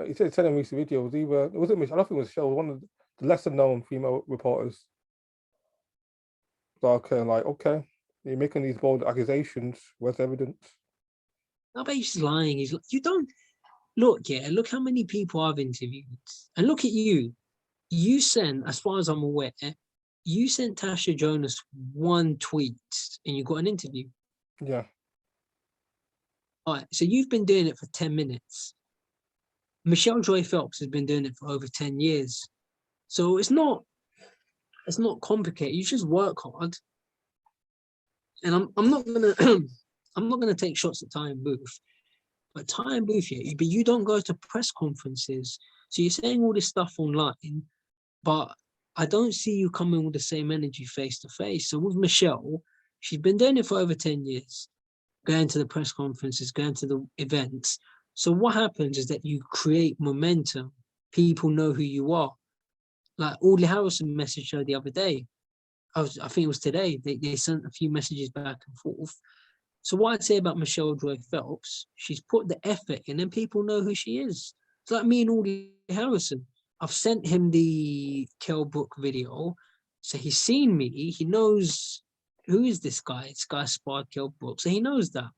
He said in recent videos either was it Michelle? I don't think it was Michelle, one of the lesser known female reporters. So like okay, you're making these bold accusations. Where's evidence? I bet he's lying. You don't look, yeah, look how many people I've interviewed. And look at you. You sent, as far as I'm aware, you sent Tasha Jonas one tweet and you got an interview. Yeah, All right, so you've been doing it for 10 minutes. Michelle Joy Phelps has been doing it for over 10 years. So it's not complicated. You just work hard. And I'm not gonna I'm not gonna take shots at Time Booth. But Time Booth, yeah, but you don't go to press conferences. So you're saying all this stuff online, but I don't see you coming with the same energy face to face. So with Michelle, she's been doing it for over 10 years, going to the press conferences, going to the events. So what happens is that you create momentum. People know who you are. Like Audley Harrison messaged her the other day. I think it was today. They sent a few messages back and forth. So what I'd say about Michelle Joy Phelps, she's put the effort in and people know who she is. It's like me and Audley Harrison. I've sent him the Kell Brook video. So he's seen me. He knows who is this guy. This guy sparred Kell Brook. So he knows that.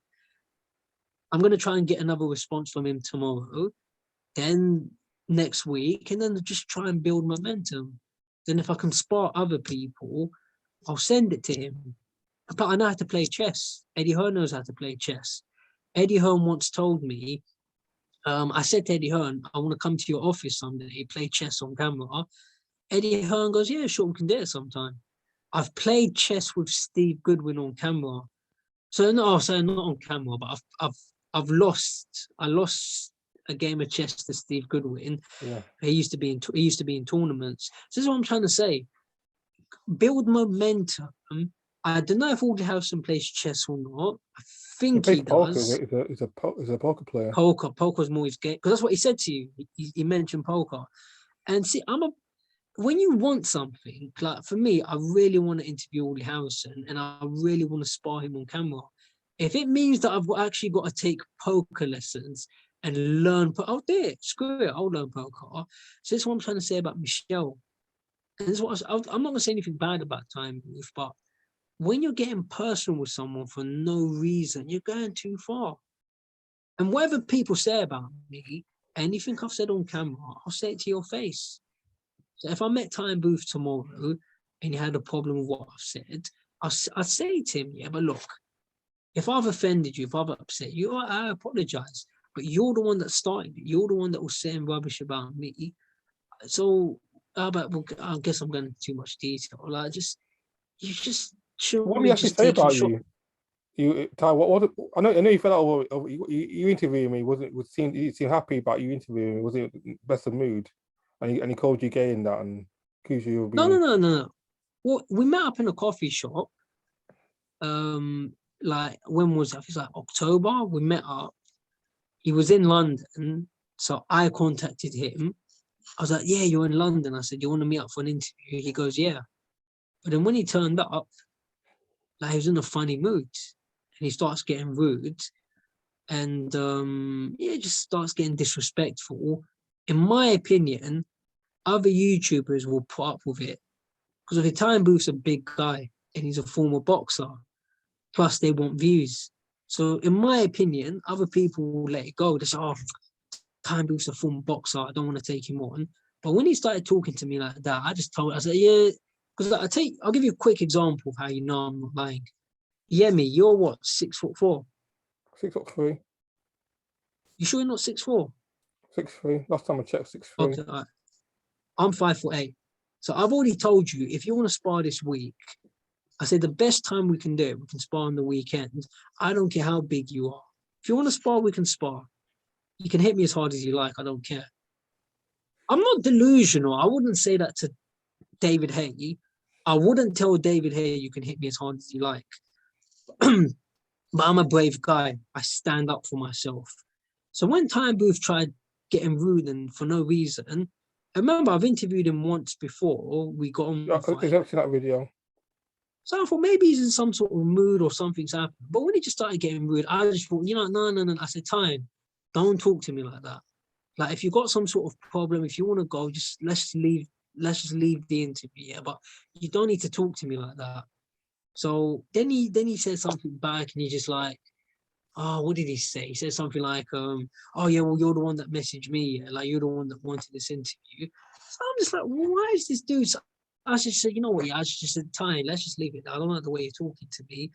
I'm going to try and get another response from him tomorrow. Then next week. And then just try and build momentum. Then if I can spar other people, I'll send it to him. But I know how to play chess. Eddie Hearn knows how to play chess. Eddie Hearn once told me, I said to Eddie Hearn, I want to come to your office someday, play chess on camera. Eddie Hearn goes, yeah, sure, we can do it sometime. I've played chess with Steve Goodwin on camera. So not on camera, but I've lost. I lost a game of chess to Steve Goodwin. yeah. He used to be in tournaments. So this is what I'm trying to say. Build momentum. I don't know if Audley Harrison plays chess or not. I He think plays he poker. does. He's a poker player. Poker's more his game because that's what he said to you. He mentioned poker, and see, when you want something like for me, I really want to interview Audley Harrison, and I really want to spar him on camera. If it means that I've actually got to take poker lessons and learn, I'll do it. Screw it, I'll learn poker. So that's what I'm trying to say about Michelle. And this is what I'm not going to say anything bad about Time Booth, but when you're getting personal with someone for no reason, you're going too far. And whatever people say about me, anything I've said on camera, I'll say it to your face. So if I met Time Booth tomorrow and he had a problem with what I've said, I'd say to him, yeah, but look, if I've offended you, if I've upset you, I apologize. But you're the one that started it. You're the one that was saying rubbish about me. So, well, I guess I'm going into too much detail. Like, you just shouldn't What did be he actually just say taking about shot. you, Ty? What was it? I know you felt like you interviewing me. You seemed happy about you interviewing me? Was it best of mood? And he called you gay in that and accused you of being. No. Well, we met up in a coffee shop. Like when was that? It's like October. We met up. He was in London, so I contacted him. I was like, "Yeah, you're in London." I said, "You want to meet up for an interview?" He goes, "Yeah." But then when he turned up, like he was in a funny mood, and he starts getting rude, and yeah, just starts getting disrespectful. In my opinion, other YouTubers will put up with it because of the Time Booth's a big guy and he's a former boxer. Plus, they want views. So, in my opinion, other people will let it go. They say, "Oh, Time Booth's a former boxer. I don't want to take him on." But when he started talking to me like that, I said, "Yeah," because I'll give you a quick example of how you know I'm not lying. Yemi, you're what, 6'4"? 6'3". You sure you're not 6'4"? 6'3". Last time I checked, 6'3". Okay, all right. I'm 5'8". So I've already told you if you want to spar this week, I said the best time we can do it, we can spar on the weekend. I don't care how big you are. If you want to spar, we can spar. You can hit me as hard as you like. I don't care. I'm not delusional. I wouldn't say that to David Hay. I wouldn't tell David Hay you can hit me as hard as you like. But I'm a brave guy. I stand up for myself. So when Time Booth tried getting rude and for no reason, I remember I've interviewed him once before. We got on Yeah, fight. it's actually that video. So I thought maybe he's in some sort of mood or something's happened. But when he just started getting rude, I just thought, no. I said, Time, don't talk to me like that. Like if you got some sort of problem, if you want to go, let's just leave the interview. Yeah, but you don't need to talk to me like that. So then he said something back and he just like, oh, what did he say? He said something like, oh yeah, well, you're the one that messaged me, yeah? Like you're the one that wanted this interview. So I'm just like, well, why is this dude so I just said, you know what? Yeah, I just said, Ty, let's just leave it. I don't like the way you're talking to me.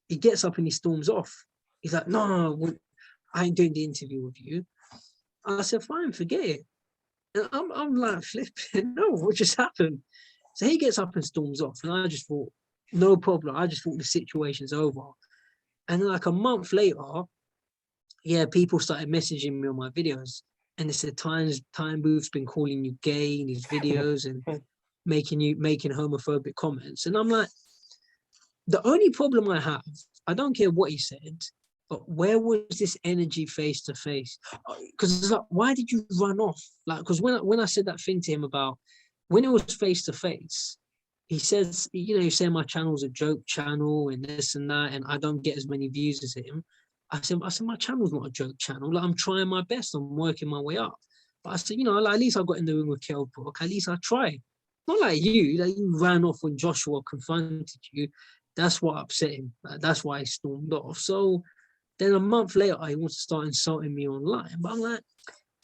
He gets up and he storms off. He's like, no, I ain't doing the interview with you. I said, fine, forget it. And I'm like flipping. No, what just happened? So he gets up and storms off, and I just thought, no problem. I just thought the situation's over. And then like a month later, yeah, people started messaging me on my videos, and they said, Time Booth's been calling you gay in his videos and making homophobic comments. And I'm like, the only problem I have, I don't care what he said, but where was this energy face to face? Because it's like, why did you run off? Like, because when I said that thing to him about when it was face to face, he says, you're saying my channel's a joke channel and this and that, and I don't get as many views as him. I said, my channel's not a joke channel. Like, I'm trying my best. I'm working my way up. But I said, like, at least I got in the room with Kell Brook. At least I tried. Not like you ran off when Joshua confronted you. That's what upset him. That's why he stormed off. So then a month later, he wants to start insulting me online. But I'm like,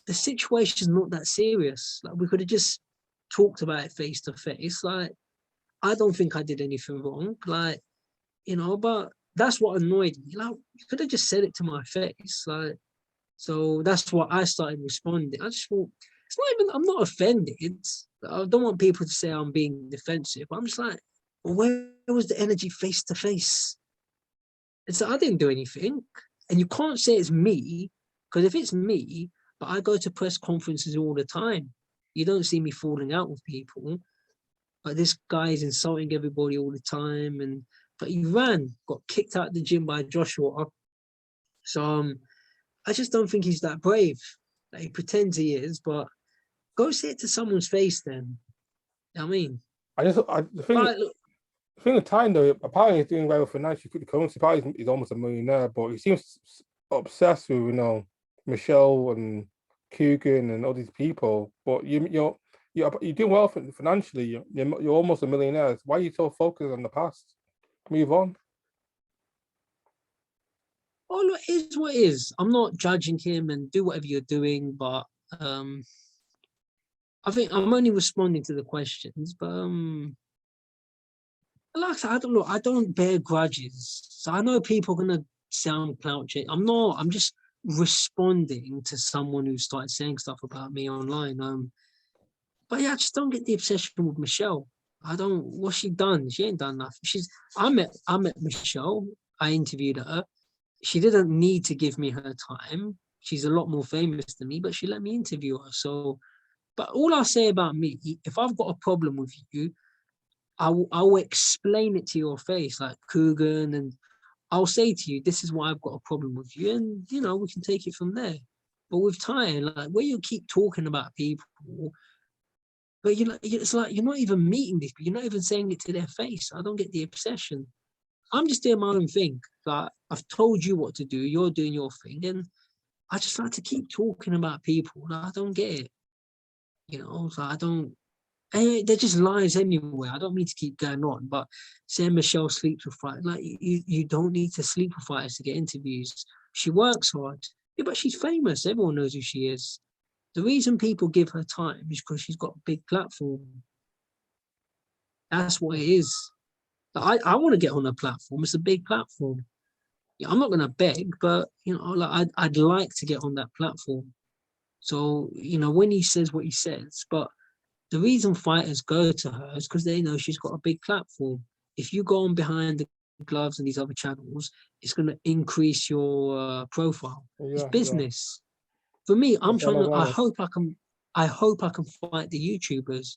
the situation's not that serious. Like, we could have just talked about it face to face. Like, I don't think I did anything wrong. Like, but that's what annoyed me. Like, you could have just said it to my face. Like, so that's what I started responding. I just thought, I'm not offended. I don't want people to say I'm being defensive. I'm just like, well, where was the energy face to face? It's like, I didn't do anything. And you can't say it's me, because if it's me, but I go to press conferences all the time. You don't see me falling out with people. But this guy is insulting everybody all the time. But he got kicked out of the gym by Joshua. So I just don't think he's that brave. Like, he pretends he is, but go say it to someone's face then. You know what I mean? The thing with Ty though, apparently he's doing well financially for the currency. Apparently he's almost a millionaire, but he seems obsessed with Michelle and Coogan and all these people. But you're doing well financially. You're almost a millionaire. Why are you so focused on the past? Move on. Oh, look, it is what it is. I'm not judging him and do whatever you're doing, but I I think I'm only responding to the questions, but like I said, I don't look. I don't bear grudges, so I know people are gonna sound clout. I'm not. I'm just responding to someone who started saying stuff about me online. But yeah, I just don't get the obsession with Michelle. I don't. What's she done? She ain't done nothing. I met Michelle. I interviewed her. She didn't need to give me her time. She's a lot more famous than me, but she let me interview her. So, but all I'll say about me, if I've got a problem with you, I will explain it to your face, like Coogan, and I'll say to you, this is why I've got a problem with you, and we can take it from there. But with Ty, like where you keep talking about people, but it's like you're not even meeting these people, you're not even saying it to their face. I don't get the obsession. I'm just doing my own thing. Like I've told you what to do, you're doing your thing, and I just like to keep talking about people. Like, I don't get it. So I don't. They're just lies anyway. I don't mean to keep going on, but saying Michelle sleeps with fighters, like you don't need to sleep with fighters to get interviews. She works hard, yeah, but she's famous. Everyone knows who she is. The reason people give her time is because she's got a big platform. That's what it is. I want to get on a platform. It's a big platform. Yeah, I'm not gonna beg, but like I'd like to get on that platform. So when he says what he says, but the reason fighters go to her is because they know she's got a big platform. If you go on behind the gloves and these other channels, it's going to increase your profile. It's Yeah, yeah. business. For me, I'm That's trying to. awareness. I hope I can fight the YouTubers.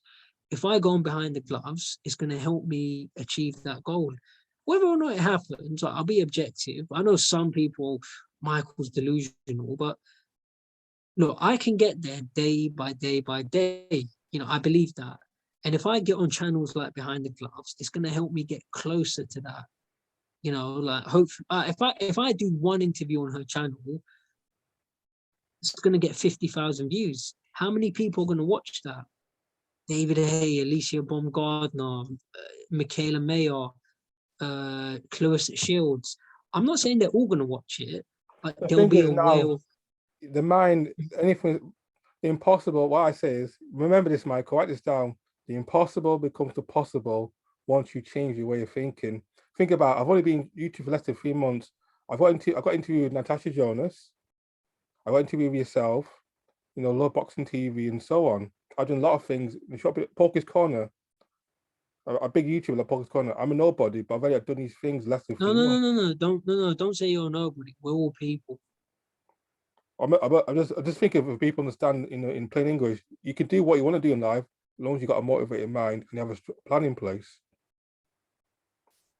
If I go on behind the gloves, it's going to help me achieve that goal. Whether or not it happens, I'll be objective. I know some people, Michael's delusional, but look, I can get there day by day by day. I believe that. And if I get on channels like Behind the Gloves, it's going to help me get closer to that. Like hope if I do one interview on her channel, it's going to get 50,000 views. How many people are going to watch that? David Hay, Alicia Baumgardner, Michaela Mayer, Clarissa Shields. I'm not saying they're all going to watch it, but The they'll thing be is aware now, of. the mind, anything, the impossible, what I say is, remember this, Michael, write this down. The impossible becomes the possible once you change your way of thinking. Think about, I've only been YouTube for less than 3 months. I got interviewed with Natasha Jonas. I got interviewed with yourself, Love Boxing TV and so on. I've done a lot of things. The shop, Poker's Corner, a big YouTuber like Poker's Corner. I'm a nobody, but I've already done these things less than No, 3 months. don't say you're nobody. We're all people. I just think if people understand, in plain English, you can do what you want to do in life as long as you've got a motivated mind and you have a plan in place.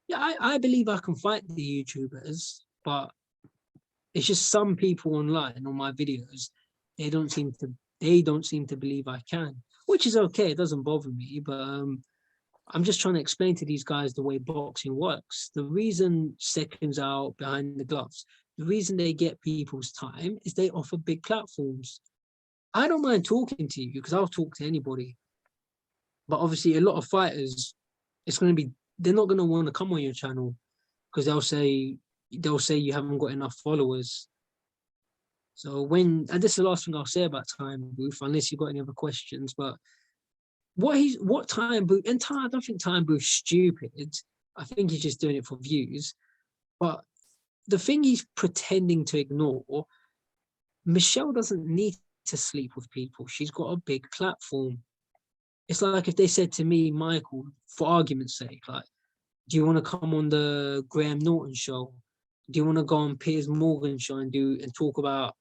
Yeah, I believe I can fight the YouTubers, but it's just some people online on my videos, they don't seem to believe I can, which is okay. It doesn't bother me, but I'm just trying to explain to these guys the way boxing works. The reason seconds out behind the gloves, the reason they get people's time is they offer big platforms. I don't mind talking to you because I'll talk to anybody. But obviously, a lot of fighters, they're not going to want to come on your channel because they'll say you haven't got enough followers. So and this is the last thing I'll say about Time Booth, unless you've got any other questions. But what Time Booth, and I don't think Time Booth's stupid. I think he's just doing it for views. But the thing he's pretending to ignore, Michelle doesn't need to sleep with people. She's got a big platform. It's like if they said to me, Michael, for argument's sake, like, do you want to come on the Graham Norton show? Do you want to go on Piers Morgan's show and talk about?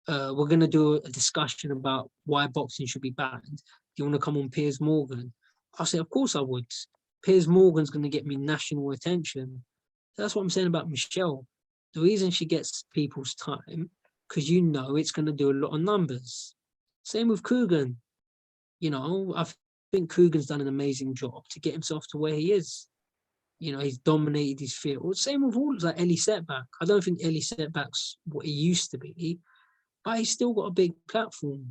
We're going to do a discussion about why boxing should be banned. Do you want to come on Piers Morgan? I'll say, of course I would. Piers Morgan's going to get me national attention. That's what I'm saying about Michelle. The reason she gets people's time, because it's going to do a lot of numbers. Same with Coogan. I think Coogan's done an amazing job to get himself to where he is. He's dominated his field. Same with all like Ellie Setback. I don't think Ellie Setback's what he used to be, but he's still got a big platform.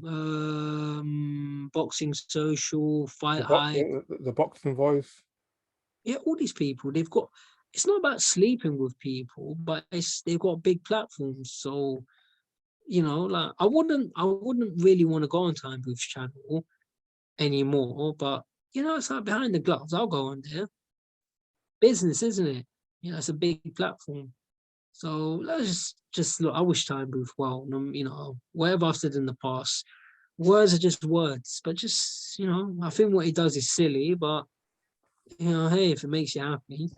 Boxing Social, Fight Hype. The boxing voice. Yeah, all these people, it's not about sleeping with people, but they've got big platforms. So, like I wouldn't really want to go on Time Booth's channel anymore. But it's like behind the gloves. I'll go on there. Business, isn't it? It's a big platform. So let's just look. I wish Time Booth well. Whatever I've said in the past, words are just words. But just I think what he does is silly. But hey, if it makes you happy,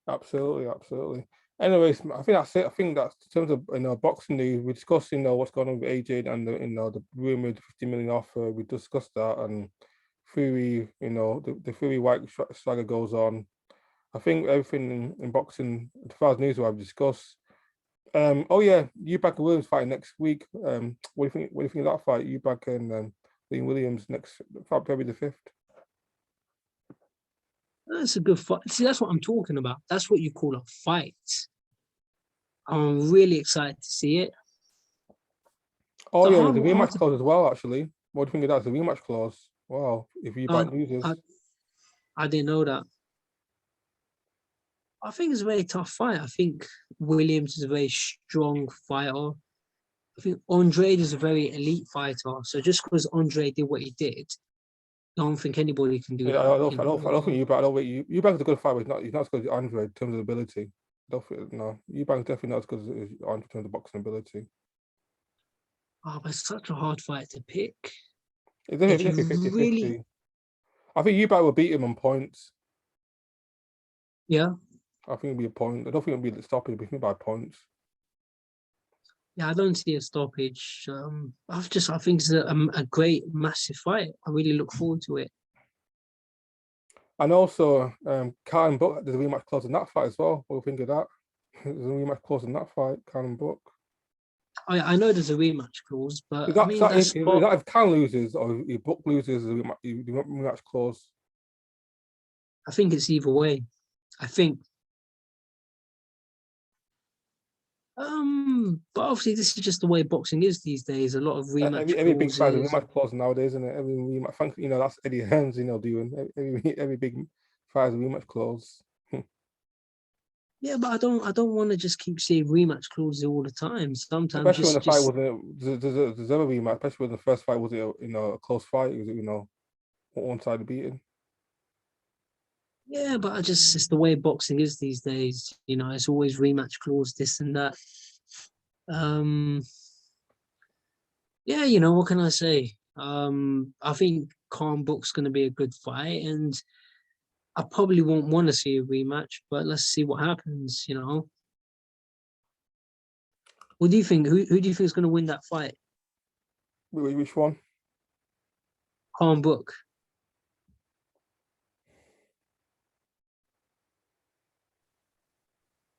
Absolutely, absolutely. Anyways, I think that's it. I think that's in terms of boxing news. We discussed what's going on with AJ and the rumored 50 million offer. We discussed that, and Fury, the Fury Whyte saga goes on. I think everything in boxing, as far as news I've discussed. Oh yeah, Eubank and Williams fighting next week. What do you think? What do you think of that fight? Eubank and Williams next February the 5th. that's a good fight. See, that's what I'm talking about. That's what you call a fight. I'm really excited to see it. Oh So yeah, there's a hard rematch to- clause as well. Actually, what do you think of that? It's a rematch clause. Wow, if Eubank loses. I didn't know that. I think it's a very tough fight. I think Williams is a very strong fighter. I think Andre is a very elite fighter. So just because Andre did what he did, I don't think anybody can do Yeah, that. I don't think Eubank. I don't think Eubank's a good fighter. He's not as good as Andre in terms of ability. I don't think, no, Eubank's definitely not as good as Andre in terms of boxing ability. Oh, but it's such a hard fight to pick. It's If you definitely 50-50. really, I think Eubank will beat him on points. yeah, I think it'll be a point. I don't think it'll be the stoppage, but I think by points. I don't see a stoppage. I think it's a great, massive fight. I really look forward to it. And also, Khan and Book, there's a rematch clause in that fight as well. What do you think of that? There's a rematch clause in that fight, Khan and Book. I know there's a rematch clause, but Is I that, mean is that, that's if, is that if Khan loses or if Book loses, the rematch clause? I think it's either way. I think. But obviously this is just the way boxing is these days. A lot of rematch Every big fight has a clauses. rematch clause nowadays, isn't it? Every rematch, that's Eddie Hearns, doing every big fight has a rematch clause. Yeah, but I don't want to just keep seeing rematch clauses all the time. Sometimes Especially when the fight just wasn't, there's other rematch, especially when the first fight was a close fight, it was one-sided beating. yeah, but it's the way boxing is these days. It's always rematch clause, this and that. Yeah, what can I say? I think Khan Book's going to be a good fight, and I probably won't want to see a rematch, but let's see what happens. What do you think? Who do you think is going to win that fight? Which one? Khan Book.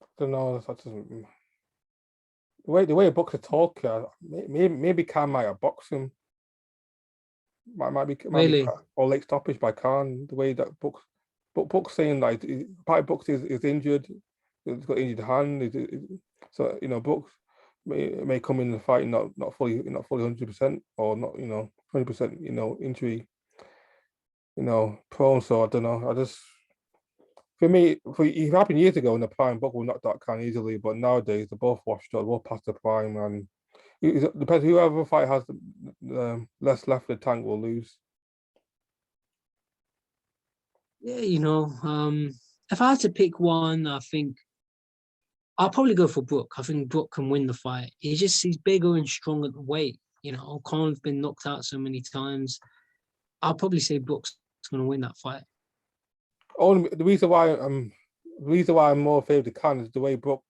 I don't know. That doesn't. The way a boxer talk, maybe Khan might outbox him. Might be Really? or late stoppage by Khan. The way that Book's saying like part Books is injured, he's got injured hand. So Books may come in the fight not fully 100% or not 20% injury prone. So I don't know. I just for me, it happened years ago in the prime. Book will knock that Khan easily, but nowadays they're both washed up, both past the prime, and it depends. Whoever fight has the less left in the tank will lose. Yeah, if I had to pick one, I think I'll probably go for Brook. I think Brook can win the fight. He's bigger and stronger at weight. Khan's been knocked out so many times. I'll probably say Brook's going to win that fight. Only the reason why I'm more favored to Khan is the way Brook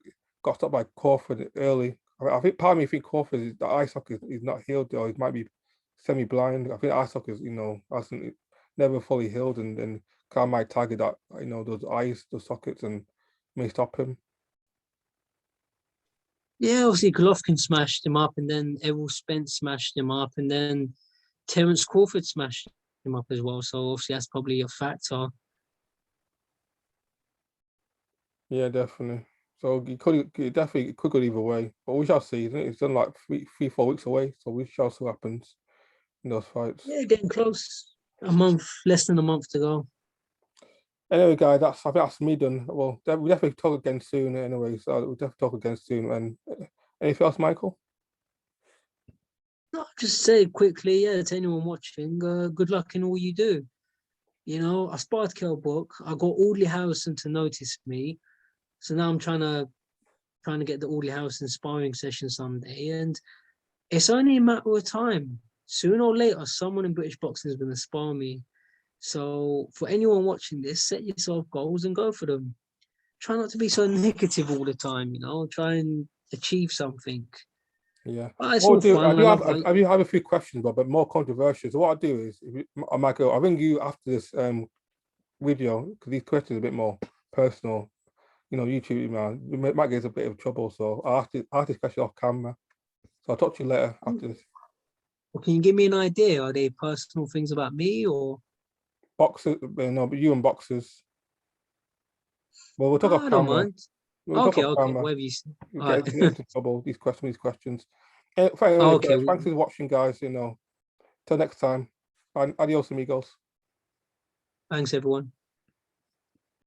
got stopped by Crawford early. I think part of me think Crawford is the eye socket is not healed or it might be semi-blind. I think eye socket hasn't never fully healed, and then Khan might target that those sockets, and may stop him. Yeah, obviously Golovkin smashed him up, and then Errol Spence smashed him up, and then Terence Crawford smashed him up as well. So obviously that's probably a factor. Yeah, definitely. So it could go either way, but we shall see. It's done like 3-4 weeks away, so we shall see what happens in those fights. Yeah, getting close. Less than a month to go. Anyway, guys, I think that's me done. Well, we definitely talk again soon. Anyway, so we'll definitely talk again soon. And anything else, Michael? No, just say quickly, yeah, to anyone watching, good luck in all you do. You know, I sparred Kell book. I got Audley Harrison to notice me. So now I'm trying to get the Audley Harrison sparring session someday. And it's only a matter of time. Sooner or later, someone in British boxing is going to spar me. So for anyone watching this, set yourself goals and go for them. Try not to be so negative all the time, you know, try and achieve something. Yeah. But it's What I'll all do, fun. I do have a few questions, but more controversial. So what I'll do is, I might go, I'll ring you after this video, because these questions are a bit more personal. You know, YouTube, man, we might get us a bit of trouble. So I'll ask this question off camera. So I'll talk to you later after this. Well, can you give me an idea? Are they personal things about me or? Boxers, no, but you and boxers. Well, we'll talk off I don't camera. mind. We'll talk Okay, off okay, camera. whatever you say. We All right. get into trouble. These questions. Thanks Okay, for watching, guys. You know, till next time. Adios, amigos. thanks everyone.